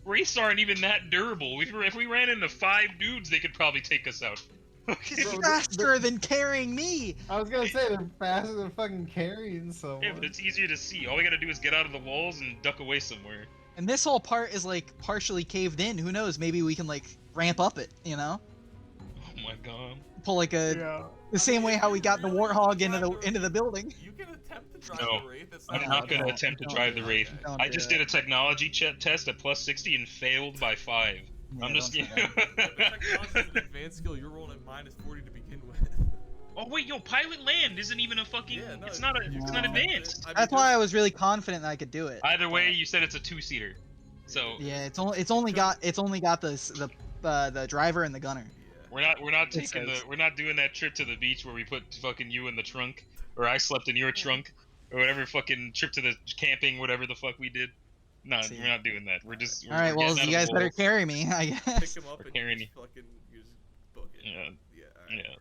Wraiths aren't even that durable. If we ran into 5 dudes, they could probably take us out. It's faster than carrying me. I was gonna say they're faster than fucking carrying someone. Yeah, but it's easier to see. All we gotta do is get out of the walls and duck away somewhere. And this whole part is like partially caved in. Who knows? Maybe we can like ramp up it. You know, Oh my god. pull like the same way how we got the warthog into the building. You can attempt to drive No, the Wraith. It's I'm not not gonna don't- attempt to don't drive do the that. Wraith. Don't I do just that. did a technology test at +60 and failed by 5. Yeah, I'm just. don't say that. The technology is an advanced skill. You're rolling at -40 to begin with. Oh wait, yo, pilot land isn't even a fucking. Yeah, no, it's not advanced. I mean, That's why I there's- was really confident that I could do it. Either way, you said it's a 2-seater. So Yeah, it's only got the driver and the gunner. Yeah. we're not taking says- we're not doing that trip to the beach where we put fucking you in the trunk, or I slept in your trunk, or whatever fucking trip to the camping, whatever the fuck we did. No, See. we're not doing that. We're just. All right, we're well, getting you out of guys the better walls. carry me, I Pick guess. him up We're and carrying you just fucking you just book it. Yeah, Yeah. All right. yeah.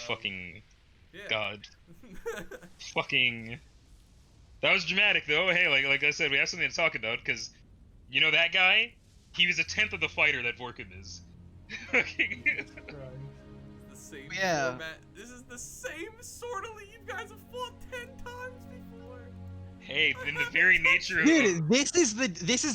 Fucking Yeah. god. Fucking. That was dramatic though. Hey, like I said, we have something to talk about because, you know that guy, he was a 10th of the fighter that Vorkum is. The same Yeah. format. This is the same sort of league you guys have fought 10 times before. Hey, in the very nature of Dude, this is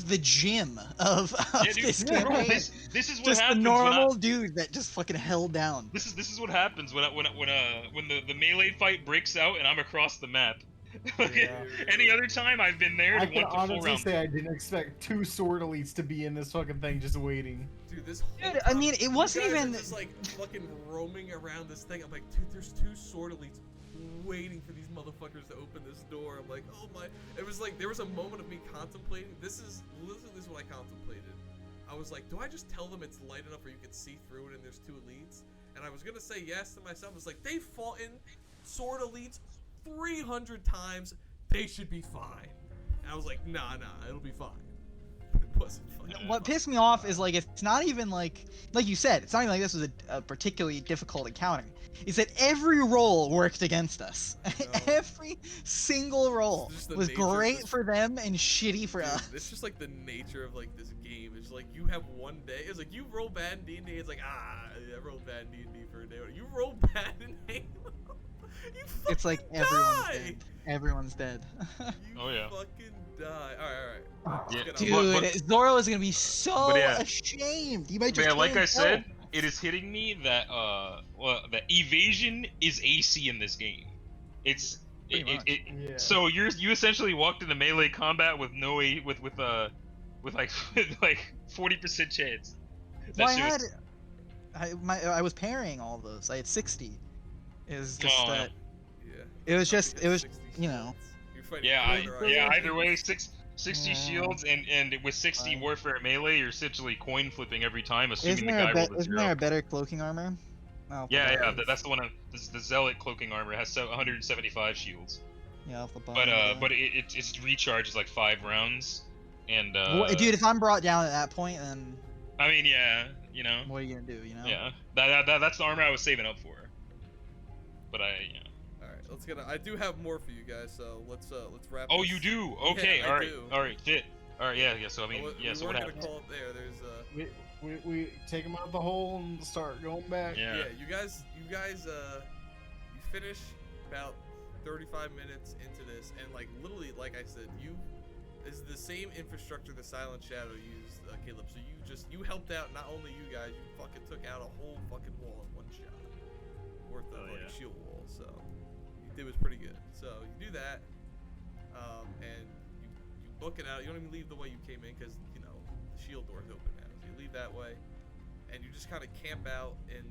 the gym of yeah, dude, this bro, campaign. this is what Just the happens normal dude that just fucking held down. This is what happens when the melee fight breaks out and I'm across the map. Yeah. Any other time I've been there I to can want the full honestly round. say I didn't expect 2 sword elites to be in this fucking thing just waiting. Dude, this whole Dude, I time, mean, it you wasn't guys are even- just like fucking roaming around this thing. I'm like, dude, there's 2 sword elites waiting for these motherfuckers to open this door. I'm like, oh my. It was like there was a moment of me contemplating. This is what I contemplated. I was like, do I just tell them it's light enough where you can see through it and there's 2 elites? And I was gonna say yes to myself. I was like, they fought in sword elites 300 times. They should be fine. And I was like, nah, it'll be fine. It wasn't fine. What pissed me off is like it's not even like you said, it's not even like this was a particularly difficult encounter. It's that every roll worked against us. Every single roll It's just the was nature of great this- for them and shitty for Dude, us. it's just like the nature of like this game. It's like you have one day. It's like you roll bad in D&D. It's like I rolled bad in D&D for a day. You roll bad in Halo. You It's like fucking everyone's die. dead. Everyone's dead. You Oh, yeah. fucking die. All right. Yeah. Let's get Dude, on. But- Zoro is gonna be so But yeah. ashamed. He might just Yeah, like kill I said, himself. it is hitting me that that evasion is AC in this game. It's Pretty much. Yeah. So you essentially walked into melee combat with no with like 40% chance. Well, I shit had, was- I was parrying all of those. I had 60. It was just Oh, that. Yeah. It was Something just. at It was. 60 You know. You're fighting yeah, Corner yeah. Eyes. Either way, 60 Yeah. shields and with 60 Fine. warfare melee, you're essentially coin flipping every time, assuming Isn't the there guy a rolled a isn't zero. there a better cloaking armor? Oh, Yeah, that's the one. The zealot cloaking armor has 175 shields. Yeah, off the But bottom. but its recharge is like 5 rounds, and Dude, if I'm brought down at that point, then I mean, yeah, you know, what are you gonna do? You know. yeah, that's the armor I was saving up for. But yeah. All right. Let's get. I do have more for you guys. So let's wrap. Oh, this. you do? Okay, Yeah, I all right, do. all right, fit. All right, yeah. So I mean, we yeah. So what weren't gonna happens? call it there. There's We take them out the hole and start going back. Yeah. Yeah, you guys, you finish about 35 minutes into this, and like literally, like I said, this is the same infrastructure the Silent Shadow used, Caleb. So you helped out not only you guys, you fucking took out a whole fucking wall in one shot, worth of Oh, like yeah. shield wall. So it was pretty good. So you do that, and you book it out. You don't even leave the way you came in because you know the shield door's open now. So you leave that way, and you just kind of camp out in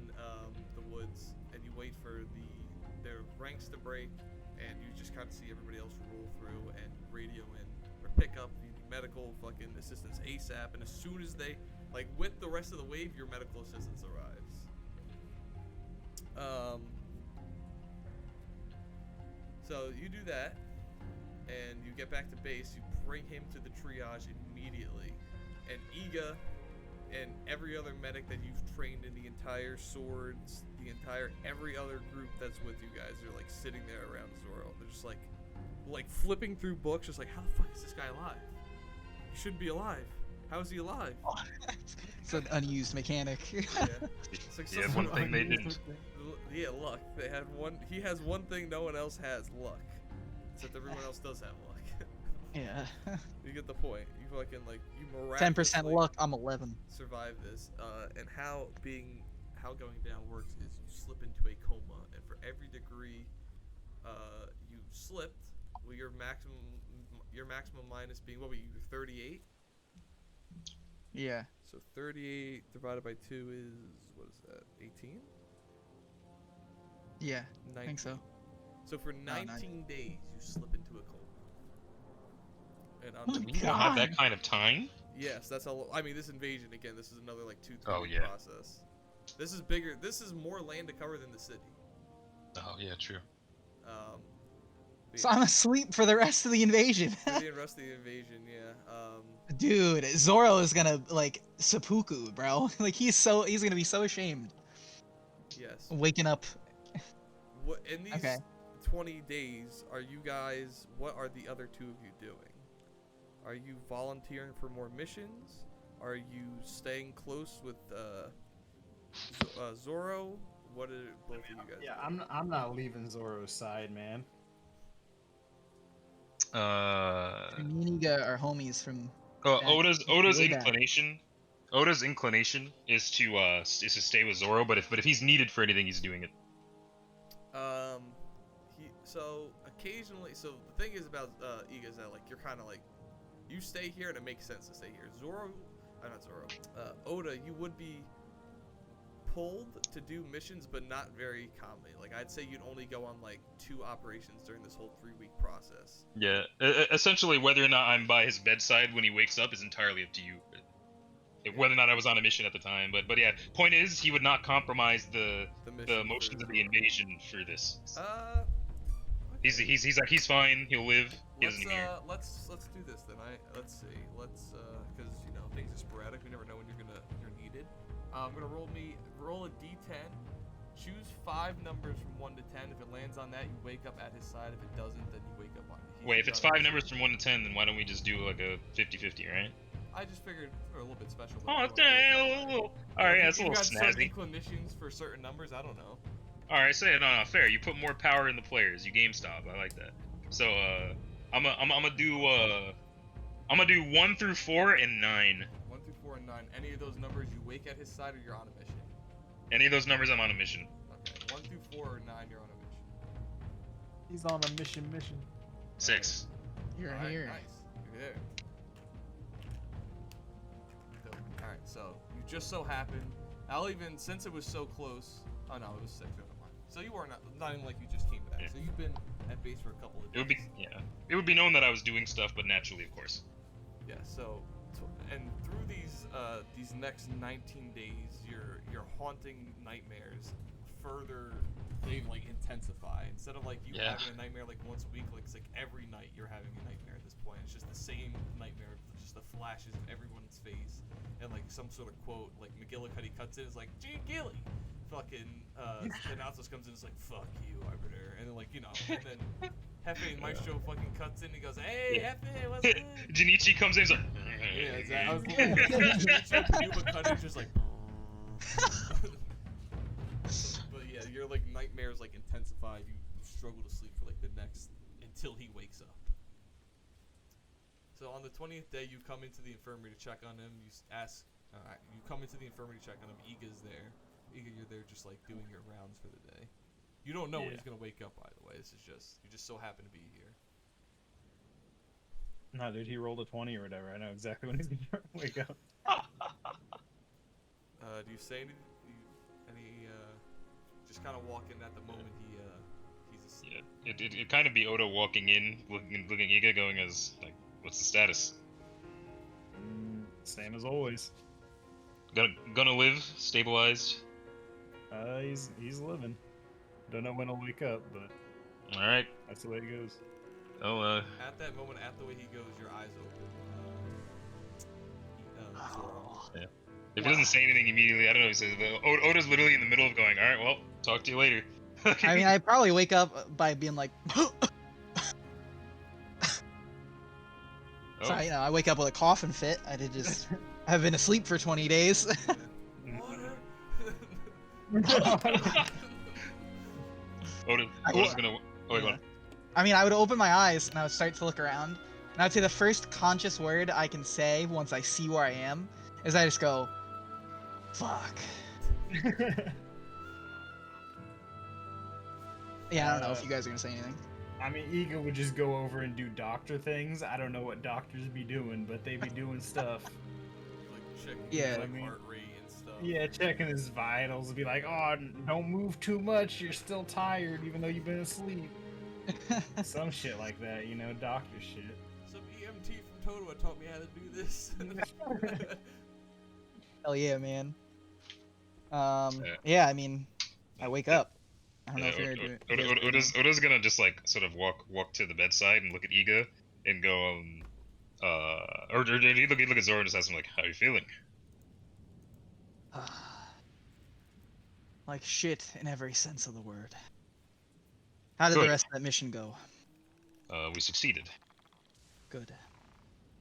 the woods, and you wait for their ranks to break, and you just kind of see everybody else roll through and radio in or pick up the medical fucking assistance ASAP. And as soon as they like with the rest of the wave, your medical assistance arrives. So you do that, and you get back to base. You bring him to the triage immediately, and Iga and every other medic that you've trained in the entire swords, every other group that's with you guys are like sitting there around Zoro. They're just like flipping through books, just like, how the fuck is this guy alive? He shouldn't be alive. How is he alive? It's an unused mechanic. Yeah. It's like Yeah, some one thing they didn't. Yeah, luck. They had one. He has one thing no one else has: luck. Except everyone else does have luck. Yeah. You get the point. You fucking you 10% miraculously luck. I'm 11. survive this. And how going down works is you slip into a coma, and for every degree you slipped, well, your maximum minus being, what were you, 38? Yeah. So 38 divided by 2 is, what is that, 18? Yeah. 19. I think so. So for 19 days, you slip into a coma. And Oh my We don't have that God. kind of time. yes, that's how. I mean, this invasion again. This is another 2-3 Oh, week yeah. process. This is bigger. This is more land to cover than the city. Oh yeah, true. But So yeah, I'm asleep for the rest of the invasion. for the rest of the invasion, yeah. Dude, Zoro is gonna seppuku, bro. He's gonna be so ashamed Yes. waking up. What in these Okay. 20 days are you guys? What are the other two of you doing? Are you volunteering for more missions? Are you staying close with Zoro? What are both of you guys? Yeah, doing? I'm not leaving Zoro's side, man. Me and Iga are homies from. back Oda's way back. inclination. Oda's inclination is to stay with Zoro, but if he's needed for anything, he's doing it. So occasionally, so the thing is about Iga is that you're kind of you stay here and it makes sense to stay here. Not Zoro. Oda, you would be pulled to do missions, but not very commonly. I'd say you'd only go on 2 operations during this whole 3-week process. Yeah, essentially, whether or not I'm by his bedside when he wakes up is entirely up to you. Whether or not I was on a mission at the time, but yeah, point is, he would not compromise the mission motions for of the invasion for this. Okay. He's fine. He'll live. He doesn't care. Let's do this then. Let's see. Because things are sporadic. We never know when you're needed. I'm gonna roll a d10. Choose 5 numbers from 1 to 10. If it lands on that, you wake up at his side. If it doesn't, then you wake up on. Wait, if it's 5 numbers from 1 to 10, then why don't we just do a 50-50, right? I just figured for a little bit special. Oh, it's a little. All right, that's a little got certain snazzy. inclinations for certain numbers. I don't know. All right, say no, fair. You put more power in the players. You game stop. I like that. So I'm gonna do 1 through 4 and 9. 1 through 4 and 9. Any of those numbers you wake at his side, or you're on a mission. Any of those numbers, I'm on a mission. Okay, 1 through 4 or 9, you're on a mission. He's on a mission. 6. You're Alright, here. nice. You're there. Alright, so you just so happened. Since it was so close. Oh no, it was 6. Never mind. So you were not even like you just came back. Yeah. So you've been at base for a couple of days. It would be known that I was doing stuff, but naturally, of course. Yeah. So and through these next 19 days, your haunting nightmares further. They intensify. Instead of you having a nightmare once a week, it's every night you're having a nightmare at this point. It's just the same nightmare, just the flashes of everyone's face and some sort of quote. McGillicuddy cuts in, is "Gee, Gilly," fucking Thanatos comes in, is "Fuck you, Arbiter," and then and then Hefe Maestro fucking cuts in, and he goes, "Hey, Hefe, what's good?" Jinichi comes in, he's like. Yeah, exactly. I was looking Cuba Cutter's just But yeah, your nightmares intensify. You struggle to sleep for the next until he wakes up. So on the 20th day, you come into the infirmary to check on him. You ask, you come into the infirmary to check on him. Iga's there. Iga, you're there just doing your rounds for the day. You don't know when he's gonna wake up, by the way. This is you just so happen to be here. No, dude, he rolled a 20 or whatever. I know exactly when he's gonna wake up. Do you say any just kind of walk in at the moment he's asleep? Yeah, it'd kind of be Oda walking in, looking at Iga, going as what's the status? Same as always. Gonna live, stabilized. He's living. Don't know when he'll wake up, but All right. That's the way it goes. Oh, At that moment, at the way he goes, your eyes open. Zoro. if he doesn't say anything immediately, I don't know. He says Oda's literally in the middle of going, all right, well, talk to you later. I mean, I probably wake up by being like, Oh. so I wake up with a coughing fit. I did just have been asleep for 20 days. Oda's gonna. Oh, wait, Yeah. I mean, I would open my eyes and I would start to look around, and I'd say the first conscious word I can say once I see where I am is I just go, "Fuck." Yeah, I don't know if you guys are gonna say anything. I mean, Ego would just go over and do doctor things. I don't know what doctors be doing, but they be doing stuff. Like checking Yeah. his, like, heart rate and stuff. Yeah, checking his vitals. Be like, oh, don't move too much. You're still tired, even though you've been asleep. Some shit like that, you know, doctor shit. Some EMT from Totowa taught me how to do this. Hell yeah, man. Yeah, I mean, I wake up. I don't know if you're gonna do it. Oda's gonna just like sort of walk to the bedside and look at Iga and go, or did he look at Zoro and just ask him like, how are you feeling? Like shit in every sense of the word. How did Good. the rest of that mission go? We succeeded. Good.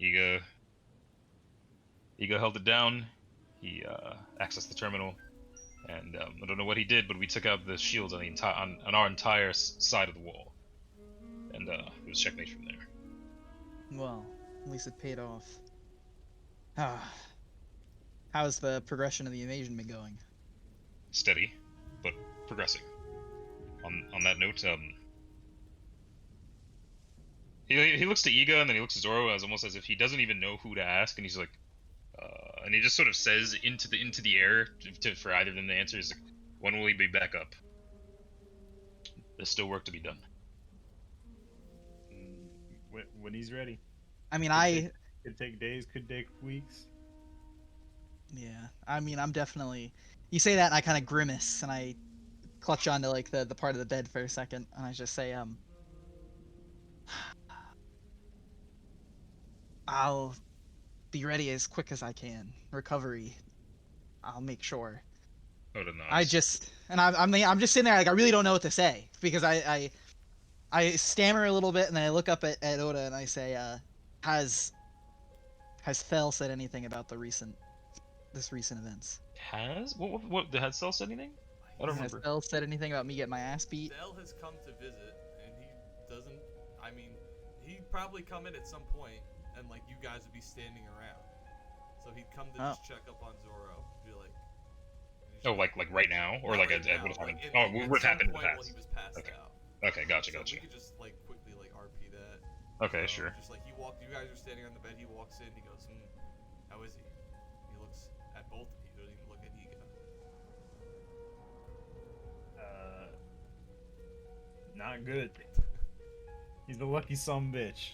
Iga held it down. He accessed the terminal, and I don't know what he did, but we took out the shields on our entire side of the wall, and it was checkmate from there. Well, at least it paid off. How's the progression of the invasion been going? Steady, but progressing. On that note, he looks to Iga and then he looks to Zoro as almost as if he doesn't even know who to ask, and he's like, and he just sort of says into the air for either of them to answer. He's like, when will he be back up? There's still work to be done. When he's ready. I mean, Could take days, could take weeks. Yeah, I mean, I'm definitely. You say that, and I kind of grimace, and I clutch onto like the part of the bed for a second, and I just say, I'll be ready as quick as I can. Recovery, I'll make sure. Oda nods. I'm just sitting there like I really don't know what to say because I stammer a little bit, and then I look up at Oda and I say, has Fel said anything about this recent events? Has what had Cell said anything? I don't Has remember. Fel said anything about me getting my ass beat? Zell has come to visit, and he doesn't. I mean, he'd probably come in at some point, and like you guys would be standing around. So he'd come to just check up on Zoro, be like. Oh, like right now, or like right it now, would have happened. like, Oh, it would have happened in the While past. he was passed Okay. out. Okay, gotcha. So we could just like quickly like RP that. Okay, sure. Just like he walked, you guys are standing on the bed. He walks in. He goes, "How is he?" He looks at both of you. He doesn't even look at Ego. Not good. He's the lucky son bitch.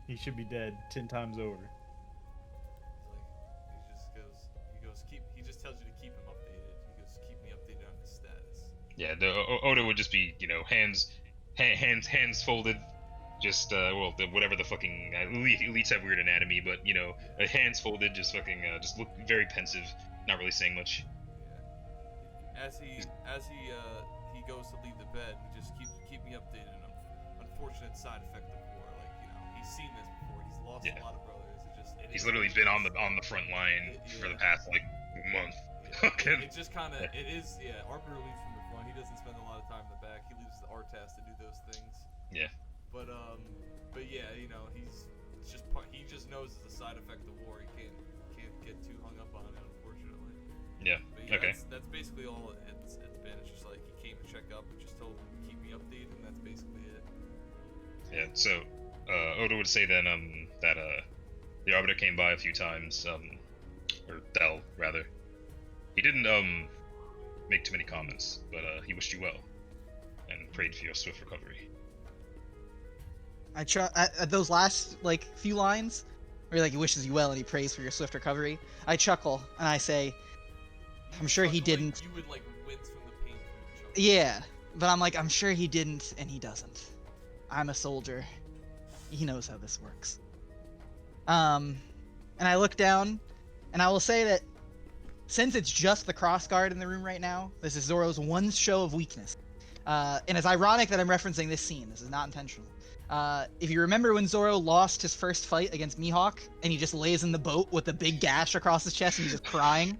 He should be dead 10 times over. He just tells you to keep him updated. He goes, keep me updated on his status. Yeah, Oda would just be, hands folded, just whatever the fucking elites have weird anatomy, but hands folded, just fucking just look very pensive, not really saying much. Yeah. As he goes to leave the bed, he just keep me updated on unfortunate side effect of war. Like he's seen this before. He's lost a lot of brothers. He's literally been on the front line for the past like month. Yeah. It just kind of Arbiter leaves from the front. He doesn't spend a lot of time in the back. He leaves the Artas to do those things. Yeah. But yeah, it's just he just knows it's a side effect of war. He can't get too hung up on it, unfortunately. Yeah. But yeah, Okay. That's basically all it's been. It's just like he came to check up and just told him to keep me updated, and that's basically it. Yeah. So Oda would say then that the Arbiter came by a few times, or Del rather. He didn't make too many comments, but he wished you well and prayed for your swift recovery. At those last few lines, where he wishes you well and he prays for your swift recovery, I chuckle and I say, I'm sure he didn't. You would wince from the pain from the chuckle. Yeah, but I'm sure he didn't, and he doesn't. I'm a soldier. He knows how this works. And I look down, and I will say that since it's just the cross guard in the room right now, this is Zoro's one show of weakness. And it's ironic that I'm referencing this scene. This is not intentional. If you remember when Zoro lost his first fight against Mihawk, and he just lays in the boat with a big gash across his chest and he's just crying?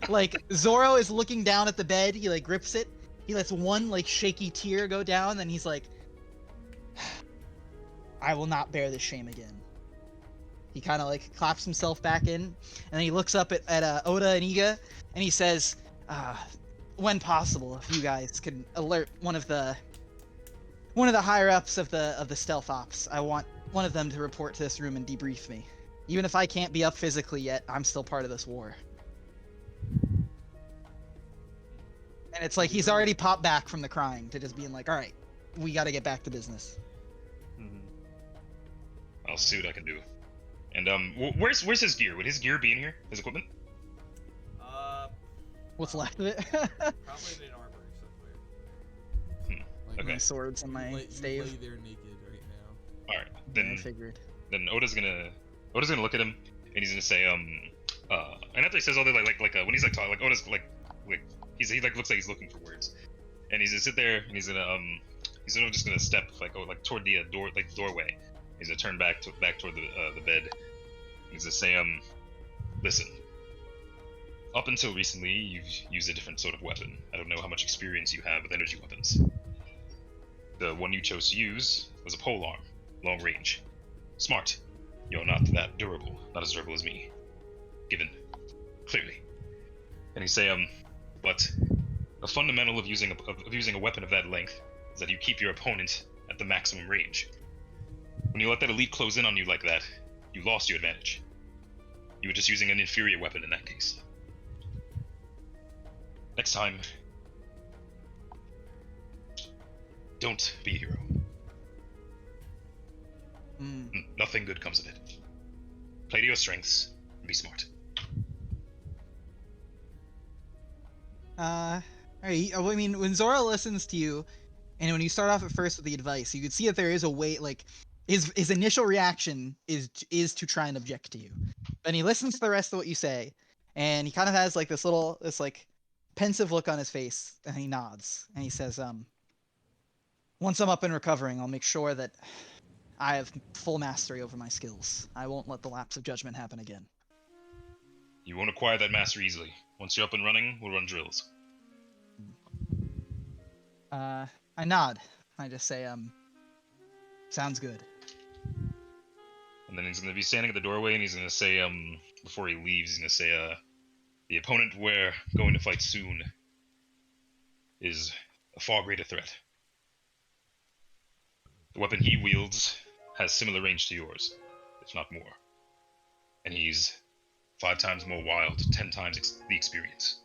Like, Zoro is looking down at the bed, he like grips it, he lets one like shaky tear go down, then he's like, I will not bear this shame again. He kind of like claps himself back in, and then he looks up at Oda and Iga, and he says, when possible, if you guys could alert one of the higher ups of the stealth ops, I want one of them to report to this room and debrief me. Even if I can't be up physically yet, I'm still part of this war. And it's like he's already popped back from the crying to just being like, all right, we got to get back to business. I'll see what I can do. And where's his gear? Would his gear be in here? His equipment? What's left of it? Probably in an armory somewhere. Like, Okay. My swords and my you stave. lay there naked right now. All right. Yeah, I Then figured. Oda's gonna look at him, and he's gonna say and after he says all that, when he's like talking, like Oda's like he looks like he's looking for words, and he's gonna sit there and he's just gonna step toward the doorway. He's gonna turn back toward the bed. He's gonna say listen. Up until recently, you've used a different sort of weapon. I don't know how much experience you have with energy weapons. The one you chose to use was a polearm, long range. Smart. You're not that durable, not as durable as me. Given clearly. And he say, but a fundamental of using a weapon of that length is that you keep your opponent at the maximum range. When you let that elite close in on you like that, you lost your advantage. You were just using an inferior weapon in that case. Next time, don't be a hero. Nothing good comes of it. Play to your strengths and be smart. Alright, I mean, when Zoro listens to you, and when you start off at first with the advice, you can see that there is a way, like, his initial reaction is to try and object to you. Then he listens to the rest of what you say, and he kind of has like this pensive look on his face, and he nods, and he says, once I'm up and recovering, I'll make sure that I have full mastery over my skills. I won't let the lapse of judgment happen again. You won't acquire that mastery easily. Once you're up and running, we'll run drills. I nod. I just say, sounds good. And then he's gonna be standing at the doorway, and he's gonna say, before he leaves, he's gonna say, the opponent we're going to fight soon is a far greater threat. The weapon he wields has similar range to yours, if not more. And he's 5 times more wild, 10 times the experience.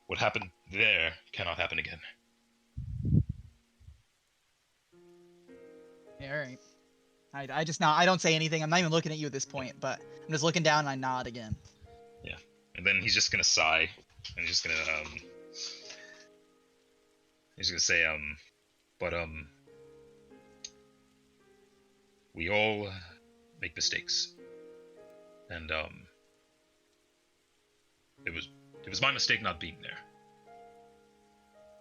What happened there cannot happen again. Yeah, alright. I just not. I don't say anything. I'm not even looking at you at this point, but I'm just looking down and I nod again. Yeah. And then he's just gonna sigh, and he's just gonna say, but we all make mistakes, and it was my mistake not being there.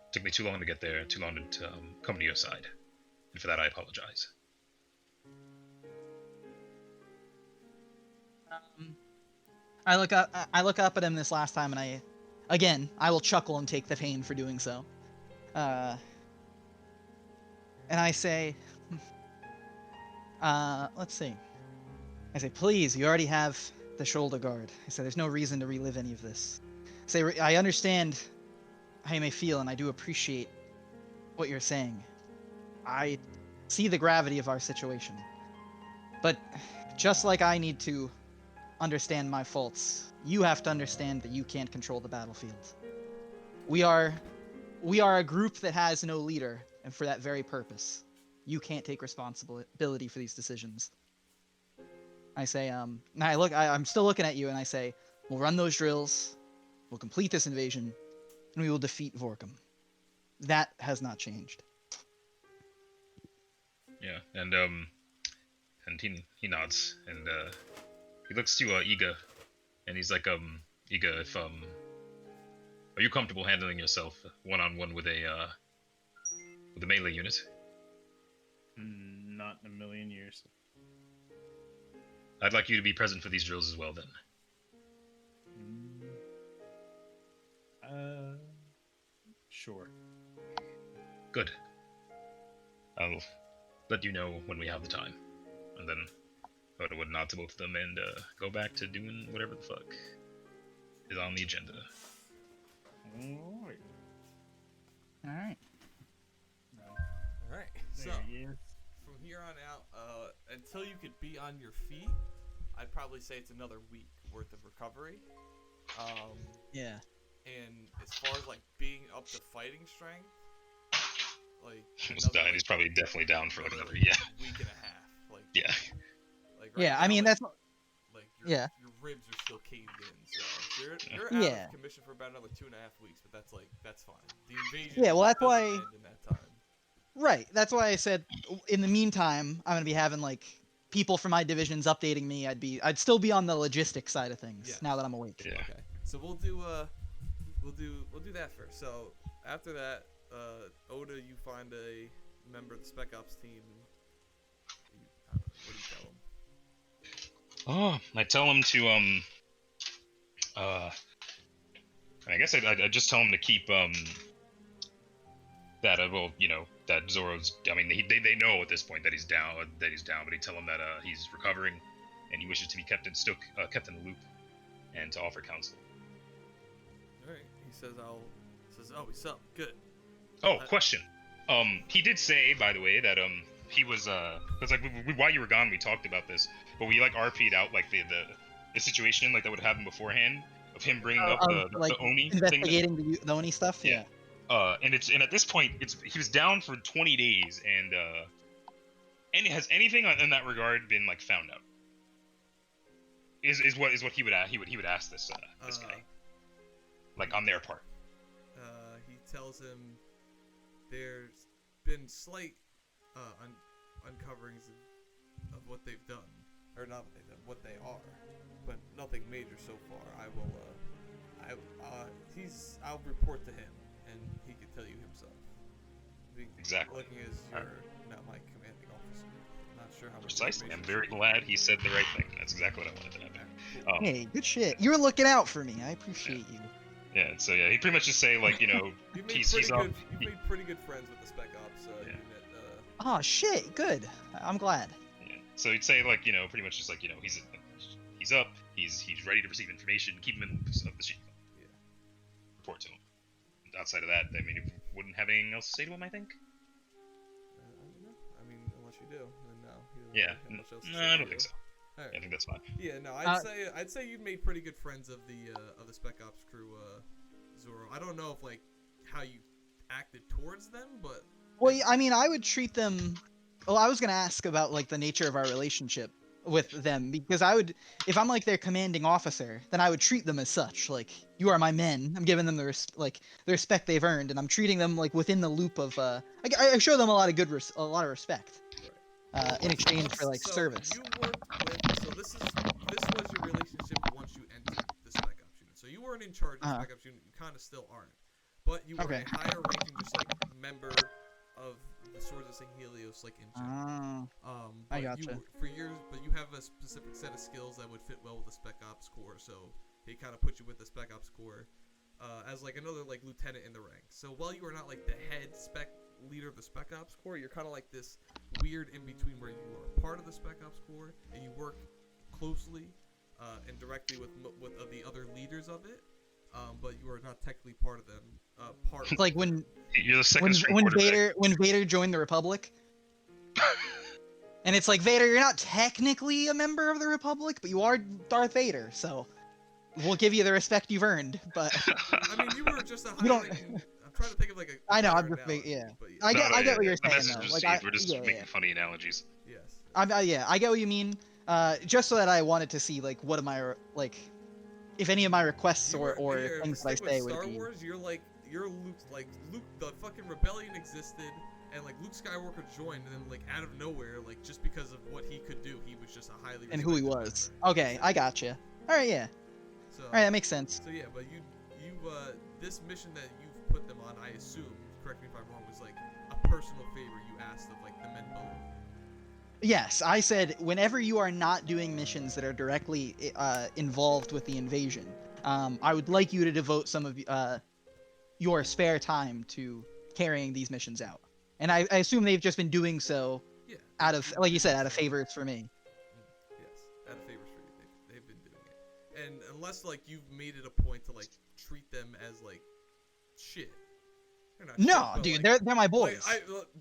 It took me too long to get there, too long to come to your side, and for that I apologize. I look up at him this last time, and I will chuckle and take the pain for doing so. And I say, let's see. I say, please, you already have the shoulder guard. I say, there's no reason to relive any of this. I say, I understand how you may feel, and I do appreciate what you're saying. I see the gravity of our situation. But just like I need to understand my faults, you have to understand that you can't control the battlefield. We are a group that has no leader, and for that very purpose, you can't take responsibility for these decisions. I say, I'm still looking at you, and I say, we'll run those drills, we'll complete this invasion, and we will defeat Vorkum. That has not changed. Yeah, and he nods, and he looks to Iga, and he's like, Iga, if are you comfortable handling yourself one-on-one with a melee unit? Not in a million years. I'd like you to be present for these drills as well, then. Sure. Good. I'll let you know when we have the time, and then Oda would nod to both of them and go back to doing whatever the fuck is on the agenda. Alright. Alright. Alright, so There he is. from here on out, until you could be on your feet, I'd probably say it's another week worth of recovery. Yeah. And as far as like being up to fighting strength, like Almost died. He's probably definitely down for like another week and a half. Like yeah. Like right Yeah, now, I mean, like, that's like yeah. your ribs are still caved in, so you're out Yeah. of commission for about another 2.5 weeks, but that's fine. The invasion Yeah, well, that's doesn't why- end in that time. Right. That's why I said in the meantime, I'm gonna be having like people from my divisions updating me. I'd still be on the logistics side of things Yeah. now that I'm awake. Yeah. Okay, so we'll do that first. So after that, Oda, you find a member of the Spec Ops team. What do you tell him? Oh, I tell him to I guess I just tell him to keep that that Zoro's. I mean, they know at this point that he's down, but he tell him that he's recovering, and he wishes to be kept in the loop, and to offer counsel. All right, he says oh, he's up, good. Oh, question. He did say, by the way, that he was because like while you were gone, we talked about this, but we like RP'd out like the situation like that would happen beforehand of him bringing up the Oni thing. Investigating the Oni stuff. Yeah. And at this point he was down for 20 days, and has anything in that regard been like found out? Is what he would ask this guy, like on their part. He tells him there's been slight uncoverings of what they've done, or not what they've done, what they are, but nothing major so far. I'll report to him, and he can tell you himself. Exactly. Looking as you're not my commanding officer, not sure how much. Precisely. I'm very glad he said the right thing. That's exactly what I wanted to have. Hey, good shit. You're looking out for me. I appreciate you. Yeah. So yeah, he pretty much just say like You've made pretty good friends with the Spec Ops unit. Oh shit, good. I'm glad. Yeah. So he'd say like pretty much just like he's up, he's ready to receive information, keep him in of the sheet. Yeah. Report to him. Outside of that, I mean, you wouldn't have anything else to say to him, I think. I don't know. I mean, unless you do, then no. Yeah. No, I don't think so. All right. Yeah, I think that's fine. Yeah, no, I'd say you've made pretty good friends of the Spec Ops crew, Zoro. I don't know if like how you acted towards them, but Well, I mean, I would treat them. Well, I was gonna ask about like the nature of our relationship with them, because I would, if I'm like their commanding officer, then I would treat them as such. Like, you are my men. I'm giving them the respect they've earned, and I'm treating them like within the loop of. I show them a lot of respect. In exchange for like service. You worked with, so this was your relationship once you entered the Spec Ops unit. So you weren't in charge of the Spec Ops unit. You kind of still aren't, but you were a higher ranking, just like member of the Swords of Sangheili, like in general. I gotcha. For years, but you have a specific set of skills that would fit well with the Spec Ops Corps. So he kind of put you with the Spec Ops Corps as like another like lieutenant in the ranks. So while you were not like the head spec leader of the Spec Ops Corps, you're kind of like this weird in between where you are part of the Spec Ops Corps and you work closely and directly with the other leaders of it, but you are not technically part of them. It's like when you're the second string quarterback. when Vader joined the Republic, and it's like, Vader, you're not technically a member of the Republic, but you are Darth Vader, so we'll give you the respect you've earned. But I mean, you were just a higher ranking. I'm trying to think of like a. I know. I'm just yeah. But I get what you're the saying message though. is Like, we're just making funny analogies. Yes. I get what you mean. Just so that I wanted to see like what am I like, if any of my requests or things that I say would Star be. Wars, you're Luke. Like Luke, the fucking rebellion existed, and like Luke Skywalker joined, and then like out of nowhere, like just because of what he could do, he was just a highly And who he respected was. member. Okay, I gotcha. All right, yeah. So, All right, that makes sense. So yeah, but you this mission that you've put them on, I assume, correct me if I'm wrong, was like a personal favor you asked of like the men below. Yes, I said whenever you are not doing missions that are directly involved with the invasion, I would like you to devote some of your spare time to carrying these missions out. And I assume they've just been doing so Yeah. out of, like you said, out of so. favors for me. Yes, out of favors for you. They've been doing it. And unless like you've made it a point to like treat them as like shit. They're not No, shit, but, dude, like, they're my boys.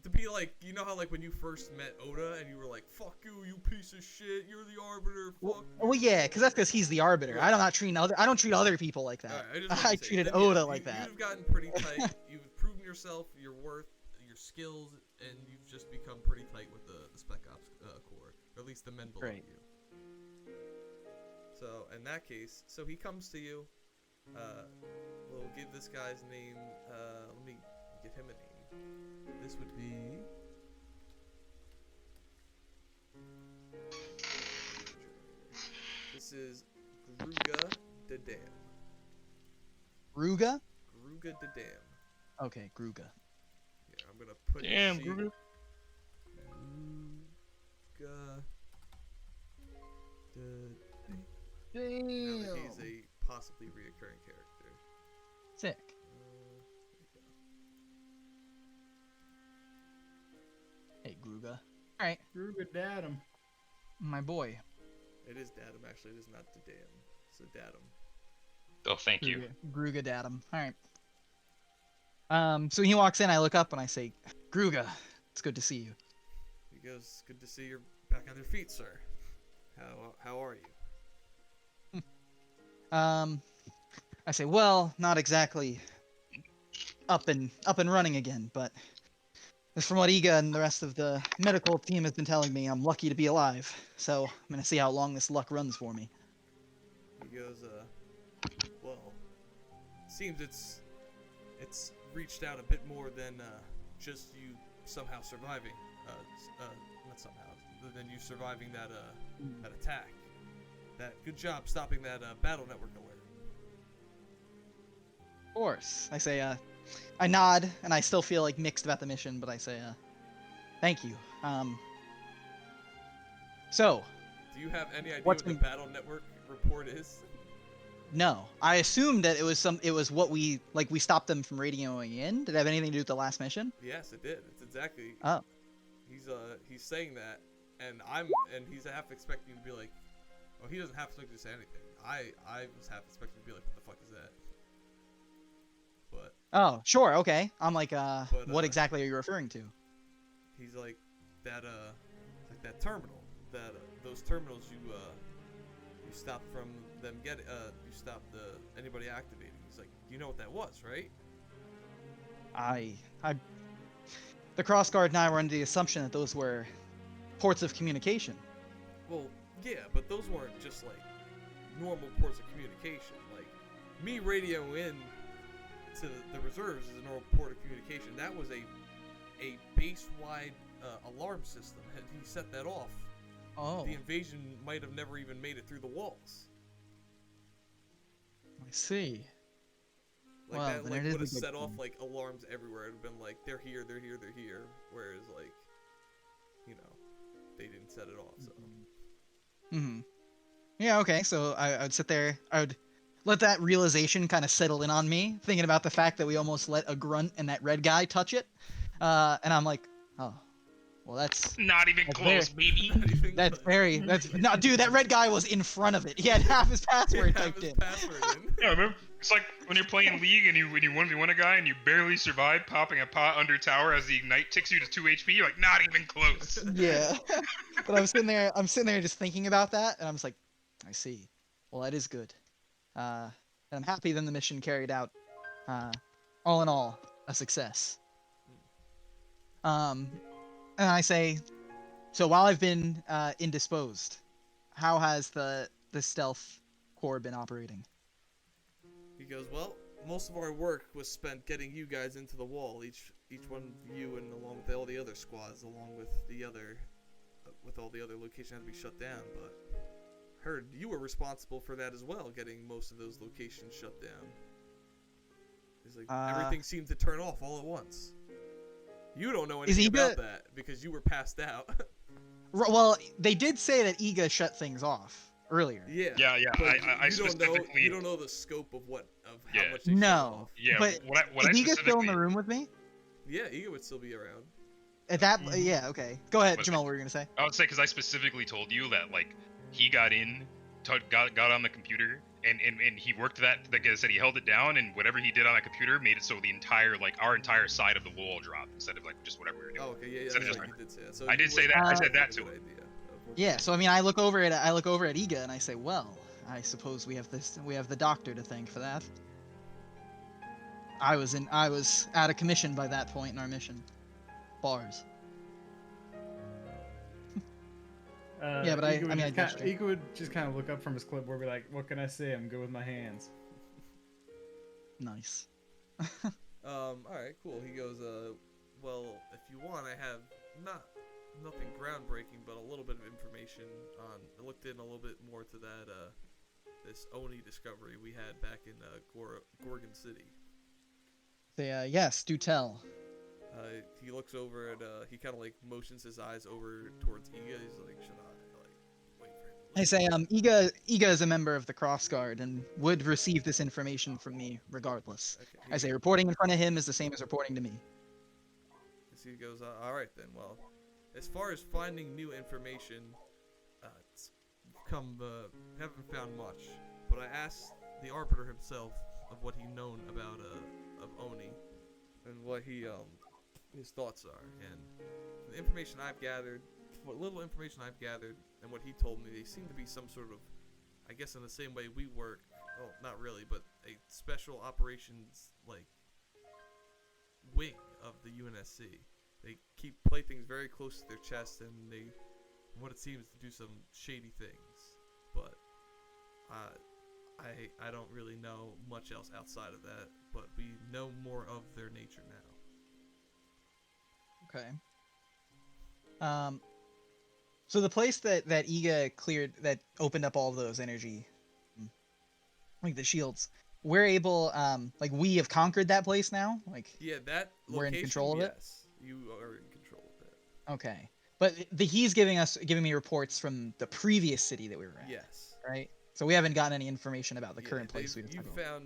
To be like, you know how like when you first met Oda and you were like, "Fuck you, you piece of shit. You're the arbiter." Fuck. Well, yeah, because that's because he's the arbiter. Right. I don't treat other people like that. Alright, I treated Oda like that. You've gotten pretty tight. You've proven yourself, your worth, your skills, and you've just become pretty tight with the Spec Ops Corps, or at least the men below Great. you. So in that case, so he comes to you. We'll give this guy's name. Let me give him a name. This would be. This is Gruga the Dam. Gruga? Gruga the Dam. Okay, Gruga. Yeah, I'm gonna put. Damn, sheet. Gruga. Gruga. Now Damn. that he's a possibly reoccurring character. Sick. Hey, Gruga. All right, Ruga Datum. my boy. It is Datum, actually. It is not the Dam. It's a Datum. Oh, thank you. Gruga Datum. All right. So he walks in. I look up and I say, "Gruga, it's good to see you." He goes, "Good to see you're back on your feet, sir. How are you?" I say, "Well, not exactly up and running again, but from what Iga and the rest of the medical team has been telling me, I'm lucky to be alive. So I'm gonna see how long this luck runs for me." He goes, well, seems it's reached out a bit more than just you somehow surviving. Not somehow, than you surviving that attack. Good job stopping that battle network alert. Of course. I say, I nod, and I still feel like mixed about the mission, but I say, thank you. So. Do you have any idea What's what the in- battle network report is? No, I assumed that it was what we stopped them from radioing in. Did it have anything to do with the last mission? Yes, it did. It's exactly. Oh. He's saying that, and he's half expecting you to be like, oh, he doesn't half expect you to say anything. I was half expecting you to be like, what the fuck is that? But. Oh, sure, okay. I'm like, what uh, exactly are you referring to? He's like that terminal, those terminals you stopped from them getting, you stopped anybody activating. He's like, you know what that was, right? The Crossguard and I were under the assumption that those were ports of communication. Well, yeah, but those weren't just like normal ports of communication. Like me radioing in to the reserves is a normal port of communication. That was a base-wide alarm system. Had he set that off, Oh, the invasion might have never even made it through the walls. I see. Like Well, that, then like it is would have a good set off thing. like alarms everywhere. It'd have been like they're here, they're here, they're here. Whereas like, you know, they didn't set it off. So Mm-hmm. Yeah, okay, so I would sit there, I would let that realization kind of settle in on me, thinking about the fact that we almost let a grunt and that red guy touch it. And I'm like, oh, well, that's Not even That's close, baby. that's no, dude, that red guy was in front of it. He had half his password have typed his in. password in. Yeah, remember? It's like when you're playing League and when you 1v1 a guy and you barely survive popping a pot under tower as the ignite ticks you to 2 HP. You're like, not even close. Yeah. But I'm sitting there just thinking about that, and I'm just like, I see. Well, that is good. And I'm happy then the mission carried out, all in all, a success. And I say, so while I've been indisposed, how has the stealth corps been operating? He goes, well, most of our work was spent getting you guys into the wall. each one of you and along with all the other squads, along with the other, with all the other locations had to be shut down. But heard you were responsible for that as well, getting most of those locations shut down. It's like everything seemed to turn off all at once. You don't know anything about that because you were passed out. Well, they did say that Iga shut things off earlier. Yeah. But I you don't know. specifically. You don't know the scope of how Yeah. much they shut No, off. Yeah. but What I is Iga still in specifically. the room with me? Yeah, Iga would still be around. At that, Mhm. yeah, okay. Go ahead, Was Jamal. it- What were you gonna say? I would say because I specifically told you that like he got in, got on the computer, and he worked that. Like I said, he held it down, and whatever he did on that computer made it so the entire our entire side of the wall dropped instead of like just whatever we were doing. Oh, okay, yeah, Instead of that's just- right. You did say that. So I you did say would- that. I Uh, said that that's a to good him. idea of what Yeah. to So I mean, I look over at Iga and I say, well, I suppose we have the doctor to thank for that. I was out of commission by that point in our mission. Bars. Yeah, but I Ego would mean, I just kinda- gesture. Ego would just kind of look up from his clipboard, be like, "What can I say? I'm good with my hands." Nice. All right, cool. He goes, well, if you want, I have nothing groundbreaking, but a little bit of information on. I looked in a little bit more to that this Oni discovery we had back in Gorgon City. Say, yes, do tell. He looks over at he kind of like motions his eyes over towards Iga. He's like, should I like wait for him? to I leave?" say, Iga is a member of the Cross Guard and would receive this information from me regardless. Okay, I say, reporting in front of him is the same as reporting to me. So he goes, all right then. Well, as far as finding new information, it's haven't found much. But I asked the Arbiter himself of what he known about of Oni, and what his thoughts are. And the information I've gathered, what little information I've gathered, and what he told me, they seem to be some sort of, I guess in the same way we work. Well, not really, but a special operations wing of the UNSC. They play things very close to their chest, and they, what it seems, to do some shady things. But I don't really know much else outside of that. But we know more of their nature now. Okay. So the place that Iga cleared, that opened up all of those energy, like the shields, we're able, like we have conquered that place now. Like Yeah, that we're in location, control of it? yes, you are in control of that. okay, but he's giving me reports from the previous city that we were in. Yes. Right. So we haven't gotten any information about the Yeah, current place we you just found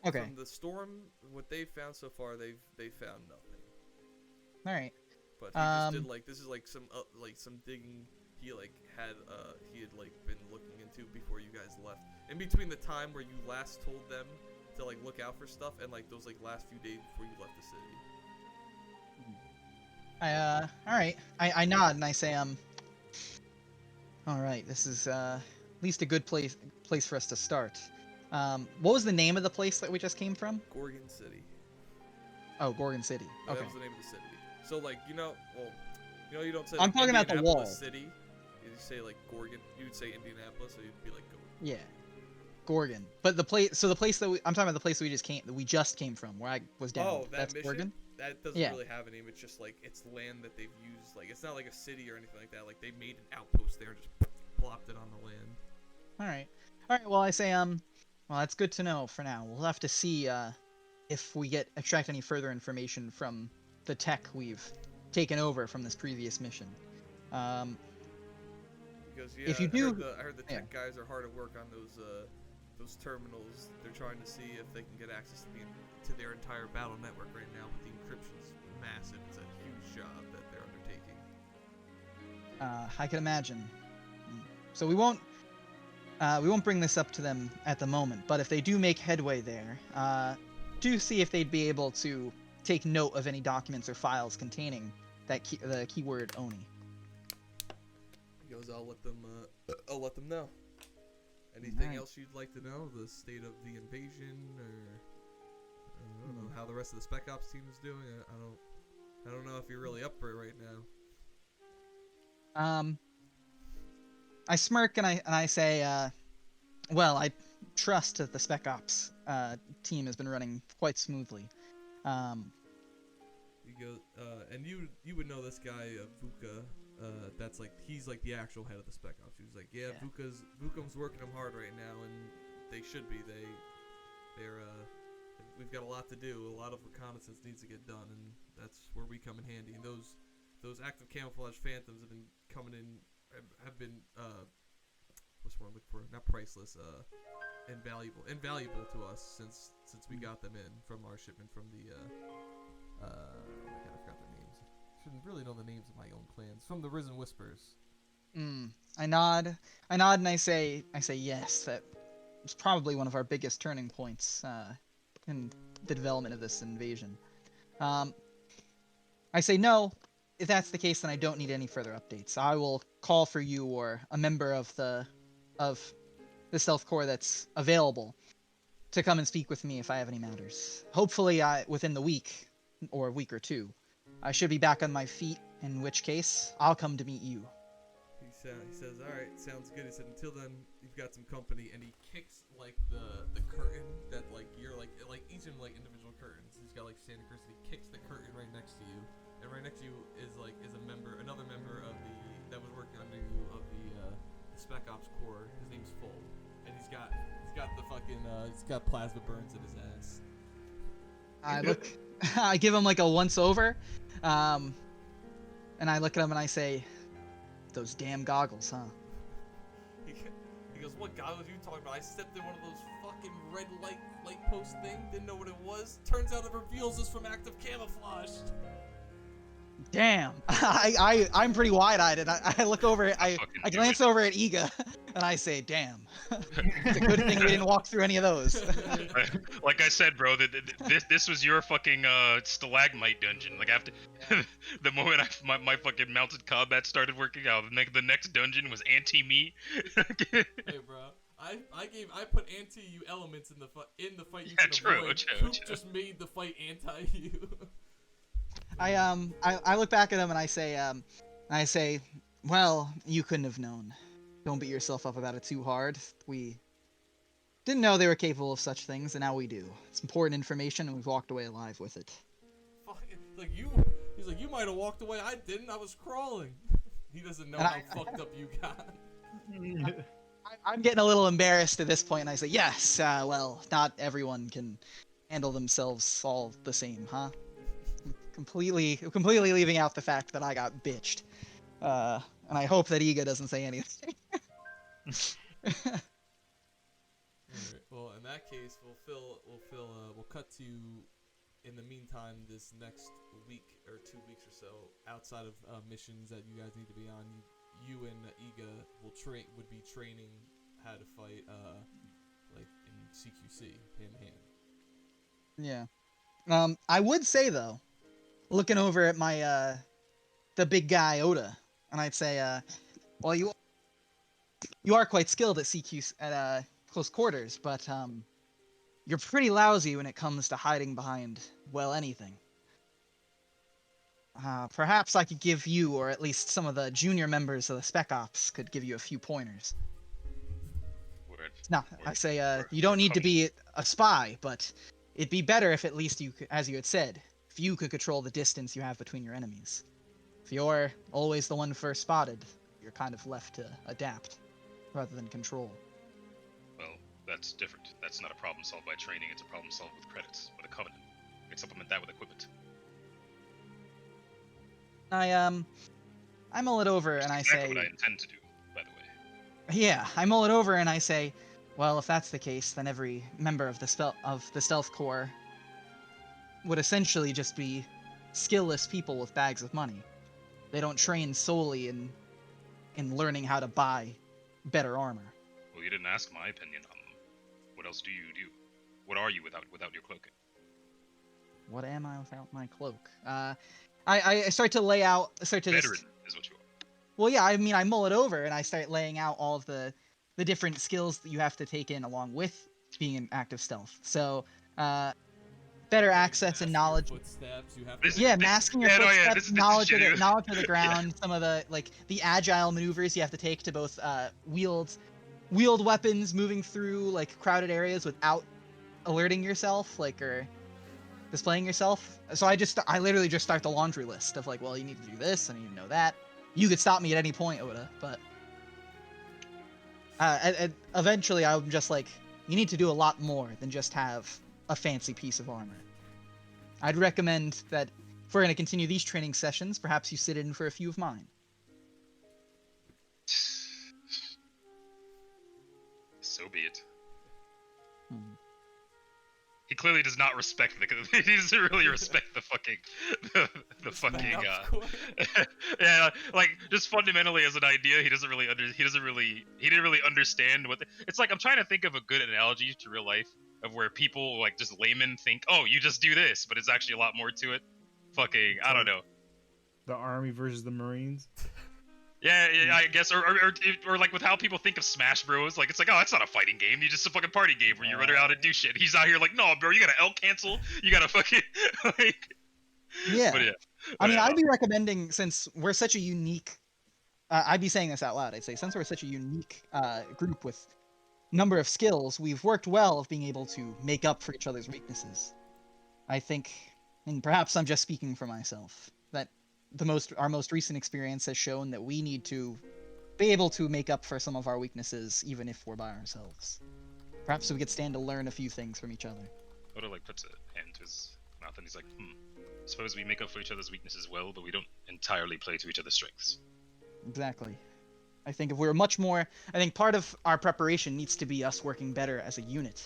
Okay. from the storm. What they've found so far, they found nothing. All right. But he just did like, this is like some digging he had been looking into before you guys left. In between the time where you last told them to like look out for stuff and like those like last few days before you left the city. All right. I nod and I say, all right, this is at least a good place for us to start. What was the name of the place that we just came from? Gorgon City. Oh, Gorgon City. No, Okay. That was the name of the city. So like you don't say. I'm like, talking about the Indianapolis wall. City. You say like Gorgon. You would say Indianapolis, so you'd be like Gorgon. Yeah. Gorgon. But the place. So the place that I'm talking about, the place we just came from, where I was down. Oh, that That's mission? Gorgon. That doesn't Yeah. really have a name. It's just like it's land that they've used. Like it's not like a city or anything like that. Like they made an outpost there and just plopped it on the land. All right. All right. Well, I say, well, that's good to know for now. We'll have to see if we extract any further information from the tech we've taken over from this previous mission. Because yeah, If you I heard the yeah. tech guys are hard at work on those terminals. They're trying to see if they can get access to their entire battle network right now. But the encryption's massive. It's a huge job that they're undertaking. I can imagine. So we won't bring this up to them at the moment. But if they do make headway there, do see if they'd be able to take note of any documents or files containing the keyword Oni. He goes, I'll let them know. Anything Alright. else you'd like to know? The state of the invasion, or I don't know how the rest of the Spec Ops team is doing. I don't know if you're really up for it right now. I smirk and I say, well, I trust that the Spec Ops team has been running quite smoothly. He goes, and you would know this guy, Vuka. That's like he's like the actual head of the Spec Ops. He was like, yeah. Vukam's working them hard right now, and they should be. They're we've got a lot to do. A lot of reconnaissance needs to get done, and that's where we come in handy. And those active camouflage phantoms have been coming in, have been what's the word I'm looking for? Not priceless, invaluable to us since we got them in from our shipment from the oh my god, I forgot their names. Shouldn't really know the names of my own clans. From the Risen Whispers. I nod and I say yes. That was probably one of our biggest turning points in the development of this invasion. I say no. If that's the case, then I don't need any further updates. I will call for you or a member of the Stealth Corps that's available to come and speak with me if I have any matters. Hopefully, within the week or a week or two, I should be back on my feet. In which case, I'll come to meet you. He says, all right, sounds good. He said, until then, you've got some company, and he kicks like the curtain that like you're like each of them like individual curtains. He's got like Santa Cruz. And he kicks the curtain right next to you, and right next to you is another member of that was working under you of the Spec Ops Corps. His name's Full, and he's got the fucking he's got plasma burns in his ass. I give him like a once over, and I look at him and I say, "Those damn goggles, huh?" He goes, "What goggles are you talking about? I stepped in one of those fucking red light post thing. Didn't know what it was. Turns out it reveals us from active camouflage." Damn. I'm pretty wide-eyed, and I look over, I glance over at Iga, and I say, "Damn." It's a good thing we didn't walk through any of those. Like I said, bro, this was your fucking stalagmite dungeon. Like after the moment my fucking mounted combat started working out, the next dungeon was anti-me. Hey, bro. I put anti-you elements in the fight you can avoid. Coop just made the fight anti-you. I look back at him and I say, "Well, you couldn't have known. Don't beat yourself up about it too hard. We didn't know they were capable of such things, and now we do. It's important information, and we've walked away alive with it." He's like, you might have walked away. I didn't. I was crawling. He doesn't know how fucked up you got. I'm getting a little embarrassed at this point, and I say, "Yes, well, not everyone can handle themselves all the same, huh?" Completely leaving out the fact that I got bitched. And I hope that Iga doesn't say anything. Alright, well, in that case, we'll cut to, in the meantime, this next week or 2 weeks or so, outside of missions that you guys need to be on, you and Iga would be training how to fight, like in CQC, hand in hand. Yeah. I would say though, looking over at my the big guy Oda, and I'd say, well, you are quite skilled at CQ at close quarters, but you're pretty lousy when it comes to hiding behind, well, anything. Perhaps I could give you, or at least some of the junior members of the Spec Ops could give you a few pointers. I say, you don't need to be a spy, but it'd be better if at least you could, as you had said, if you could control the distance you have between your enemies. If you're always the one first spotted, you're kind of left to adapt, rather than control. Well, that's different. That's not a problem solved by training, it's a problem solved with credits, with a covenant. You can supplement that with equipment. I mull it over and I say... what I intend to do, by the way. Yeah, I mull it over and I say, well, if that's the case, then every member of the Stealth Corps would essentially just be skillless people with bags of money. They don't train solely in learning how to buy better armor. Well, you didn't ask my opinion on them. What else do you do? What are you without your cloaking? What am I without my cloak? I start to lay out... Veteran is what you are. Well, yeah, I mean, I mull it over and I start laying out all of the different skills that you have to take in along with being an active stealth. So, better access and knowledge. Masking your footsteps, knowledge of the ground, some of the agile maneuvers you have to take to both wield weapons moving through crowded areas without alerting yourself, or displaying yourself. So I literally just start the laundry list of like, well, you need to do this, I need to know that. You could stop me at any point, Oda, but eventually I'm just like, you need to do a lot more than just have a fancy piece of armor. I'd recommend that if we're going to continue these training sessions, perhaps you sit in for a few of mine. So be it. Hmm. He clearly does not respect the. He doesn't really respect the fucking, the fucking. Yeah, like just fundamentally as an idea, he didn't really understand what. It's like I'm trying to think of a good analogy to real life of where people like just laymen think, oh, you just do this, but it's actually a lot more to it. Fucking, I don't know. The Army versus the Marines. Yeah, I guess, or like with how people think of Smash Bros. Like it's like, oh, that's not a fighting game. You just a fucking party game where you run around and do shit. He's out here like, no, bro, you gotta L cancel. You gotta fucking like. Yeah. But yeah. I mean, I'd be recommending, since we're such a unique, I'd be saying this out loud. I'd say since we're such a unique group with number of skills, we've worked well of being able to make up for each other's weaknesses. I think, and perhaps I'm just speaking for myself, that our most recent experience has shown that we need to be able to make up for some of our weaknesses, even if we're by ourselves. Perhaps we could stand to learn a few things from each other. Oda like puts a hand to his mouth and he's like, suppose we make up for each other's weaknesses well, but we don't entirely play to each other's strengths. Exactly. I think if we're much more, I think part of our preparation needs to be us working better as a unit.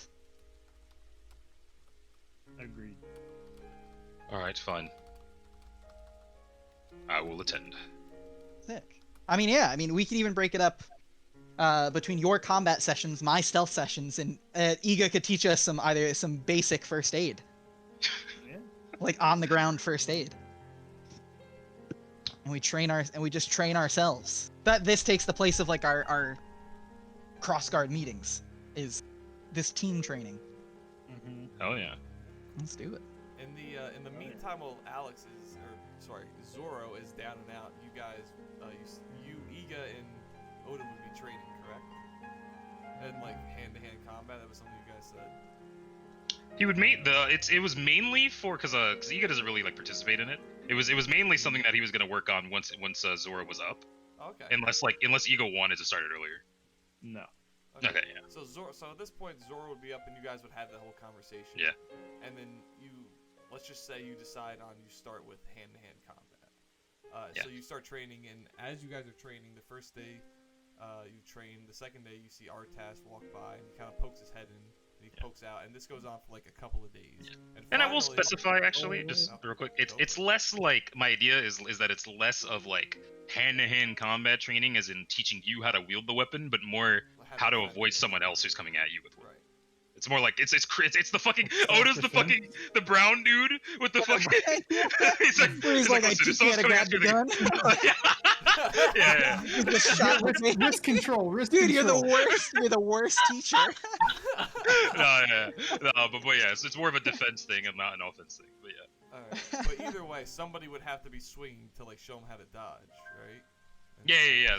Agreed. Alright, fine. I will attend. Sick. I mean, yeah, we can even break it up between your combat sessions, my stealth sessions, and Iga could teach us either some basic first aid. Yeah. Like on the ground first aid. And we just train ourselves. This takes the place of like our cross guard meetings, is this team training. Mm-hmm. Hell yeah. Let's do it. In the meantime, while Zoro is down and out, you guys, you, Iga, and Oda would be training, correct? And like hand-to-hand combat. That was something you guys said. He would it was mainly for because Iga doesn't really like participate in it. It was mainly something that he was gonna work on once Zoro was up. Okay. Unless Iga wanted to start it earlier. No. Okay, yeah. So at this point, Zoro would be up, and you guys would have the whole conversation. Yeah. And then let's just say you decide on you start with hand-to-hand combat. Yeah. So you start training, and as you guys are training, the first day you train. The second day you see Artas walk by, and he kind of pokes his head in, and he pokes out, and this goes on for like a couple of days. Yeah. And I will specify actually, just real quick, it's less like my idea is that it's less of like hand-to-hand combat training, as in teaching you how to wield the weapon, but more how to avoid someone else who's coming at you with one. Right. It's more like it's the fucking Oda's the brown dude with the fucking. he's like I teach you how to grab the gun. yeah. Just shot with me. Risk control. Dude, you're the worst. You're the worst teacher. No, but yeah, it's more of a defense thing and not an offense thing. But yeah. Alright. But either way, somebody would have to be swinging to like show him how to dodge, right? Yeah.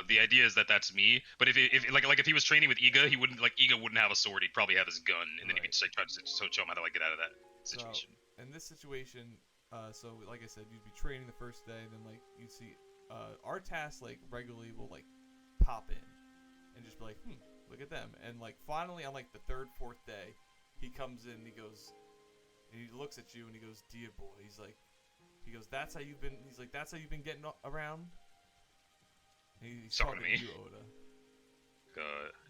The idea is that that's me. But if he was training with Iga, Iga wouldn't have a sword. He'd probably have his gun, and then he could just like try to show him how to like get out of that situation. So, in this situation, so like I said, you'd be training the first day, and then like you'd see Artas like regularly will like pop in and just be like, look at them, and like finally on like the third, fourth day, he comes in and he goes, and he looks at you and he goes, dear boy, he goes, that's how you've been getting around. He's talking to me. You, Oda.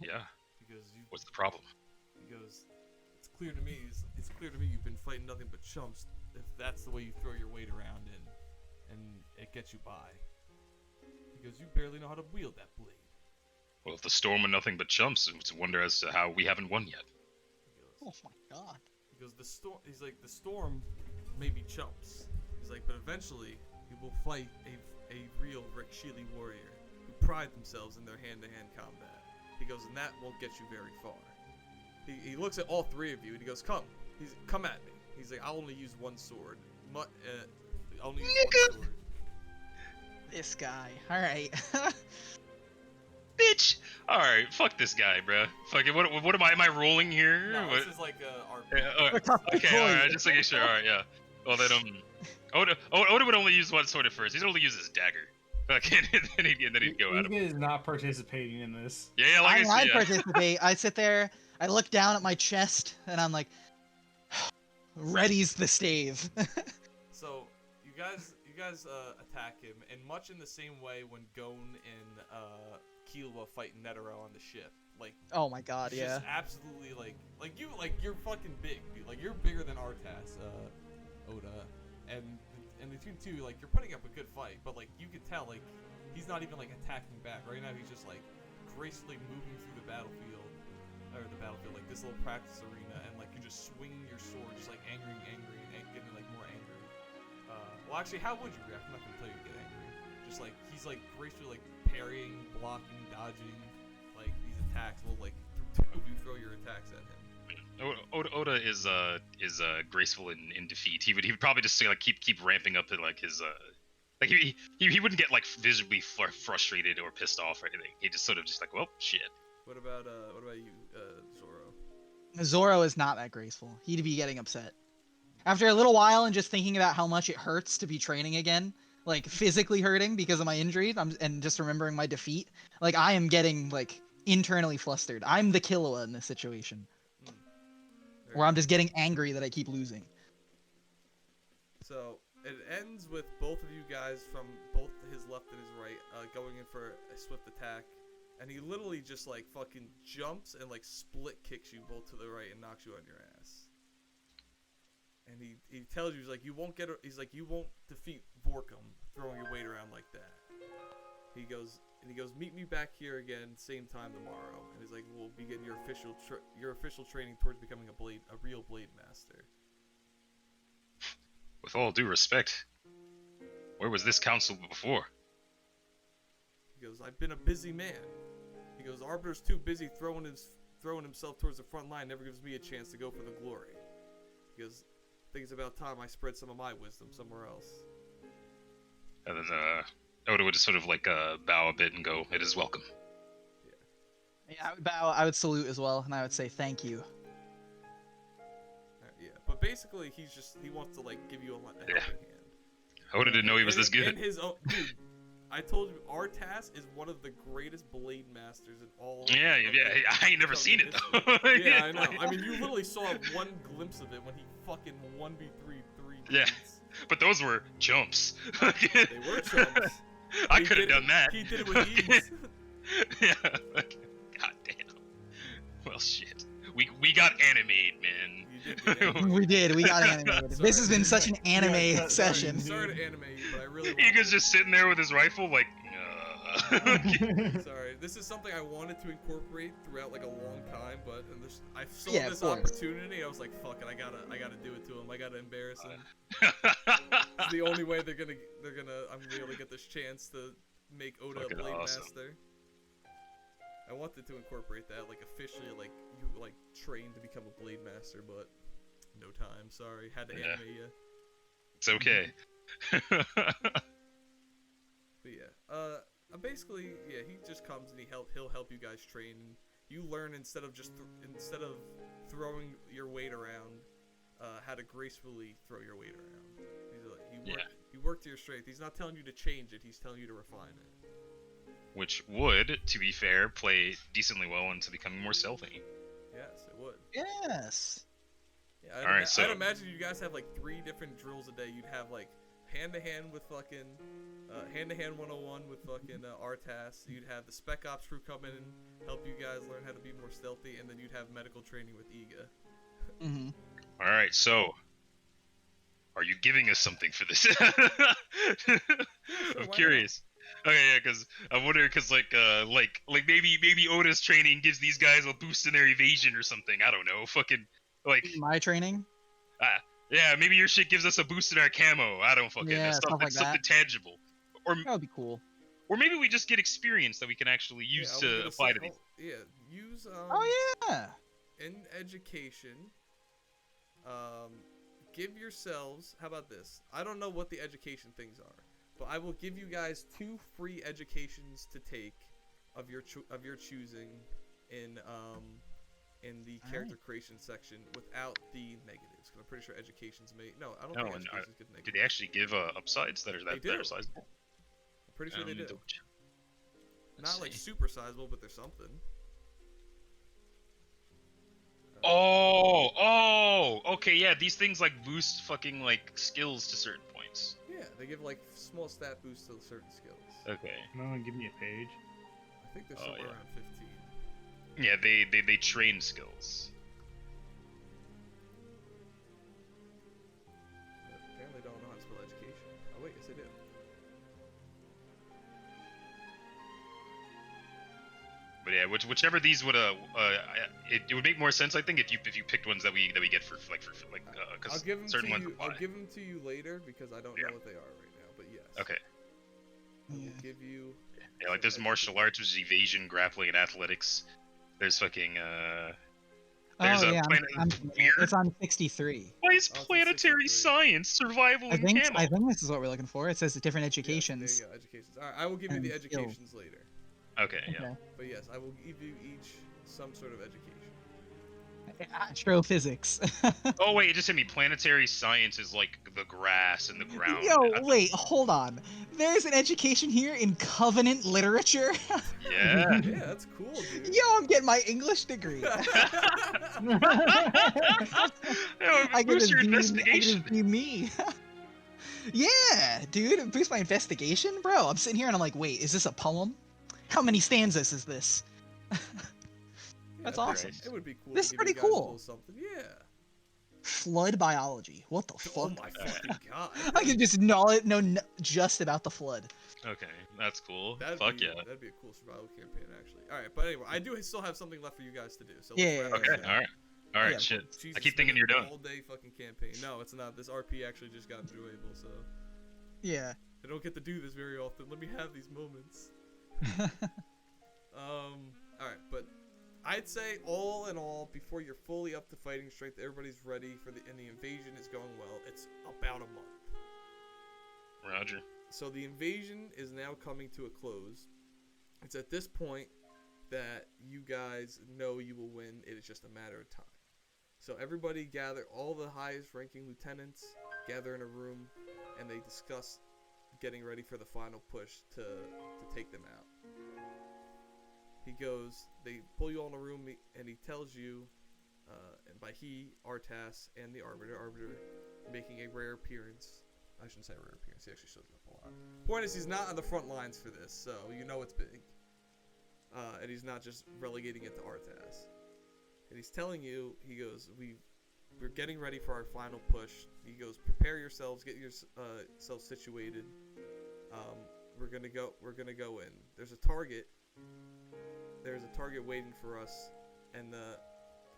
Yeah. He goes, what's the problem? He goes, it's clear to me you've been fighting nothing but chumps if that's the way you throw your weight around and it gets you by. He goes, you barely know how to wield that blade. Well, if the storm are nothing but chumps, it's a wonder as to how we haven't won yet. Oh my god. He goes, the storm may be chumps. He's like, but eventually you will fight a real Rick Sheely warrior who pride themselves in their hand-to-hand combat. He goes, and that won't get you very far. He looks at all three of you and he goes, come at me. He's like, I'll only use one sword. I'll only use one sword. This guy. Alright. Bitch, All right, fuck this guy, bro. Fucking what am I rolling here? No, What? this is like our. We're talking Okay, all right, toys. just making sure. All right, yeah. Well then, Oda would only use one sword at first. He'd only use his dagger. Okay, and then he'd go at him. Iga is not participating in this. Yeah, like I I said, yeah. participate. I sit there, I look down at my chest, and I'm like, ready's the stave. So you guys attack him, and much in the same way when Gon and Killua fighting Netero on the ship. Like, Oh my god, it's yeah. just absolutely you're fucking big, dude. Like, you're bigger than Artas, Oda, and between two, like, you're putting up a good fight, but like you can tell, like, he's not even like attacking back right now. He's just like gracefully moving through the battlefield, like this little practice arena, and like you're just swinging your sword, just like angry, and getting like more angry. Well, actually, how would you react? I'm not gonna tell you to get angry. Just like he's like gracefully like parrying, blocking, dodging, like these attacks. Well, like you throw your attacks at him. Oda is graceful in defeat. He would probably just like keep ramping up to like his like he wouldn't get like visibly frustrated or pissed off or anything. He just sort of just like, well, shit. What about you, Zoro? Zoro is not that graceful. He'd be getting upset. After a little while and just thinking about how much it hurts to be training again, like physically hurting because of my injuries, and just remembering my defeat, like I am getting like internally flustered. I'm the Killua in this situation, where I'm just getting angry that I keep losing. So it ends with both of you guys from both his left and his right going in for a swift attack, and he literally just like fucking jumps and like split kicks you both to the right and knocks you on your ass. And he tells you, you won't defeat Vorkum throwing your weight around like that. He goes, meet me back here again, same time tomorrow. And he's like, we'll begin your official training towards becoming a real blade master. With all due respect, where was this council before? He goes, I've been a busy man. He goes, Arbiter's too busy throwing himself towards the front line, never gives me a chance to go for the glory. He goes, I think it's about time I spread some of my wisdom somewhere else. And then Oda would just sort of like bow a bit and go, "It is welcome." Yeah, I would bow. I would salute as well, and I would say thank you. Yeah, but basically he wants to like give you a helping hand. Oda didn't know he was this good. In his own, dude, I told you, Artas is one of the greatest blade masters in all. Yeah, I ain't never seen it though. Yeah, I know. I mean, you literally saw one glimpse of it when he fucking 1v3 3 Yeah. dudes. But those were jumps. They were jumps. I could have done that. He did it with ease. Yeah. God damn. Well, shit. We got animated, man. You did get animated. We did. We got animated. This has been such an anime sorry. session. Sorry to animate you, but I really Ega's just sitting there with his rifle, like. Sorry, this is something I wanted to incorporate throughout like a long time, but I saw Yeah, of this course. opportunity. I was like, "Fuck it, I gotta do it to him. I gotta embarrass him." It's the only way I'm gonna be able to get this chance to make Oda Fucking a blade awesome. master. I wanted to incorporate that, like officially, like you like train to become a blade master, but no time. Sorry, had to Yeah. animate you. It's okay. But yeah, basically, yeah, he just comes and he'll help you guys train. You learn instead of throwing your weight around, how to gracefully throw your weight around. You work to your strength. He's not telling you to change it. He's telling you to refine it. Which would, to be fair, play decently well into becoming more stealthy. Yes, it would. Yes. Yeah, Alright, so- I'd imagine you guys have like 3 different drills a day. You'd have like hand-to-hand with fucking hand-to-hand 101 with fucking Artas. You'd have the Spec Ops crew come in and help you guys learn how to be more stealthy, and then you'd have medical training with Iga. Mm-hmm. All right, so are you giving us something for this? I'm why curious. Okay, yeah, because I wonder, because like maybe Oda's training gives these guys a boost in their evasion or something. I don't know. Fucking like My training. yeah, maybe your shit gives us a boost in our camo. I don't fucking know. Yeah, stuff like Something that. tangible. That would be cool. Or maybe we just get experience that we can actually use Yeah, I was to gonna apply say- to these. use Oh yeah. in education, give yourselves, how about this? I don't know what the education things are, but I will give you guys 2 free educations to take of your choosing in the All character right. creation section without the negatives. 'Cause I'm pretty sure education's no, I don't No, think and education's good did negatives. they actually give upsides that are They that are do. sizable? I'm pretty sure they do. Let's Not like see. super sizable, but there's something. Okay, yeah, these things like boost fucking like skills to certain points. Yeah, they give like small stat boosts to certain skills. Okay. Come on, give me a page. I think they're Oh, somewhere yeah. around 15. Yeah, they train skills. But apparently don't know how to spell education. Oh wait, yes I do. But yeah, whichever these would it would make more sense, I think, if you picked ones that we get for because I'll give them certain to ones you. apply. I'll give them to you later because I don't Yeah. know what they are right now. But yes. Okay. I will Yeah. give you. Yeah, like there's some martial arts, which is evasion, grappling, and athletics. There's fucking Oh yeah, planet it's on 63. Why is Oh, it's on planetary 63. science, survival, I and think camo? I think this is what we're looking for. It says different Yes, educations. there you go. Educations. All right, I will give you the And skills. educations later. Okay, yeah. Okay. But yes, I will give you each some sort of education. Astrophysics. Oh wait, it just hit me. Planetary science is like the grass and the ground. Yo, That's- wait, hold on. There's an education here in Covenant literature. Yeah. Yeah, that's cool, dude. Yo, I'm getting my English degree. Yo, I can boost just your be, investigation. me. Yeah, dude, it boosts my investigation, bro. I'm sitting here and I'm like, wait, is this a poem? How many stanzas is this? That's Yeah, awesome. Christ. It would be cool. This to is give you pretty guys a cool. little something. Yeah. Flood biology. What the Oh fuck? my fucking god. I can just know just about the flood. Okay, that's cool. That'd Fuck be, yeah. That'd be a cool survival campaign, actually. All right, but anyway, I do still have something left for you guys to do. So Yeah, let's yeah, wrap yeah, this Okay, up. all right, Yeah. shit. Jesus, I keep thinking it's you're been an done. all-day fucking campaign. No, it's not. This RP actually just got enjoyable, so Yeah. I don't get to do this very often. Let me have these moments. All right, but I'd say all in all, before you're fully up to fighting strength, everybody's ready for and the invasion is going well. It's about a month. Roger. So the invasion is now coming to a close. It's at this point that you guys know you will win. It is just a matter of time. So everybody gather, all the highest ranking lieutenants gather in a room, and they discuss getting ready for the final push to take them out. They pull you all in a room, and he tells you, and by he, Artas, and the Arbiter making a rare appearance. I shouldn't say rare appearance, he actually shows up a lot. Point is, he's not on the front lines for this, so you know it's big. And he's not just relegating it to Artas. And he's telling you, he goes, we're getting ready for our final push. He goes, prepare yourselves, get yourselves situated. We're gonna go in. There's a target waiting for us, and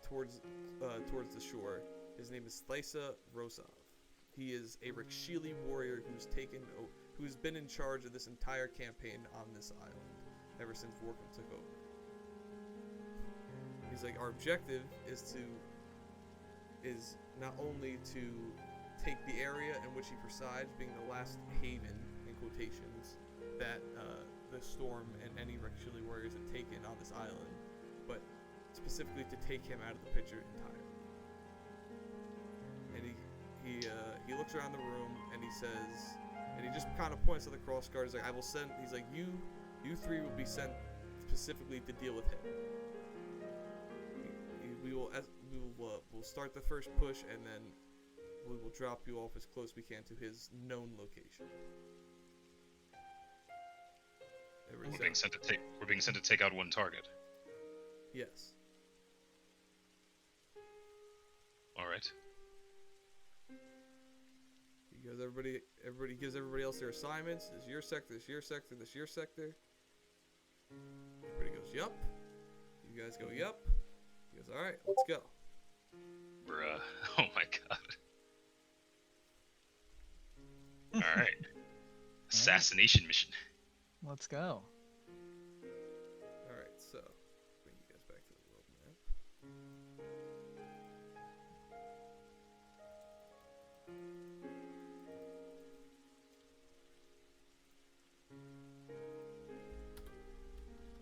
towards the shore. His name is Thaisa Rosov. He is a Rikshili warrior who's been in charge of this entire campaign on this island ever since Vorkum took over. He's like, our objective is not only to take the area in which he presides, being the last haven in quotations that the Storm and any Rikshili warriors have taken on this island, but specifically to take him out of the picture entirely. And he looks around the room and he says, and he just kind of points to the cross guard. He's like, I will send. He's like, you three will be sent specifically to deal with him. We'll start the first push, and then we will drop you off as close we can to his known location. We're being sent to take out one target. Yes. All right. He goes, everybody gives everybody else their assignments. This is your sector, this is your sector, this is your sector. Everybody goes, yup. You guys go, yup. He goes, alright, let's go. Bruh. Oh my god. Alright. Assassination mission. Let's go. Alright, so bring you guys back to the world map.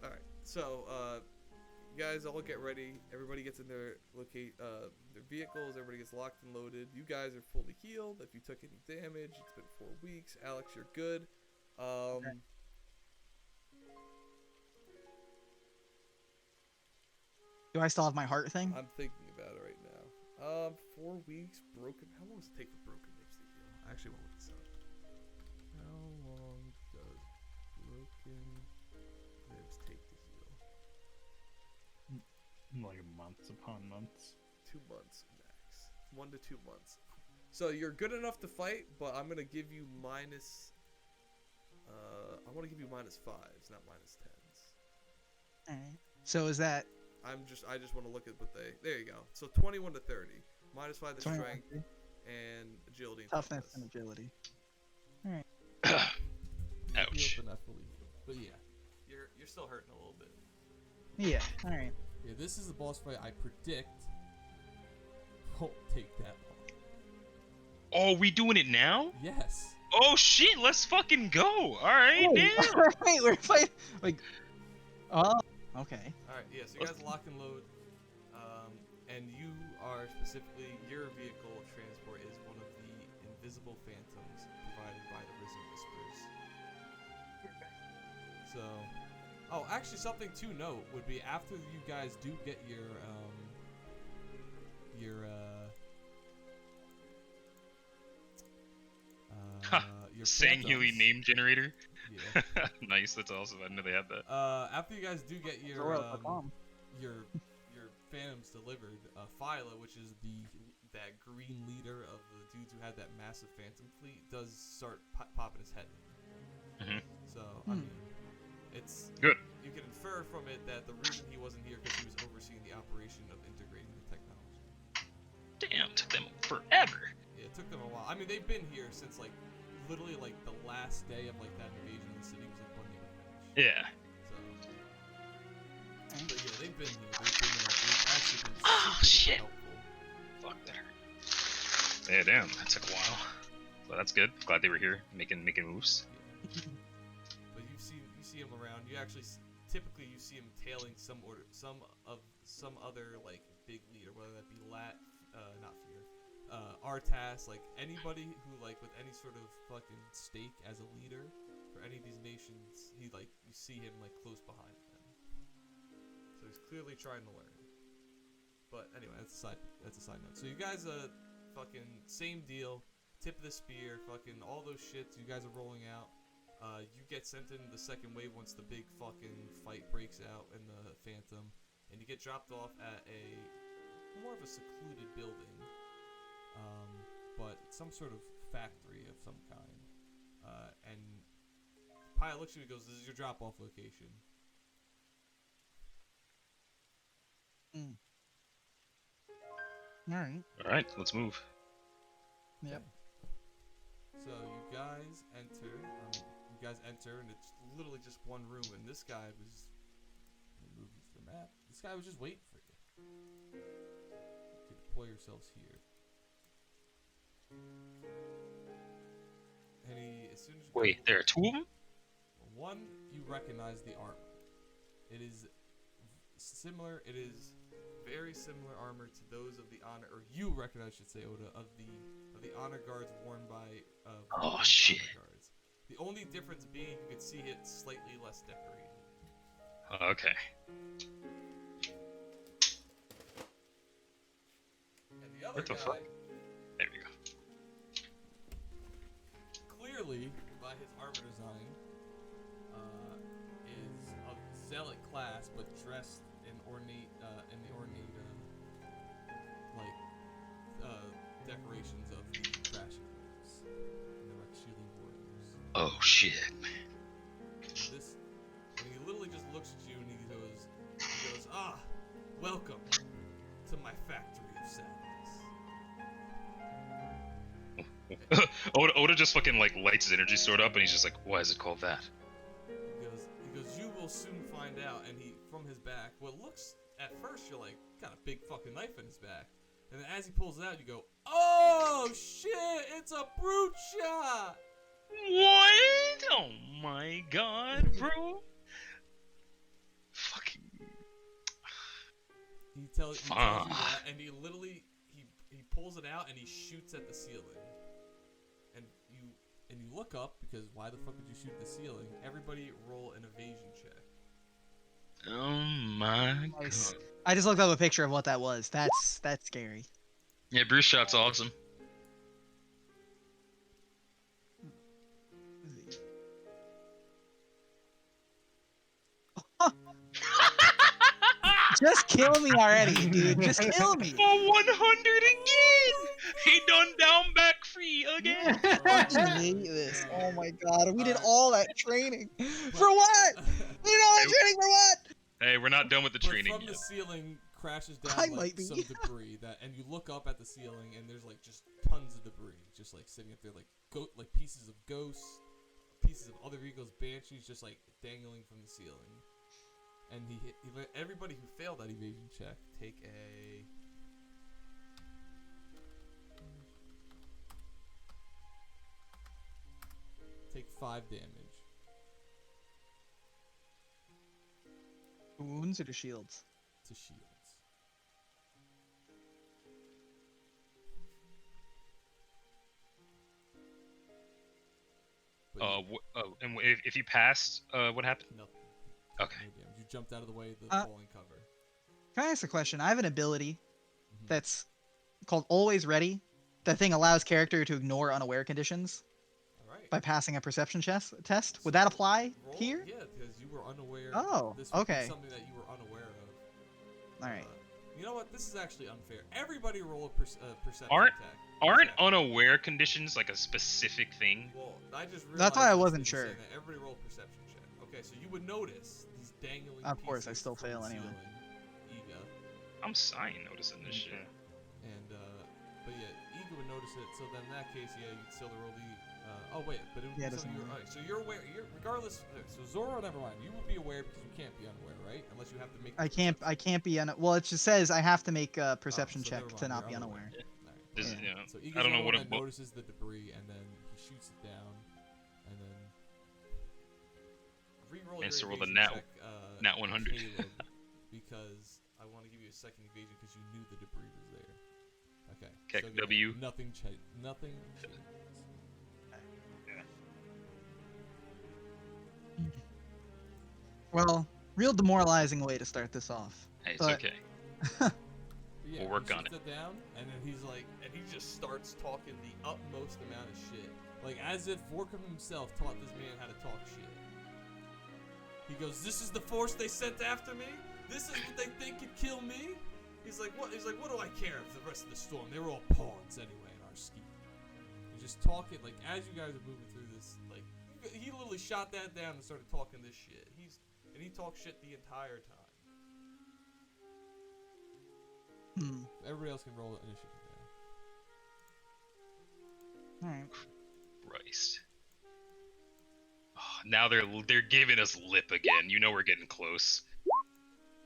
Alright. So, you guys all get ready. Everybody gets in their their vehicles. Everybody gets locked and loaded. You guys are fully healed. If you took any damage, it's been 4 weeks. Alex, you're good. Do I still have my heart thing? I'm thinking about it right now. 4 weeks, broken. How long does it take for broken ribs to heal? I actually want to look this up. How long does broken ribs take to heal? Like months upon months. 2 months max. 1 to 2 months. So you're good enough to fight, but I'm gonna give you minus. I want to give you -5s, not -10s. Alright. So is that I just want to look at what they. There you go. So 21 to 30, -5 to 21? strength and agility and Toughness and agility. You Ouch. healed, but not fully healed. But yeah. You're still hurting a little bit. Yeah. All right. Yeah, this is the boss fight I predict won't take that long. Oh, we doing it now? Yes. Oh shit, let's fucking go. Alright, Oh, damn. all right, we're fighting. Like, oh, okay. All right. Yeah. So you guys lock and load. And you are specifically, your vehicle of transport is one of the invisible phantoms provided by the Risen Whispers. So, oh, actually, something to note would be after you guys do get your Sangheili phantoms. name generator. Yeah. Nice, that's awesome. I didn't know they had that. After you guys do get your phantoms delivered, Phyla, which is that green leader of the dudes who had that massive phantom fleet, does start popping his head. So I mean, it's Good. You can infer from it that the reason he wasn't here because he was overseeing the operation of integrating the technology. Damn, took them forever. Yeah, it took them a while. I mean, they've been here since like literally like the last day of like that invasion of the city was like when they were finished. Yeah. So, but yeah, they've been here. They've actually been Oh, super shit. helpful. Fuck that hurt. Yeah, damn, that took a while. So that's good. Glad they were here, making moves. But you see him around. You actually typically you see him tailing some other like big leader, whether that be not Fear, Artas, like anybody who like with any sort of fucking stake as a leader for any of these nations. You see him like close behind them. So he's clearly trying to learn. But anyway, that's a side note. So you guys fucking same deal. Tip of the spear, fucking all those shits you guys are rolling out. You get sent into the second wave once the big fucking fight breaks out in the Phantom, and you get dropped off at a more of a secluded building, but some sort of factory of some kind. And Pyle looks at you and goes, "This is your drop-off location." All Alright, let's move. Yep. So you guys enter, and it's literally just one room. And this guy was, Let me move you to the map. This guy was just waiting for you. You deploy yourselves here. and as soon as you Wait, there are two of them? one, you recognize the armor. It is similar. It is very similar armor to those of the honor, or you recognize, I should say, Oda, of the honor guards worn by Oh, the shit. honor guards. The only difference being you could see it slightly less decorated. Okay. And the other What the guy, fuck? There we go. clearly by his armor design, is of zealot class, but dressed in the ornate decorations of the Thrashing Wolves and the Rakshili warriors. Oh shit. And he literally just looks at you and he goes, "Ah, welcome to my factory of sadness." Oda just fucking like lights his energy sword up and he's just like, why is it called that? He goes, "You will soon find out." And he, from his back, what looks at first you're like, got a big fucking knife in his back. And then as he pulls it out, you go, "Oh shit, it's a brute shot!" What? Oh my god, bro. Fucking He tells you that, Fuck. and he literally he pulls it out and he shoots at the ceiling. And you look up because why the fuck would you shoot at the ceiling? Everybody roll an evasion check. Oh my Nice. god. I just looked up a picture of what that was. That's scary. Yeah, Bruce shot's awesome. Just kill me already, dude. Just kill me. For 100 again! He done down back free again! I fucking hate this. Oh my god. We did all that training. For what? We did all that training for what? Hey, we're not done with the But training from yet. the ceiling crashes down I like might be. some debris and you look up at the ceiling and there's like just tons of debris just like sitting up there like pieces of ghosts, pieces of other eagles, banshees just like dangling from the ceiling. And he let everybody who failed that evasion check take take 5 damage. Wounds or to shields? To shields. But And if you passed, what happened? nothing. Okay. No damage. You jumped out of the way of the Uh, falling cover. Can I ask a question? I have an ability Mhm. that's called Always Ready. That thing allows character to ignore unaware conditions All right. by passing a perception test. Would that apply Roll, here? Yeah, because you were unaware. Oh, This would okay. be something that you were unaware of. All right. You know what? This is actually unfair. Everybody roll a perception Aren't- attack. Aren't Perception. unaware conditions like a specific thing? Well, I just realized That's why I this wasn't thing sure. saying that. Everybody roll a perception check. Okay, so you would notice these dangling Of course, I pieces still from fail the anyway. ceiling. Iga. I ain't noticing this shit. And, but yeah, Iga would notice it, so then in that case, yeah, you'd still roll the, oh wait, but it would Yeah, be it doesn't something you're, matter. alright, so you're aware, regardless, so Zoro, never mind, you would be aware because you can't be unaware, right? Unless you have to make I can't be well, it just says I have to make a perception so check never to mind, not you're be unaware. unaware. Alright. This is, Yeah. you know, So I don't know what a that notices the debris and then he shoots it down, and then re-roll And your so roll the evasion nat- check, nat 100. Caleb, because I want to give you a second evasion because you knew the debris was there. Okay. Okay, so again, W. Nothing changes. Well, real demoralizing way to start this off. Hey, it's But- okay. Yeah, We'll work he on shoots it down, and then he's like, and he just starts talking the utmost amount of shit, like as if Vorkum himself taught this man how to talk shit. He goes, "This is the force they sent after me. This is what they think could kill me." He's like, "What?" He's like, "What do I care if the rest of the storm? They were all pawns anyway in our scheme." He's just talking like as you guys are moving through this, like he literally shot that down and started talking this shit. He talked shit the entire time. Everybody else can roll initiative now. All right. Christ. Oh, now they're giving us lip again. You know we're getting close.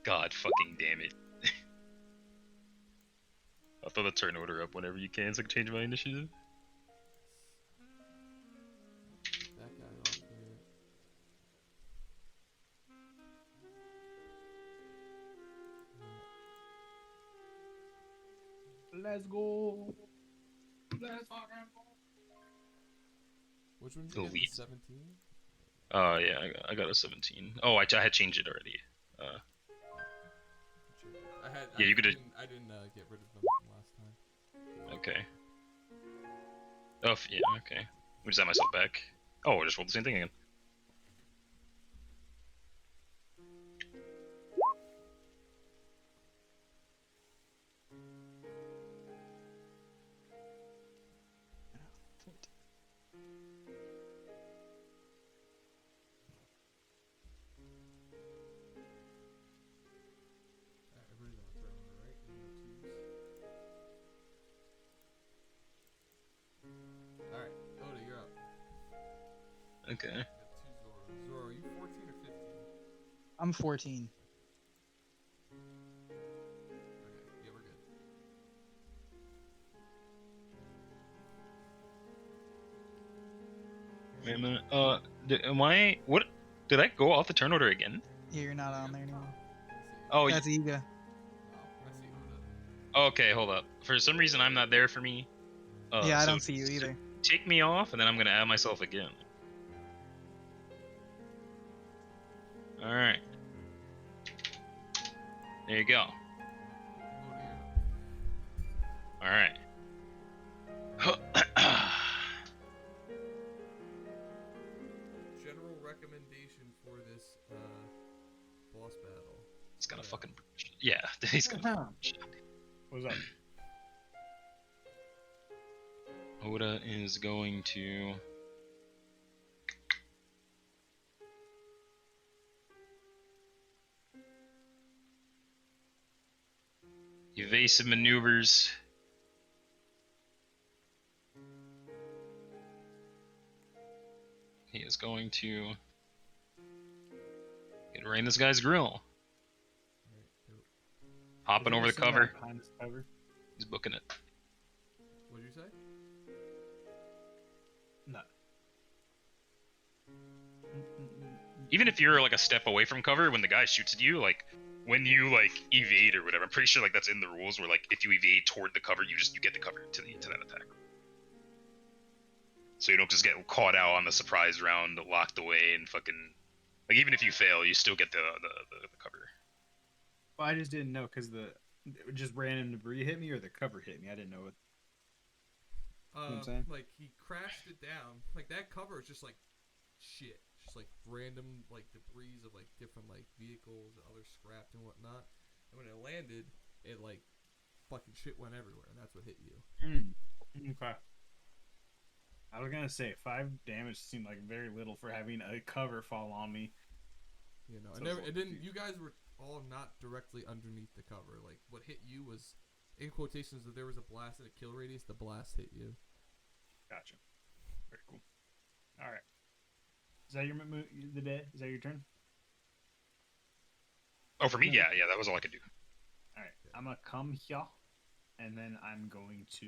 God fucking damn it. I'll throw the turn order up whenever you can so I can change my initiative. That guy off there. Let's go. Let's fucking go. Which one did you Elite. get? 17? Yeah, I got a 17. Oh, I had changed it already. Yeah, you could've- I didn't get rid of them from last time. Okay. Oh, yeah, okay. We just add myself back. Oh, I just rolled the same thing again. Everybody's on a turn order, right? Alright, Oda, you're up. Okay. You got 2 Zoro. Zoro, are you 14 or 15? I'm 14. Okay, yeah, we're good. Wait a minute. What? Did I go off the turn order again? Yeah, you're not on there anymore. Oh, That's Iga. Oh, Okay, hold up. For some reason, I'm not there for me. Yeah, I so don't see you either. Take me off, and then I'm gonna add myself again. All right. There you go. All right. General recommendation for this boss battle. He's got a fucking. Yeah, he's gonna. What's up? Oda is going to. Evasive maneuvers. He is going to get right in this guy's grill. Hopping over the cover. Behind this cover. He's booking it. What'd you say? No. Even if you're like a step away from cover, when the guy shoots at you, like when you like evade or whatever, I'm pretty sure like that's in the rules where like if you evade toward the cover, you get the cover to that attack. So you don't just get caught out on the surprise round, locked away, and fucking like even if you fail, you still get the cover. Well, I just didn't know because just random debris hit me or the cover hit me. I didn't know it. You know what I'm saying? Like he crashed it down. Like that cover is just like shit. Just like random like debris of like different like vehicles and other scrap and whatnot. And when it landed, it like fucking shit went everywhere, and that's what hit you. Okay. I was gonna say 5 damage seemed like very little for having a cover fall on me. You know, So it didn't. You guys were all not directly underneath the cover. Like what hit you was, in quotations, that there was a blast at a kill radius. The blast hit you. Gotcha. Very cool. All right. Is that your the day? Is that your turn? Oh, for me, yeah, that was all I could do. All right. I'm gonna come here, and then I'm going to.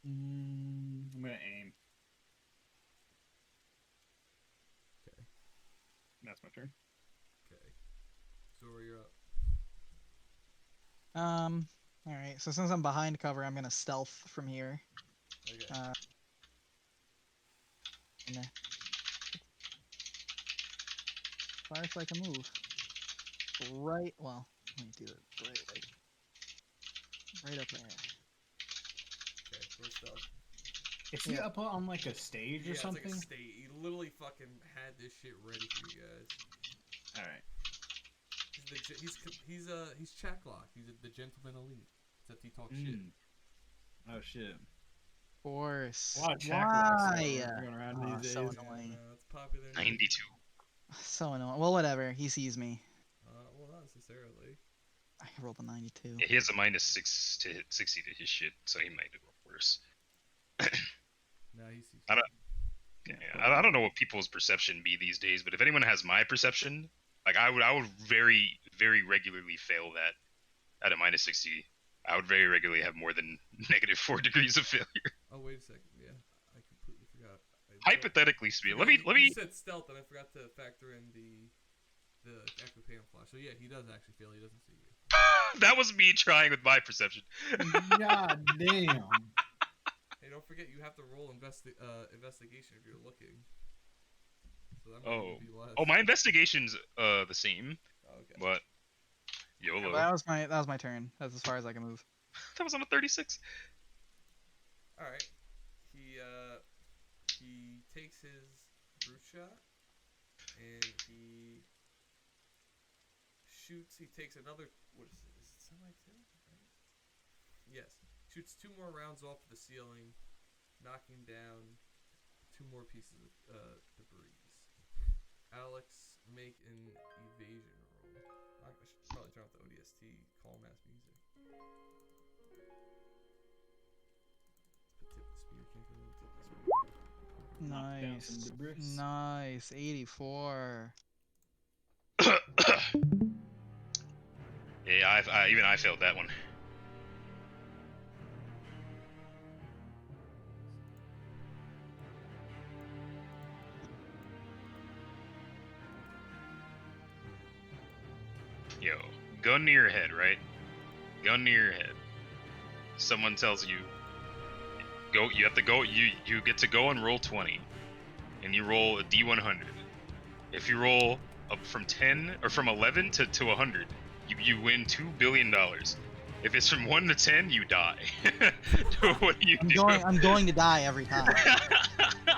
I'm gonna aim. Okay. That's my turn. Okay. So you're up. All right. So since I'm behind cover, I'm gonna stealth from here. Okay. And, as far as I can move. Right. Well, let me do it right up there. Okay. First up. Is he up on like a stage or something? It's like a stage. He literally fucking had this shit ready for you guys. All right. He's Chaklock. He's the gentleman elite. Except he talks shit. Oh shit. Of course. A lot of Why? going around these So days. annoying. It's popular. 92. So annoying. Well, whatever. He sees me. Well, not necessarily. I rolled a 92. Yeah, he has a -6 to hit 60 to his shit, so he might do worse. No, he sees. I don't. Yeah, I don't know what people's perception be these days, but if anyone has my perception, like I would very, very regularly fail that at a -60. I would very regularly have more than -4 degrees of failure. Oh wait a second. Yeah, I completely forgot. Hypothetically speaking, let You me. said stealth, and I forgot to factor in the active camouflage. So yeah, he does actually fail. He doesn't see you. That was me trying with my perception. God damn. Hey, don't forget you have to roll investigation if you're looking. So that Oh, might be less. my investigation's the same, Oh, okay. but YOLO. Yeah, that was my turn. That's as far as I can move. That was on a 36. All right. He takes his brute shot, and he shoots. He takes another. What is it? Is it semi-2? Right? Yes. Shoots 2 more rounds off the ceiling, knocking down 2 more pieces of debris. Alex, make an evasion roll. I should probably turn off the ODST calm ass music. Tip the spear, can't go tip the spear. Nice. Nice. 84. Yeah, even I failed that one. yo, gun to your head, right? Gun to your head. Someone tells you, go. You have to go. You get to go and roll 20, and you roll a D100. If you roll up from 10 or from 11 to 100, you win $2 billion. If it's from 1 to 10, you die. What do you do? I'm going to die every time.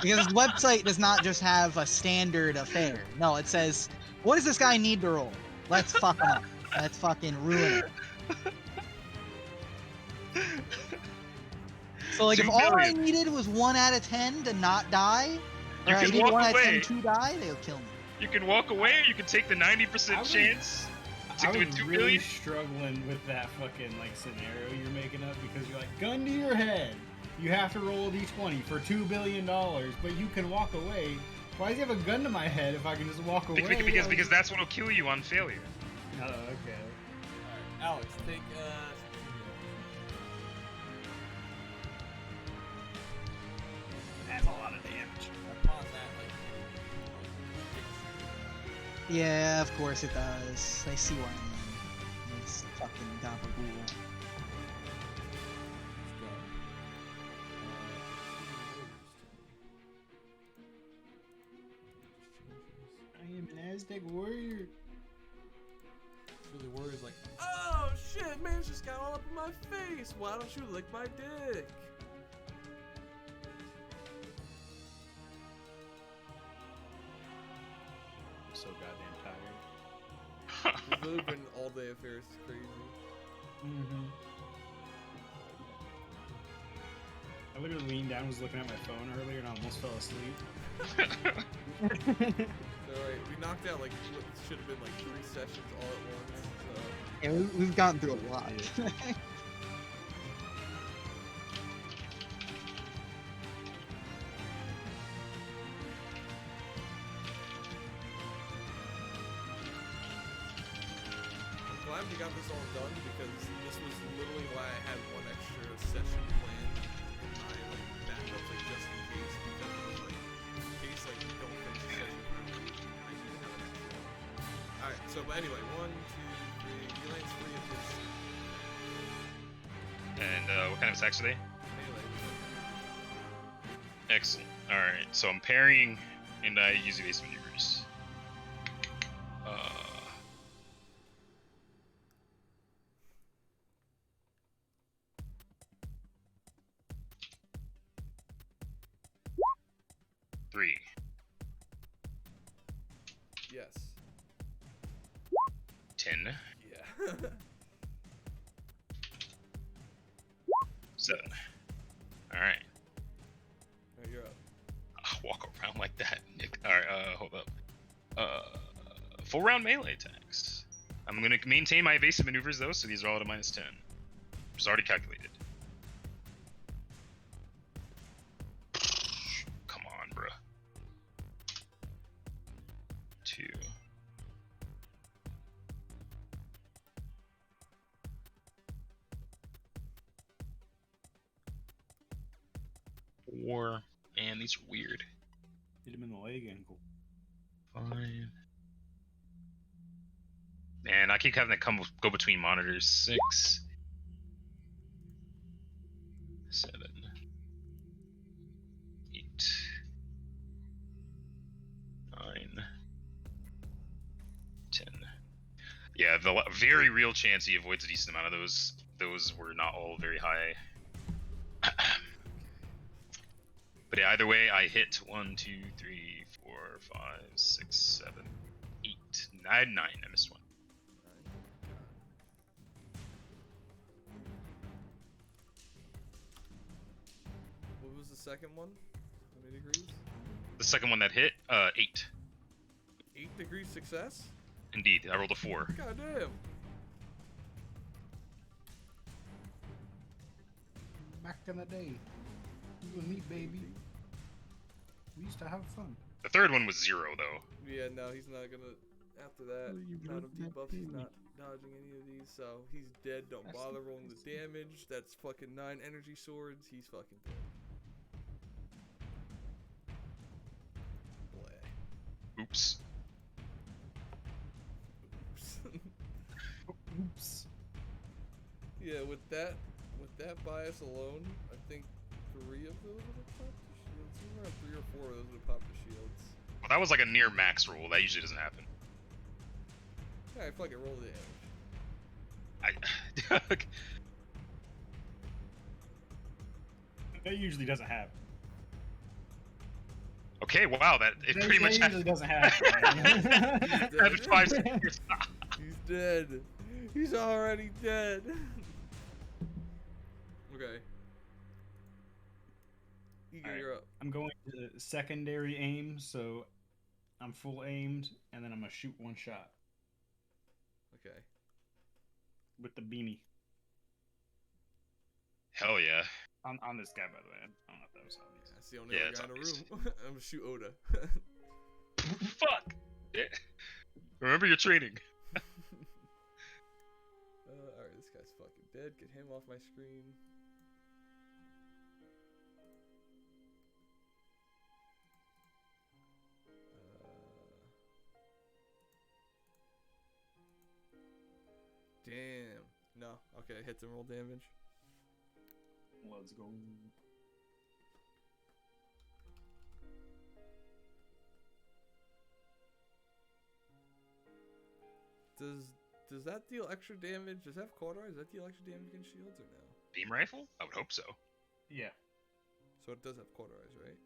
Because this website does not just have a standard affair. No, it says, what does this guy need to roll? Let's fuck him up. Let's fucking ruin it. So like, if 2 all I billion. needed was 1 out of 10 to not die, You or I can needed walk 1 out of away. 10 to die, they'll kill me. You can walk away, or you can take the 90% I was- chance to I win was 2 really billion. struggling with that fucking like scenario you're making up because you're like, gun to your head. You have to roll a d20 for $2 billion, but you can walk away. Why does he have a gun to my head if I can just walk away? Because that's what'll kill you on failure. Oh, okay. Alright, Alex, take That's a lot of damage. upon that, Yeah, of course it does. I see where I am. This fucking gabagool. I am an Aztec warrior. really worries like, Oh shit, man, just got all up in my face. Why don't you lick my dick? I'm so goddamn tired. It's literally been all day affair. It's crazy. Mm-hmm. I literally leaned down, was looking at my phone earlier, and I almost fell asleep. So, alright, we knocked out like what should have been like 3 sessions all at once. So. Yeah, we've gotten through a lot. I'm glad we got this all done because this was literally why I had 1 extra session planned in my like backups, like just in case, because I was like, in case like you don't finish the session early, I need to have an extra. Alright, so but anyway, 1, 2, 3, Elaine's free of this And what kind of attacks are they? melee. Excellent. All right, so I'm parrying, and I use evasive maneuvers. Three. Yes. 10. Yeah. 7. All right. Alright, you're up. I'll walk around like that, Nick. All right, hold up. Full round melee attacks. I'm gonna maintain my evasive maneuvers though, so these are all at a -10. It's already calculated. Come on, bruh. 2. 4. Man, these are weird. Hit him in the leg ankle. 5. Man, I keep having to go between monitors. 6. 7. 8. 9. 10. Yeah, the very real chance he avoids a decent amount of those. Those were not all very high. But yeah, either way, I hit 1, 2, 3, 4, 5, 6, 7, 8, 9. I missed 1. What was the second one? How many degrees? The second one that hit, 8. 8 degrees success? Indeed, I rolled a 4. God damn. Back in the day, you and me, baby, we used to have fun. The third one was 0, though. Yeah, no, he's not gonna. After that Well, you amount of broke that debuffs, he's baby. not dodging any of these, so he's dead. Don't That's bother the rolling the best. damage. That's fucking 9 energy swords. He's fucking dead. Bleh. Oops. Oops. Yeah, with that bias alone, I think 3 of those would have popped the shields. Somewhere around 3 or 4 of those would have popped the shields. Well, that was like a near max roll. That usually doesn't happen. Yeah, I fucking rolled the damage. That usually doesn't happen. Okay, wow, that it That pretty much usually doesn't happen. happened 5 seconds. He's dead. He's already dead. Okay. Ego, Alright. you're up. I'm going to secondary aim, so I'm full aimed, and then I'm gonna shoot one shot Okay. with the beanie Hell yeah. on this guy. By the way, I don't know if that was obvious. That's the only Yeah, other it's guy in the obvious. room. I'm gonna shoot Oda. Fuck. Yeah. Remember your training. Alright, this guy's fucking dead. Get him off my screen. Damn. No. Okay, hits and roll damage. Let's go. Does that deal extra damage? Does that have cauterize? Does that deal extra damage against shields or no? Beam rifle? I would hope so. Yeah. So it does have cauterize, right?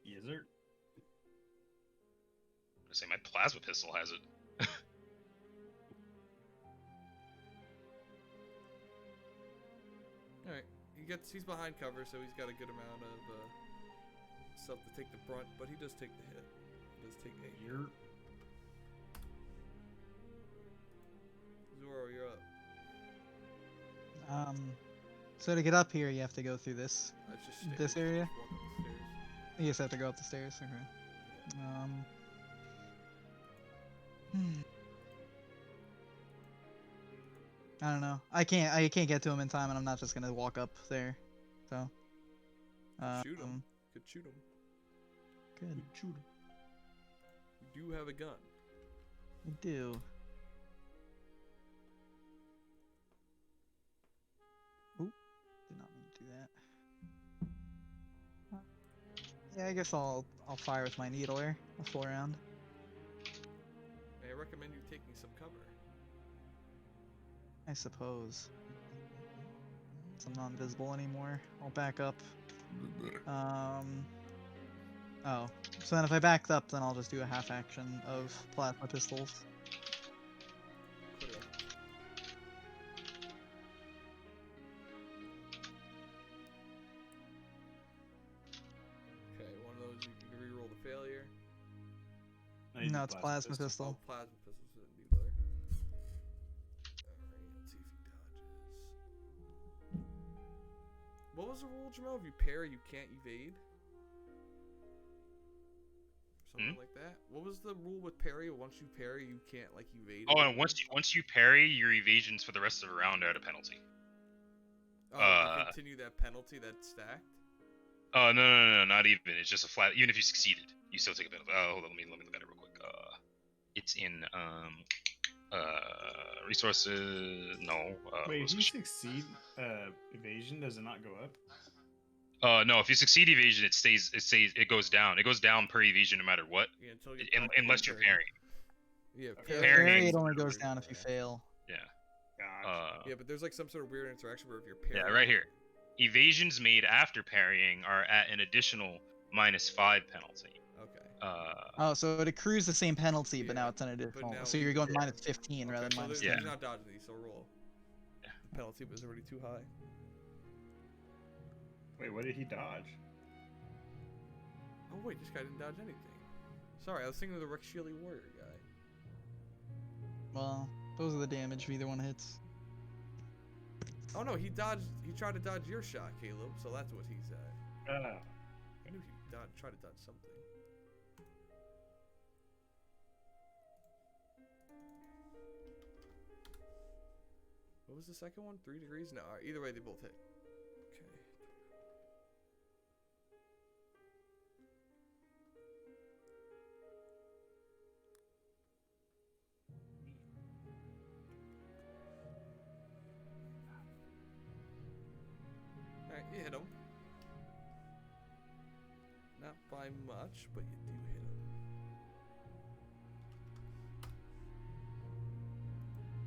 Yes, sir. I say my plasma pistol has it. Alright. He's behind cover, so he's got a good amount of stuff to take the brunt, but he does take the hit. He does take 8. You're Zoro, you're up. So to get up here, you have to go through this. That's just stairs. This area? Just walk up the stairs. You just have to go up the stairs. Okay. Yeah. I don't know. I can't get to him in time, and I'm not just gonna walk up there. So. Shoot him. Could shoot him. Good. shoot him. You do have a gun. I do. Oop. Did not mean to do that. Yeah, I guess I'll fire with my needler a full round. May I recommend you taking some cover? I suppose. So I'm not invisible anymore. I'll back up. Oh. So then if I backed up, then I'll just do a half action of plasma pistols. Cool. Okay, one of those you can reroll the failure. No, it's plasma pistol. Oh, plasma pistols to the needler. Alright, let's see if he dodges. What was the rule, Jamal? If you parry, you can't evade? Something like that? What was the rule with parry? Once you parry, you can't, like, evade? Oh, and anymore? once you parry, your evasions for the rest of the round are at a penalty. Oh, you continue that penalty that's stacked? Oh no, not even. It's just a flat. Even if you succeeded, you still take a penalty. Hold on, let me look at it real quick. It's in resources. No. Wait, if you resources- succeed evasion, does it not go up? No. If you succeed evasion, it goes down. It goes down per evasion no matter what, Yeah, until you unless you're parrying. Yeah, Okay. parrying. Parry, is it only another goes down if you fail. Yeah. Gotcha. Yeah, but there's like some sort of weird interaction where if you're parrying. Yeah, right here. Evasions made after parrying are at an additional -5 penalty. Okay. Oh, so it accrues the same penalty, but Yeah, now it's an additional. now So you're going Yeah. -15 rather Okay, than so minus there's, 10. he's not dodging these, so roll. Yeah. The penalty was already too high. Wait, what did he dodge? Oh wait, this guy didn't dodge anything. Sorry, I was thinking of the Rex Sheely Warrior guy. Well, those are the damage if either one hits. Oh no, he dodged. He tried to dodge your shot, Caleb. So that's what he's at. I knew he tried to dodge something. What was the second one? 3 degrees? No, alright, either way, they both hit. Okay. Not by much, but you do hit him.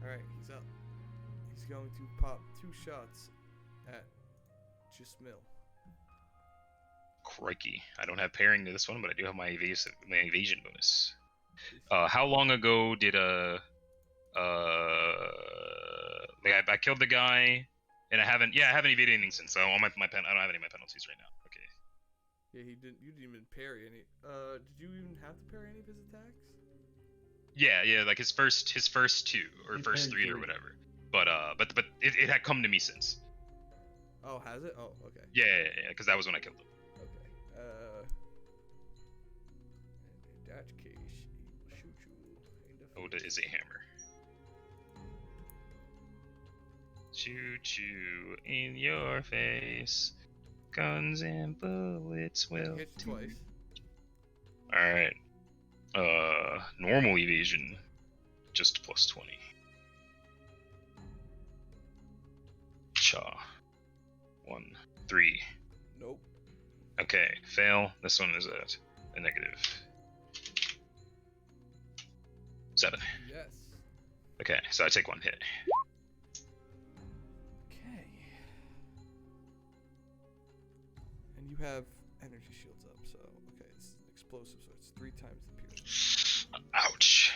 Alright, he's up. He's going to pop 2 shots at Jismil. Crikey. I don't have pairing to this one, but I do have my evasion bonus. How long ago did like I killed the guy, and I haven't evaded anything since. So on my I don't have any of my penalties right now. Okay. Yeah, you didn't even parry any. Did you even have to parry any of his attacks? Yeah, like his first 2 or He first parried 3 or 3. whatever. But it had come to me since. Oh, has it? Oh, okay. Yeah, because that was when I killed him. Okay. And in that case, he will shoot you in the Oda is a hammer. Shoot you in your face. Guns and bullets will hit you twice. Alright. Normal evasion. Just plus 20. Cha. 1, 3. Nope. Okay, fail. This one is a negative. 7. Yes. Okay, so I take 1 hit. Okay. And you have energy shields up, so okay, it's explosive, so it's 3 times the pierce. Ouch.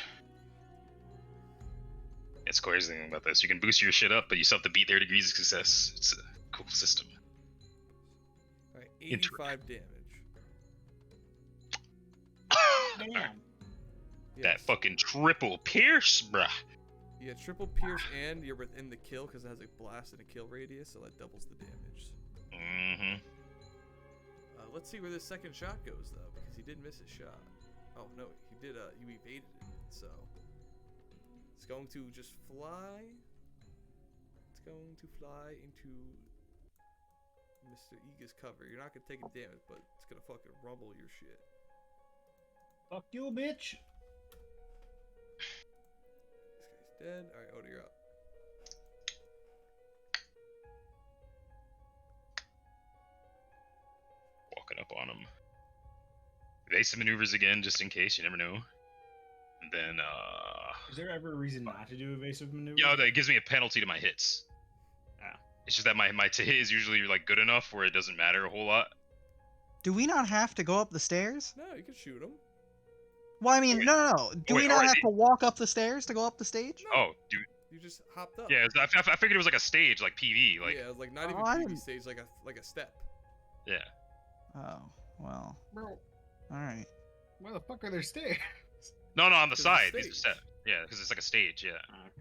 It's crazy thing about this. You can boost your shit up, but you still have to beat their degrees of success. It's a cool system. Alright, 85 damage. Damn. Alright, Yes. that fucking triple pierce, bruh. Yeah, triple pierce, and you're within the kill because it has a blast and a kill radius, so that doubles the damage. Mm-hmm. Let's see where this second shot goes, though, because he did miss his shot. Oh no, he did. You evaded it, so it's going to just fly. It's going to fly into Mr. Iga's cover. You're not gonna take a damage, but it's gonna fucking rumble your shit. Fuck you, bitch. This guy's dead. All right, Oda, you're up. Walking up on him. Evasive maneuvers again, just in case. You never know. And then, Is there ever a reason not to do evasive maneuver? yeah, that gives me a penalty to my hits. Ah. It's just that my to hit is usually like good enough where it doesn't matter a whole lot. Do we not have to go up the stairs? No, you can shoot him. Well, I mean, Wait. no. Do Wait, we not already? have to walk up the stairs to go up the stage? No. Oh, dude. You just hopped up. Yeah, I figured it was like a stage, like PV, like yeah, like not even Oh, I PV didn't- stage, like a step. yeah. Oh, well, Bro, alright. why the fuck are there stairs? No, on the 'Cause it's a side. These are stage. set. Yeah, because it's like a stage. Yeah,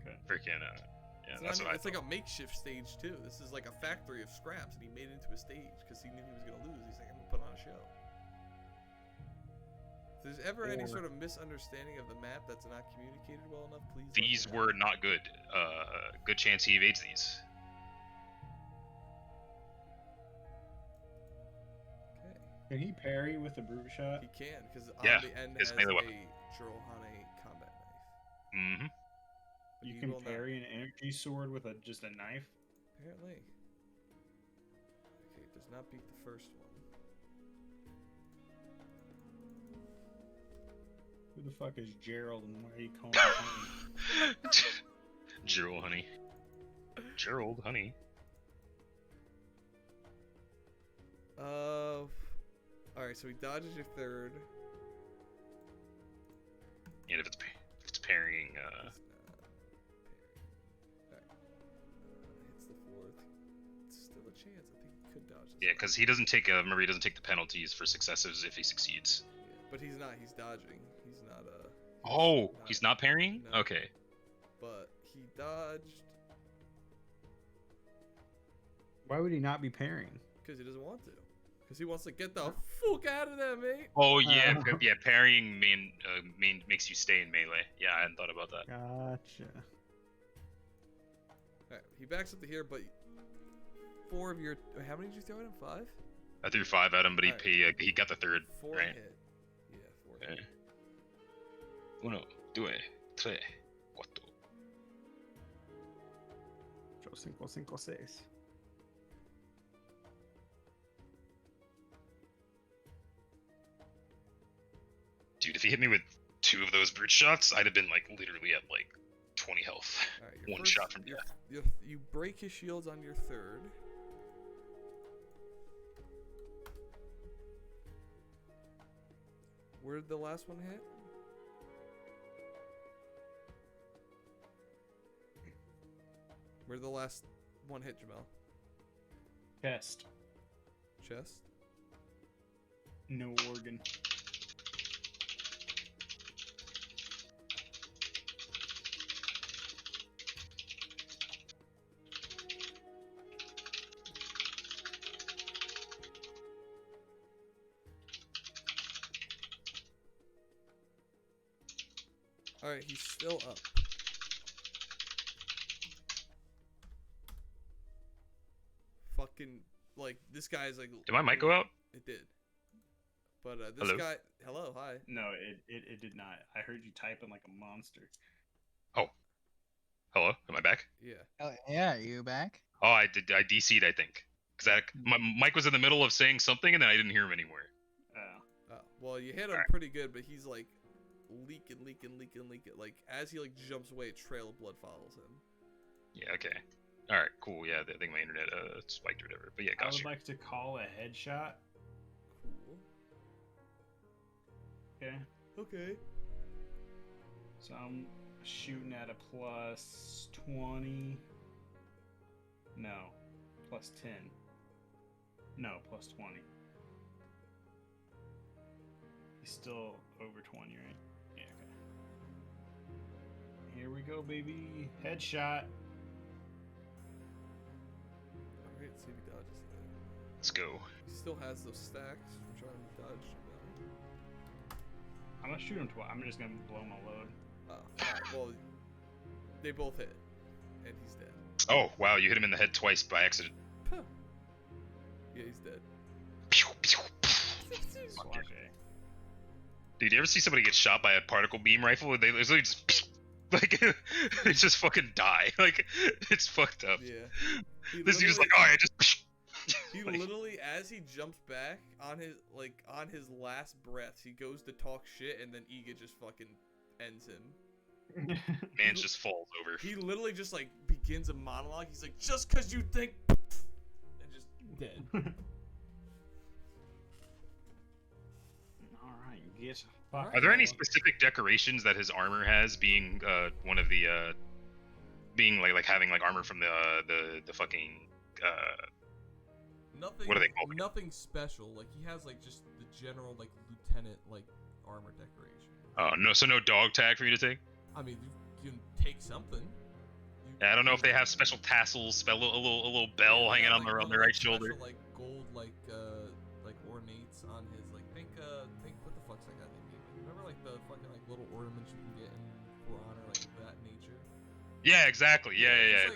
Okay. freaking. Yeah, It's, that's not, what I it's thought. like a makeshift stage too. This is like a factory of scraps, and he made it into a stage because he knew he was gonna lose. He's like, I'm gonna put on a show. If there's ever any Or- sort of misunderstanding of the map that's not communicated well enough, please. let These me know. were not good. Good chance he evades these. Okay. Can he parry with a brute shot? He can because Yeah, on the end his has melee a weapon. Jirohane combat knife. Mm-hmm. But You he can will not. parry an energy sword with just a knife? Apparently. Okay, does not beat the first one. Who the fuck is Gerald and why are you calling him honey? Gerald, honey. Gerald, honey. Alright, so he dodges your third. And if it's parrying, It's not parry. Alright. Hits the fourth. It's still a chance. I think he could dodge this. yeah, one. because he doesn't take. Remember, he doesn't take the penalties for successes if he succeeds. Yeah, but he's not. He's dodging. He's not. Oh, he's not parrying. No. Okay. But he dodged Why would he not be parrying? because he doesn't want to. Because he wants to get the fuck out of there, mate. Oh yeah, Uh. yeah. Parrying main makes you stay in melee. Yeah, I hadn't thought about that. Gotcha. Alright, he backs up to here, but 4 of your. How many did you throw at him? 5? I threw 5 at him, but Alright. he got the third. 4 right. hit. Yeah, 4 hit. Okay. 1, 2, 3, 4. 5, 5, 6. he hit me with 2 of those brute shots, I'd have been like literally at like 20 health. All right, One shot from death. You break his shields on your third. Where did the last one hit? Where did the last one hit, Jamel? Chest. Chest? No organ. Alright, he's still up. Fucking, like, this guy's like... Did my mic go out? It did. But this Hello? guy... Hello, hi. No, it did not. I heard you typing like a monster. Oh. Hello? Am I back? Yeah. Oh, yeah, are you back? Oh, I DC'd, I think. Because my mic was in the middle of saying something, and then I didn't hear him anymore. Oh. Well, you hit him pretty good, but he's like leaking. Like, as he like jumps away, a trail of blood follows him. Yeah, okay. Alright, cool. Yeah, I think my internet spiked or whatever. But yeah, I gosh. would like to call a headshot. Cool. Okay. Okay. So I'm shooting at a plus 20. No. Plus 10. No, plus 20. He's still over 20, right? Yeah, okay. Here we go, baby. Headshot. Alright, see if he dodges that. Let's go. He still has those stacks from trying to dodge. I'm gonna shoot him twice. I'm just gonna blow my load. Alright, well, they both hit. And he's dead. Oh, wow, you hit him in the head twice by accident. Yeah, he's dead. Suave. Dude, you ever see somebody get shot by a particle beam rifle? They literally just like they just fucking die. Like it's fucked up. Yeah. This dude's like, oh, I just. He literally, as he jumps back on his last breath, he goes to talk shit, and then Iga just fucking ends him. Man just falls over. He literally just like begins a monologue. He's like, just cause you think, and just Dead. Alright, get Are there any specific decorations that his armor has? Being one of the being like having like armor from the fucking nothing. What are they called? Nothing special. Like he has like just the general like lieutenant like armor decoration. Oh no, so no dog tag for you to take? I mean, you can take something. Yeah, I don't know if they have special tassels, a little bell hanging on like, the right shoulder. Special, like gold like ornates on his like think what the fuck's that guy name? Remember like the fucking like little ornaments you can get in For Honor like that nature? Yeah, exactly. Yeah.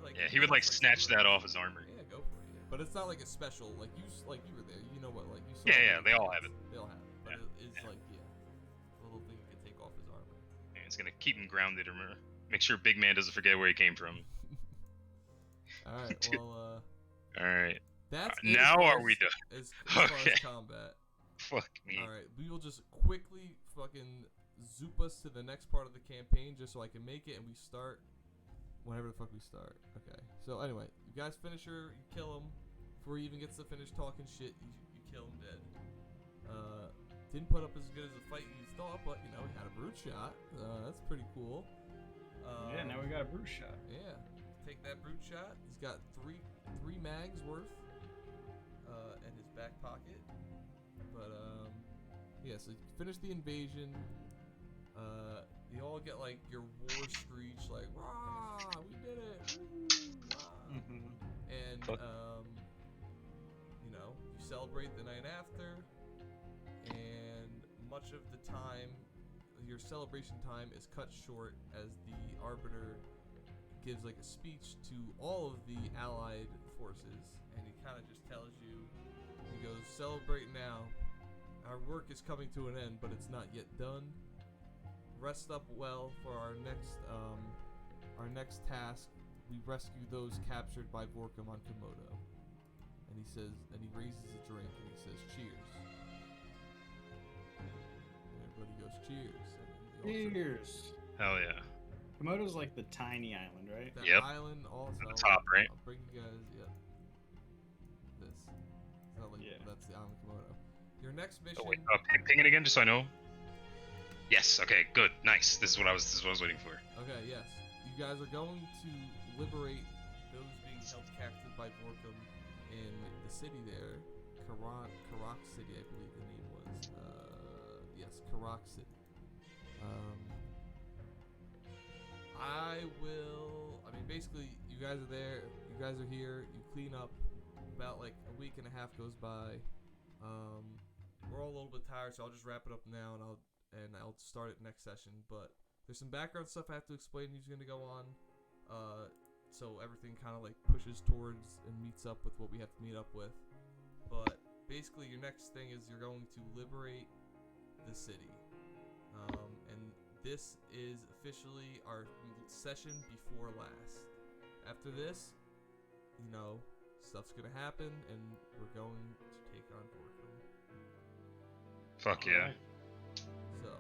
Like, He would like snatch that off his armor. Yeah, go for it. Yeah. But it's not like a special like you were there. You know what like you saw. Yeah, they all have it. They all have it. But Yeah. it's like a little thing you can take off his armor. Yeah, it's gonna keep him grounded. Remember, make sure Big Man doesn't forget where he came from. All right. Well, All right. that's it now as far are we as- done? As far Okay. as combat. Fuck me. All right, we will just quickly fucking zoop us to the next part of the campaign just so I can make it and we start whenever the fuck we start. Okay. So anyway, you guys finish her, you kill him. Before he even gets to finish talking shit, you kill him dead. Didn't put up as good as a fight you thought, but you know, he had a brute shot. That's pretty cool. Yeah, now we got a brute shot. Yeah. Take that brute shot. He's got three mags worth in his back pocket. But yeah, so you finish the invasion. You all get like your war screech, like "Rah! We did it!" Woo! Rah!" And you know, you celebrate the night after, and much of the time, your celebration time is cut short as the Arbiter gives like a speech to all of the Allied forces, and he kind of just tells you, he goes, "Celebrate now. Our work is coming to an end, but it's not yet done. Rest up well for our next task. We rescue those captured by Vorkum on Komodo." And he says, and he raises a drink and he says, "Cheers." also. Cheers. Hell yeah. Komodo's like the tiny island, right? That Yep. island also. At the top, right? I'll bring you guys. Yep. This. It's not like Yeah. that's the island Komodo. Your next mission. Oh wait, ping it again, just so I know. Yes. Okay. Good. Nice. This is what I was waiting for. Okay. Yes. You guys are going to liberate those being held captive by Vorkum in the city there, Karak City, I believe the name was. Yes, Karak City. I mean, basically, you guys are there. You guys are here. You clean up. About like a week and a half goes by. We're all a little bit tired, so I'll just wrap it up now, and I'll start it next session. But there's some background stuff I have to explain who's gonna go on. So everything kind of like pushes towards and meets up with what we have to meet up with. But basically, your next thing is you're going to liberate the city. And this is officially our session before last. After this, you know, stuff's gonna happen, and we're going to take on Vorkum. Fuck yeah. So,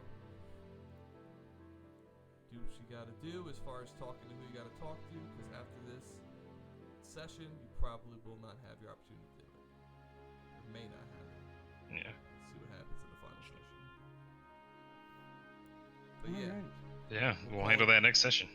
do what you gotta do as far as talking to who you gotta talk to, because after this session, you probably will not have your opportunity to do it. Or may not have it. Yeah. Let's see what happens in the final session. But yeah. Alright. Yeah. We'll handle that next session.